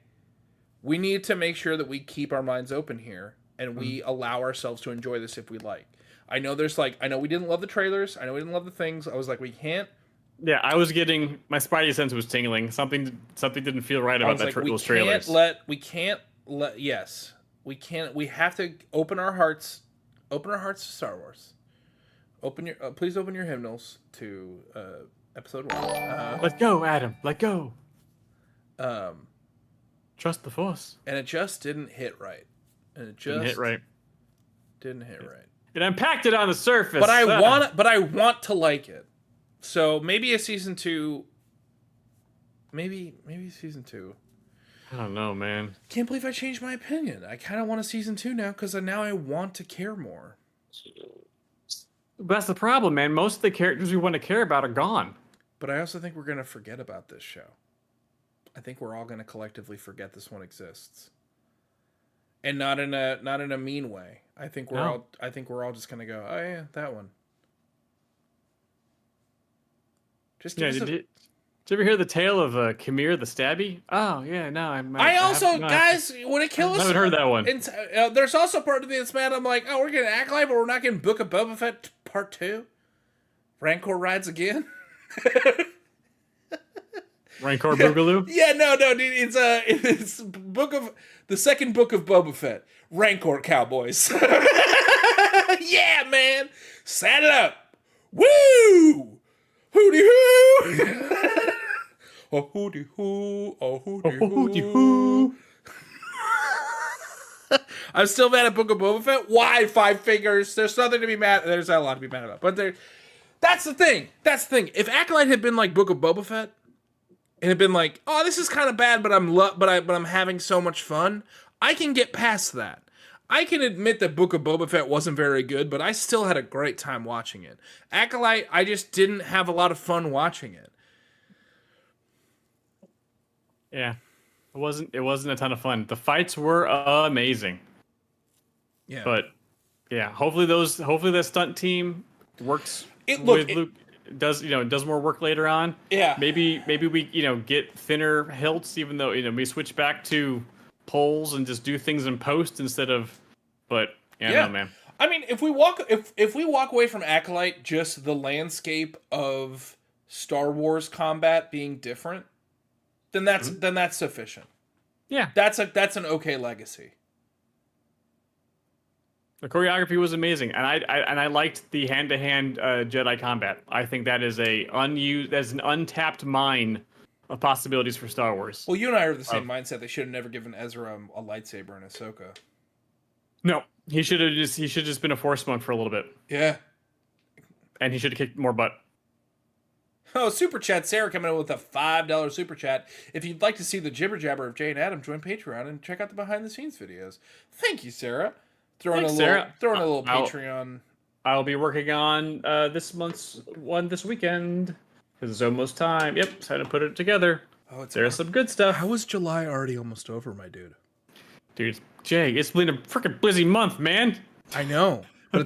we need to make sure that we keep our minds open here and we allow ourselves to enjoy this if we like." I know we didn't love the trailers. I know we didn't love the things. I was like, we can't. Yeah, I was getting my spidey sense was tingling. Something didn't feel right about those trailers. We have to open our hearts to Star Wars. Please open your hymnals to episode 1. Let go, Adam. Let go. Trust the Force. And it just didn't hit right. Didn't hit right. It impacted on the surface. But I want to like it. So maybe a season 2. Maybe season 2. I don't know, man. Can't believe I changed my opinion. I kind of want a season 2 now because now I want to care more. But that's the problem, man. Most of the characters we want to care about are gone. But I also think we're going to forget about this show. I think we're all going to collectively forget this one exists. And not in a mean way. I think we're all just going to go, "Oh yeah, that one." Just did you ever hear the tale of Khmer the Stabby? Oh yeah, no. Guys, would it kill us? I haven't heard that one. There's also part of me that's mad. I'm like, "Oh, we're getting Acolyte, but we're not getting Book of Boba Fett Part 2. Rancor rides again." Rancor Boogaloo? Yeah, no, dude. It's the second book of Boba Fett. Rancor Cowboys. Yeah, man. Saddle up. Woo! Hooty hoo! Oh hooty hoo! Oh hooty hoo! I'm still mad at Book of Boba Fett. Why 5 fingers? There's nothing to be mad. There's not a lot to be mad about. But that's the thing. If Acolyte had been like Book of Boba Fett, and had been like, "Oh, this is kind of bad, but I'm having so much fun," I can get past that. I can admit that Book of Boba Fett wasn't very good, but I still had a great time watching it. Acolyte, I just didn't have a lot of fun watching it. Yeah, it wasn't a ton of fun. The fights were amazing. Yeah, but yeah, hopefully that stunt team works with Luke. Does more work later on. Yeah. Maybe we get thinner hilts, even though we switch back to poles and just do things in post instead of. But no, man. I mean, if we walk away from Acolyte, just the landscape of Star Wars combat being different, then that's sufficient. Yeah. That's an okay legacy. The choreography was amazing, and I liked the hand-to-hand Jedi combat. I think that is an untapped mine of possibilities for Star Wars. Well, you and I are of the same mindset. They should have never given Ezra a lightsaber in Ahsoka. No, he should have just been a Force monk for a little bit. Yeah, and he should have kicked more butt. Oh, super chat! Sarah coming in with a $5 super chat. If you'd like to see the jibber jabber of Jay and Adam, join Patreon and check out the behind the scenes videos. Thank you, Sarah. Throwing a little Patreon. I'll be working on this month's one this weekend because it's almost time. Yep, just had to put it together. There's some good stuff. How is July already almost over, my dude? Dude, Jay, it's been a freaking busy month, man. I know, but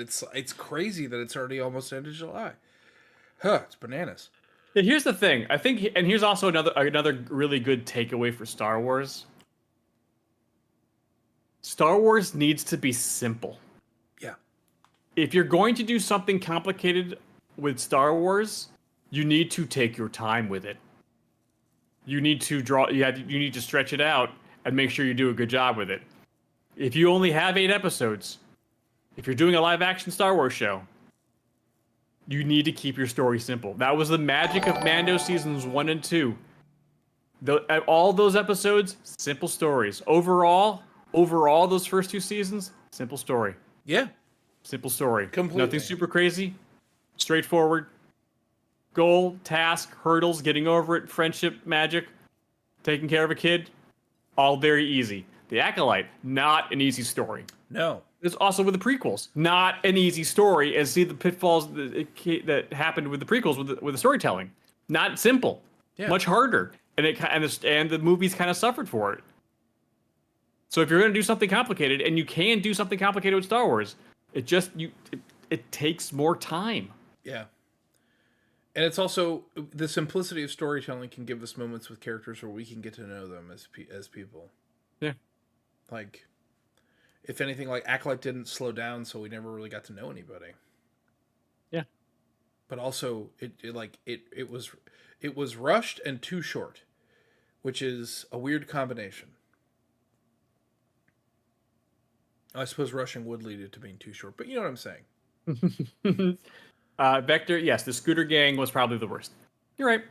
it's crazy that it's already almost end of July. Huh? It's bananas. Yeah, here's the thing. I think, and here's also another really good takeaway for Star Wars. Star Wars needs to be simple. Yeah. If you're going to do something complicated with Star Wars, you need to take your time with it. You need to you need to stretch it out and make sure you do a good job with it. If you only have 8 episodes, if you're doing a live action Star Wars show, you need to keep your story simple. That was the magic of Mando seasons 1 and 2. All those episodes, simple stories. Overall, those first 2 seasons, simple story. Yeah. Simple story. Completely. Nothing super crazy. Straightforward. goal, task, hurdles, getting over it, friendship, magic, taking care of a kid, all very easy. The Acolyte, not an easy story. No. It's also with the prequels, not an easy story. As see the pitfalls that happened with the prequels with the storytelling, not simple, much harder, and the movies kind of suffered for it. So if you're going to do something complicated, and you can do something complicated with Star Wars, it takes more time. Yeah. And it's also the simplicity of storytelling can give us moments with characters where we can get to know them as people. Yeah. Like, if anything, like Acolyte didn't slow down, so we never really got to know anybody. Yeah. But also, it was rushed and too short, which is a weird combination. I suppose rushing would lead it to being too short, but you know what I'm saying. Vector, yes, the Scooter Gang was probably the worst. You're right.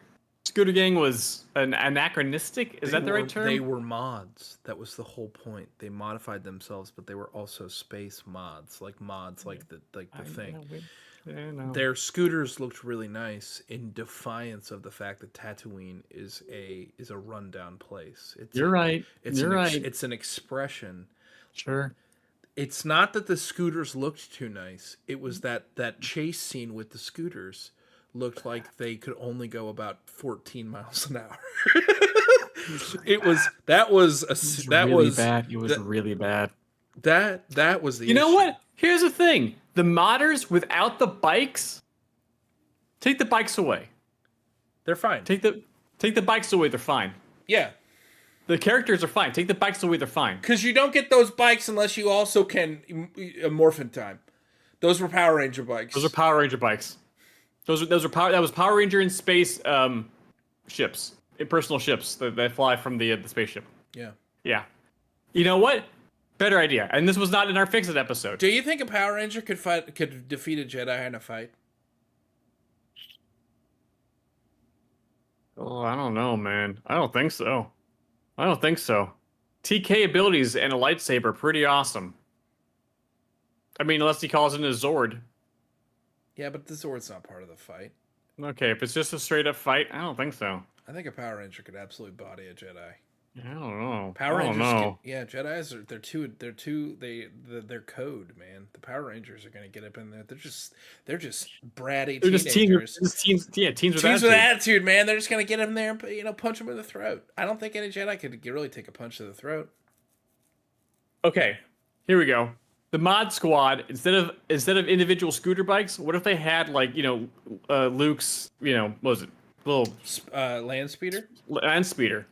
Scooter Gang was anachronistic. Is that the right term? They were mods. That was the whole point. They modified themselves, but they were also space mods, like the thing. No. Their scooters looked really nice in defiance of the fact that Tatooine is a rundown place. You're right. It's an expression. Sure. It's not that the scooters looked too nice. It was that chase scene with the scooters looked like they could only go about 14 miles an hour. That was really bad. That was the You know what? Here's the thing. The modders without the bikes, take the bikes away. They're fine. Take the bikes away, they're fine. Yeah. The characters are fine. Take the bikes away, they're fine. Because you don't get those bikes unless you also can Morphin Time. Those were Power Ranger bikes. Those are Power Ranger bikes. That was Power Ranger in space ships, personal ships that fly from the spaceship. Yeah. Yeah. You know what? Better idea. And this was not in our Fix-It episode. Do you think a Power Ranger could defeat a Jedi in a fight? Oh, I don't know, man. I don't think so. TK abilities and a lightsaber, pretty awesome. I mean, unless he calls in a Zord. Yeah, but the Zord's not part of the fight. Okay, if it's just a straight up fight, I don't think so. I think a Power Ranger could absolutely body a Jedi. I don't know. Power Rangers, Jedi's they're code, man. The Power Rangers are gonna get up in there. They're just bratty They're teenagers. Teens with attitude, man. They're just gonna get in there and punch them in the throat. I don't think any Jedi could really take a punch to the throat. Okay, here we go. The mod squad, instead of individual scooter bikes, what if they had Luke's, what was it? Little land speeder,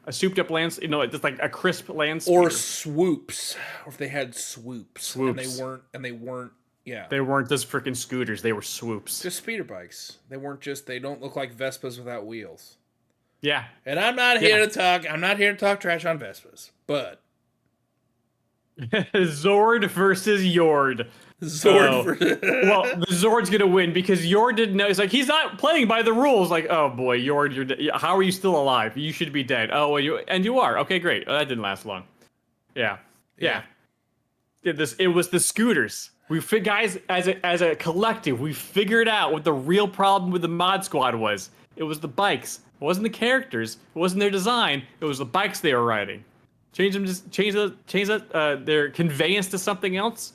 a souped up just like a crisp land speeder. Or swoops, or if they had swoops. And they weren't they weren't just freaking scooters, they were swoops, just speeder bikes. They don't look like Vespas without wheels. Yeah. And I'm not here to talk trash on Vespas, but Zord versus Yord. Well, the Zord's gonna win because Yord didn't know. It's like he's not playing by the rules. Like, oh boy, Yord, how are you still alive? You should be dead. Oh, well, you are. Okay, great. That didn't last long. Yeah. It was the scooters. Guys, as a collective, we figured out what the real problem with the mod squad was. It was the bikes. It wasn't the characters. It wasn't their design. It was the bikes they were riding. Change their conveyance to something else.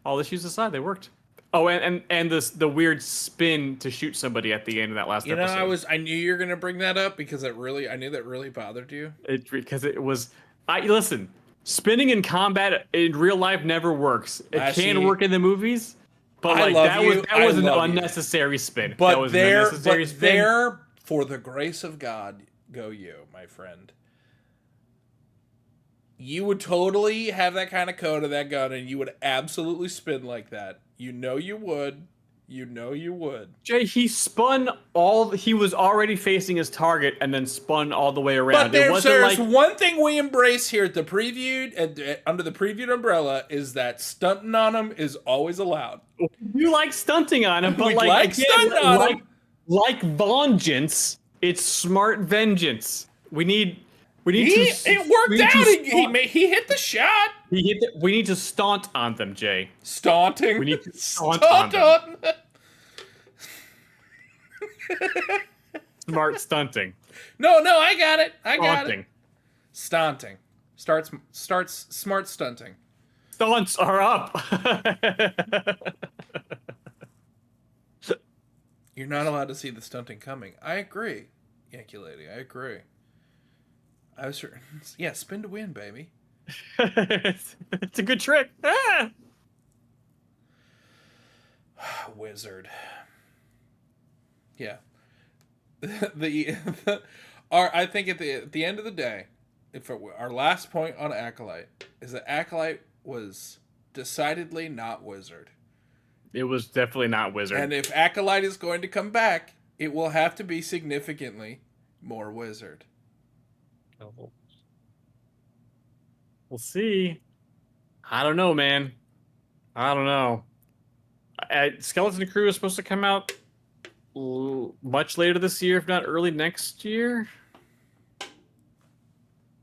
All issues aside, they worked. Oh, and the weird spin to shoot somebody at the end of that last episode. I knew you were gonna bring that up because I knew that really bothered you. Listen, spinning in combat in real life never works. It can work in the movies, but that was an unnecessary spin. But there, for the grace of God, go you, my friend. You would totally have that kind of code of that gun, and you would absolutely spin like that. You know you would. Jay, he spun he was already facing his target and then spun all the way around. But there's one thing we embrace here at the previewed, under the previewed umbrella, is that stunting on him is always allowed. You like stunting on him, but like vengeance, it's smart vengeance. It worked out. He hit the shot. We need to staunt on them, Jay. Staunting. We need to staunt on them. Smart stunting. No, I got it. I got Stunting. it. Stunting. Starts smart stunting. Stunts are up. You're not allowed to see the stunting coming. I agree, Yankee Lady. I agree. Yeah, spin to win, baby. It's a good trick. Ah! Wizard. Yeah. I think at the end of the day, our last point on Acolyte is that Acolyte was decidedly not Wizard. It was definitely not Wizard. And if Acolyte is going to come back, it will have to be significantly more Wizard. We'll see. I don't know, man. I don't know. Skeleton Crew is supposed to come out much later this year, if not early next year.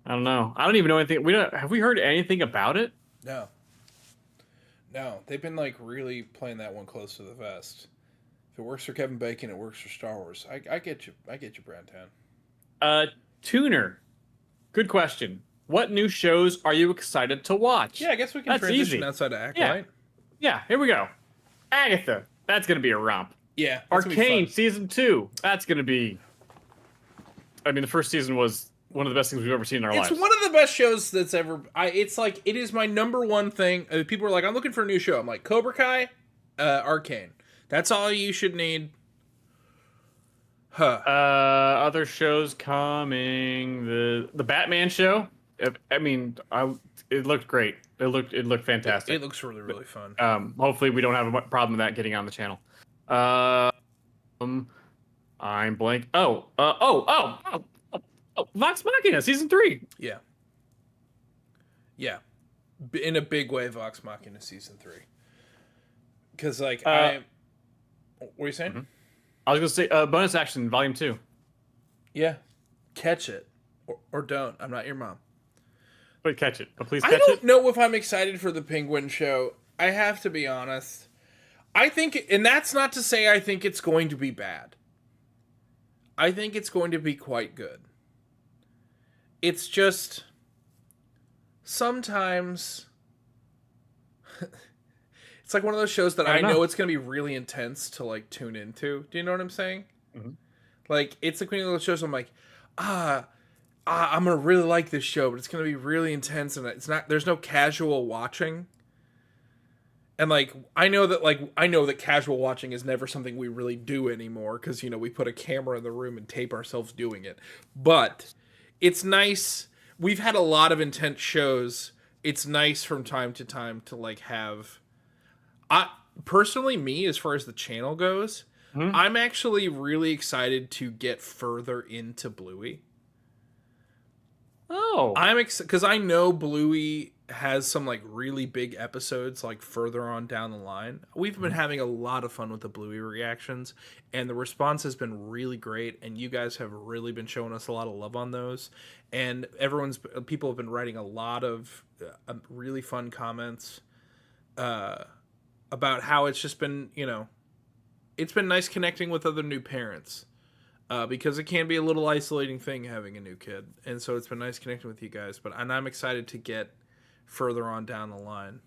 I don't know. I don't even know anything. Have we heard anything about it? No. No, they've been like really playing that one close to the vest. If it works for Kevin Bacon, it works for Star Wars. I get you. I get you, Browntown. Tuner. Good question. What new shows are you excited to watch? Yeah, I guess we can That's transition easy. outside of Acolyte. Yeah, here we go. Agatha. That's going to be a romp. Yeah. That's gonna be Arcane fun. Season 2. That's going to be... I mean, the first season was one of the best things we've ever seen in our lives. It's one of the best shows that's ever... It's like, it is my number one thing. People are like, I'm looking for a new show. I'm like, Cobra Kai, Arcane. That's all you should need. Huh. Other shows coming. The Batman show. I mean, it looked great. It looked fantastic. It looks really, really fun. Hopefully we don't have a problem with that getting on the channel. I'm blank. Oh, Vox Machina Season 3. Yeah. Yeah. In a big way, Vox Machina Season 3. Because, like, what are you saying? Mm-hmm. I was going to say Bonus Action Volume 2. Yeah. Catch it. Or don't. I'm not your mom. But catch it. But please I catch don't it. know if I'm excited for the Penguin show. I have to be honest. I think, and that's not to say I think it's going to be bad. I think it's going to be quite good. It's just sometimes it's like one of those shows that I know it's going to be really intense to like tune into. Do you know what I'm saying? Mm-hmm. Like it's like one of those shows I'm like, I'm gonna really like this show, but it's gonna be really intense, and it's not. There's no casual watching, and like I know that casual watching is never something we really do anymore because we put a camera in the room and tape ourselves doing it. But it's nice. We've had a lot of intense shows. It's nice from time to time to like have. Personally, me as far as the channel goes, I'm actually really excited to get further into Bluey. Oh. I'm because I know Bluey has some like really big episodes like further on down the line. We've been having a lot of fun with the Bluey reactions, and the response has been really great, and you guys have really been showing us a lot of love on those, and people have been writing a lot of really fun comments about how it's just been, it's been nice connecting with other new parents. Because it can be a little isolating thing having a new kid. And so it's been nice connecting with you guys. And I'm excited to get further on down the line.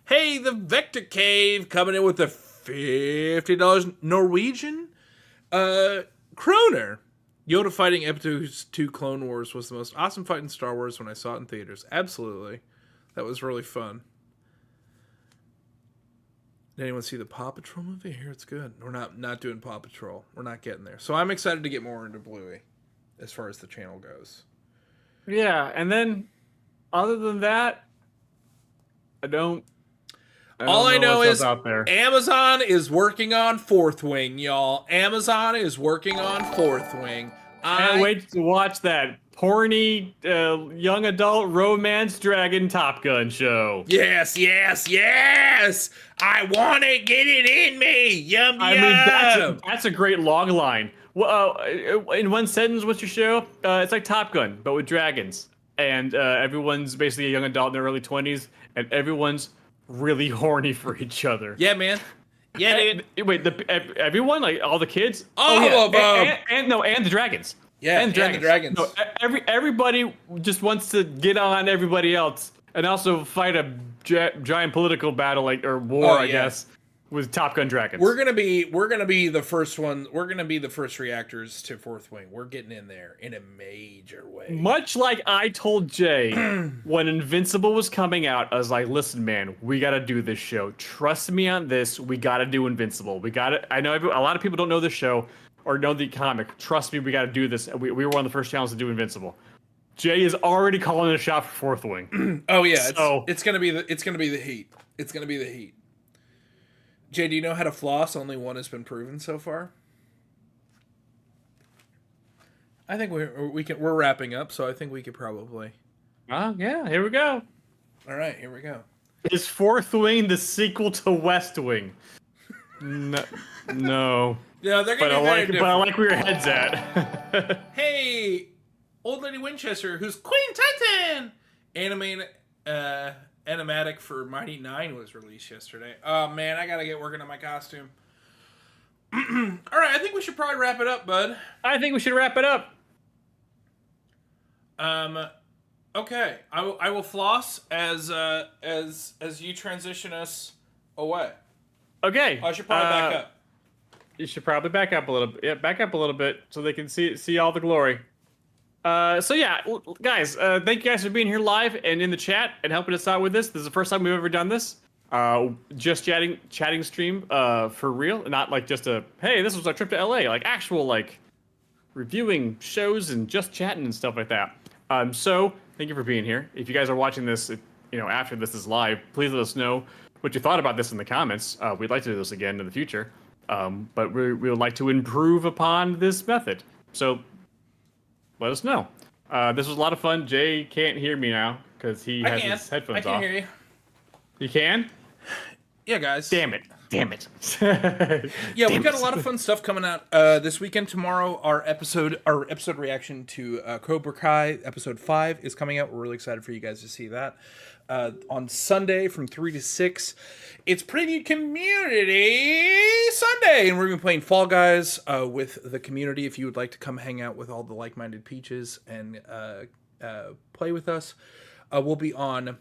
Hey, the Vector Cave coming in with the $50 Norwegian kroner. Yoda fighting Episode 2 Clone Wars was the most awesome fight in Star Wars when I saw it in theaters. Absolutely. That was really fun. Did anyone see the Paw Patrol movie? Here it's good. We're not doing Paw Patrol. We're not getting there. So I'm excited to get more into Bluey as far as the channel goes. Yeah, and then other than that, All I know is out there. Amazon is working on Fourth Wing, y'all. Amazon is working on Fourth Wing. Can't wait to watch that porny young adult romance dragon Top Gun show. Yes. I want to get it in me. Yum, I mean, that's a great log line. Well, in one sentence, what's your show? It's like Top Gun, but with dragons. And everyone's basically a young adult in their early 20s, and everyone's really horny for each other. Yeah, man. Yeah, dude. Wait, everyone, like all the kids? All of them. And the dragons. Yeah, and the dragons. No, everybody just wants to get on everybody else and also fight a giant political battle, like or war, I guess, with Top Gun dragons. We're gonna be the first one. We're gonna be the first reactors to Fourth Wing. We're getting in there in a major way. Much like I told Jay when Invincible was coming out, I was like, "Listen, man, we got to do this show. Trust me on this. We got to do Invincible. We got to. I know a lot of people don't know the show or know the comic. Trust me, we got to do this. We were one of the first channels to do Invincible. Jay is already calling a shot for Fourth Wing. Oh yeah, it's gonna be the heat. It's gonna be the heat. Jay, do you know how to floss? Only one has been proven so far. I think we're wrapping up, so I think we could probably. Yeah, here we go. All right, here we go. Is Fourth Wing the sequel to West Wing? No. Yeah, they're gonna be very different. But I like where your head's at. Hey, Old Lady Winchester, who's Queen Titan! Animatic for Mighty 9 was released yesterday. Oh man, I gotta get working on my costume. Alright, I think we should probably wrap it up, bud. I think we should wrap it up. Okay. I will floss as you transition us away. Okay. I should probably back up. You should probably back up a little bit. Yeah, back up a little bit so they can see all the glory. So yeah, guys, thank you guys for being here live and in the chat and helping us out with this. This is the first time we've ever done this. Just chatting stream for real, not like just a hey, this was our trip to LA, like actual like reviewing shows and just chatting and stuff like that. So thank you for being here. If you guys are watching this, after this is live, please let us know what you thought about this in the comments. We'd like to do this again in the future, but we would like to improve upon this method. So let us know. This was a lot of fun. Jay can't hear me now because he has his headphones off. I can hear you. You can? Yeah, guys. Damn it. Yeah, we've got a lot of fun stuff coming out this weekend. Tomorrow, our episode reaction to Cobra Kai episode 5 is coming out. We're really excited for you guys to see that. On Sunday from 3 to 6, it's Preview Community Sunday, and we're going to be playing Fall Guys with the community. If you would like to come hang out with all the like-minded peaches and play with us, we'll be on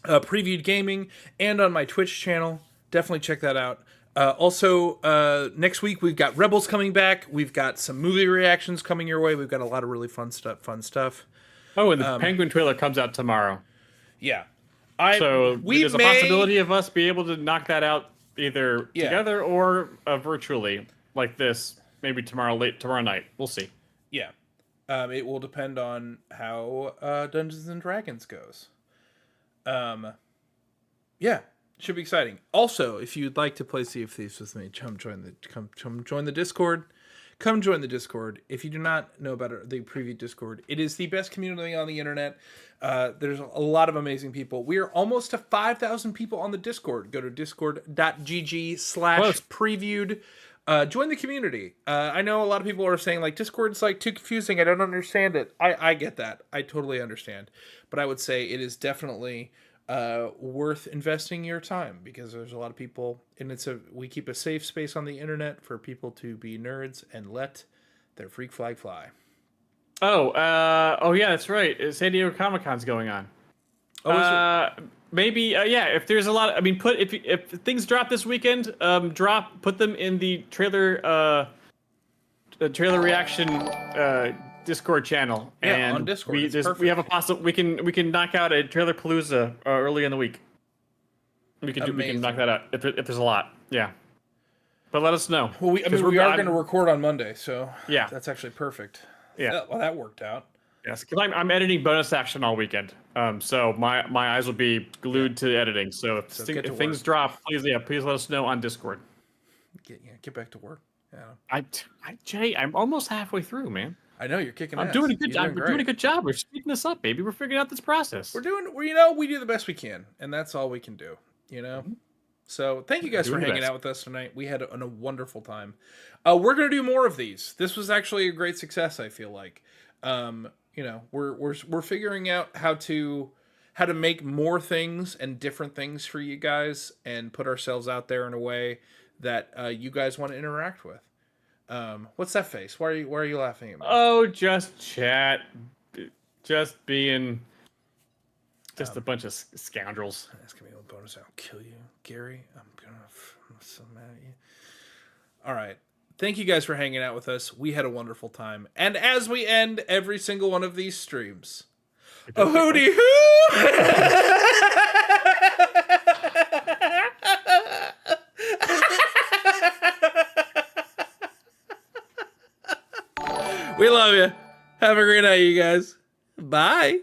Previewed Gaming and on my Twitch channel. Definitely check that out. Also, next week we've got Rebels coming back. We've got some movie reactions coming your way. We've got a lot of really fun stuff. Oh, and the Penguin trailer comes out tomorrow. Yeah. There's a possibility of us be able to knock that out either together or virtually, like this, maybe tomorrow night. We'll see. Yeah. It will depend on how Dungeons and Dragons goes. Yeah. Should be exciting. Also, if you'd like to play Sea of Thieves with me, come join the Discord. Come join the Discord. If you do not know about the Preview Discord, it is the best community on the internet. There's a lot of amazing people. We are almost to 5,000 people on the Discord. Go to discord.gg/previewed. Join the community. I know a lot of people are saying like Discord's like too confusing. I don't understand it. I get that. I totally understand. But I would say it is definitely worth investing your time because there's a lot of people, and we keep a safe space on the internet for people to be nerds and let their freak flag fly. Oh yeah, that's right. San Diego Comic-Con's going on. Maybe if there's a lot. If things drop this weekend, put them in the trailer reaction Discord channel. Yeah, and on Discord. we have a we can knock out a trailer palooza early in the week. We can knock that out if there's a lot. Yeah. But let us know. Well, we are going to record on Monday, so yeah, that's actually perfect. Yeah. Well, that worked out. Yes, because I'm editing bonus action all weekend. So my eyes will be glued to editing. So if things drop, please let us know on Discord. Get back to work. Yeah. Jay, I'm almost halfway through, man. I know you're kicking. I'm doing a good job. We're doing a good job. We're speeding this up, baby. We're figuring out this process. We do the best we can, and that's all we can do. Mm-hmm. So thank you guys for hanging out with us tonight. We had a wonderful time. We're gonna do more of these. This was actually a great success. I feel like, we're figuring out how to make more things and different things for you guys, and put ourselves out there in a way that you guys want to interact with. What's that face? Why are you laughing at me? Oh, just chat. Just being a bunch of scoundrels. That's gonna be a bonus. I'll kill you, Gary. I'm so mad at you. All right. Thank you guys for hanging out with us. We had a wonderful time. And as we end every single one of these streams, a hootie hoo! We love you. Have a great night, you guys. Bye.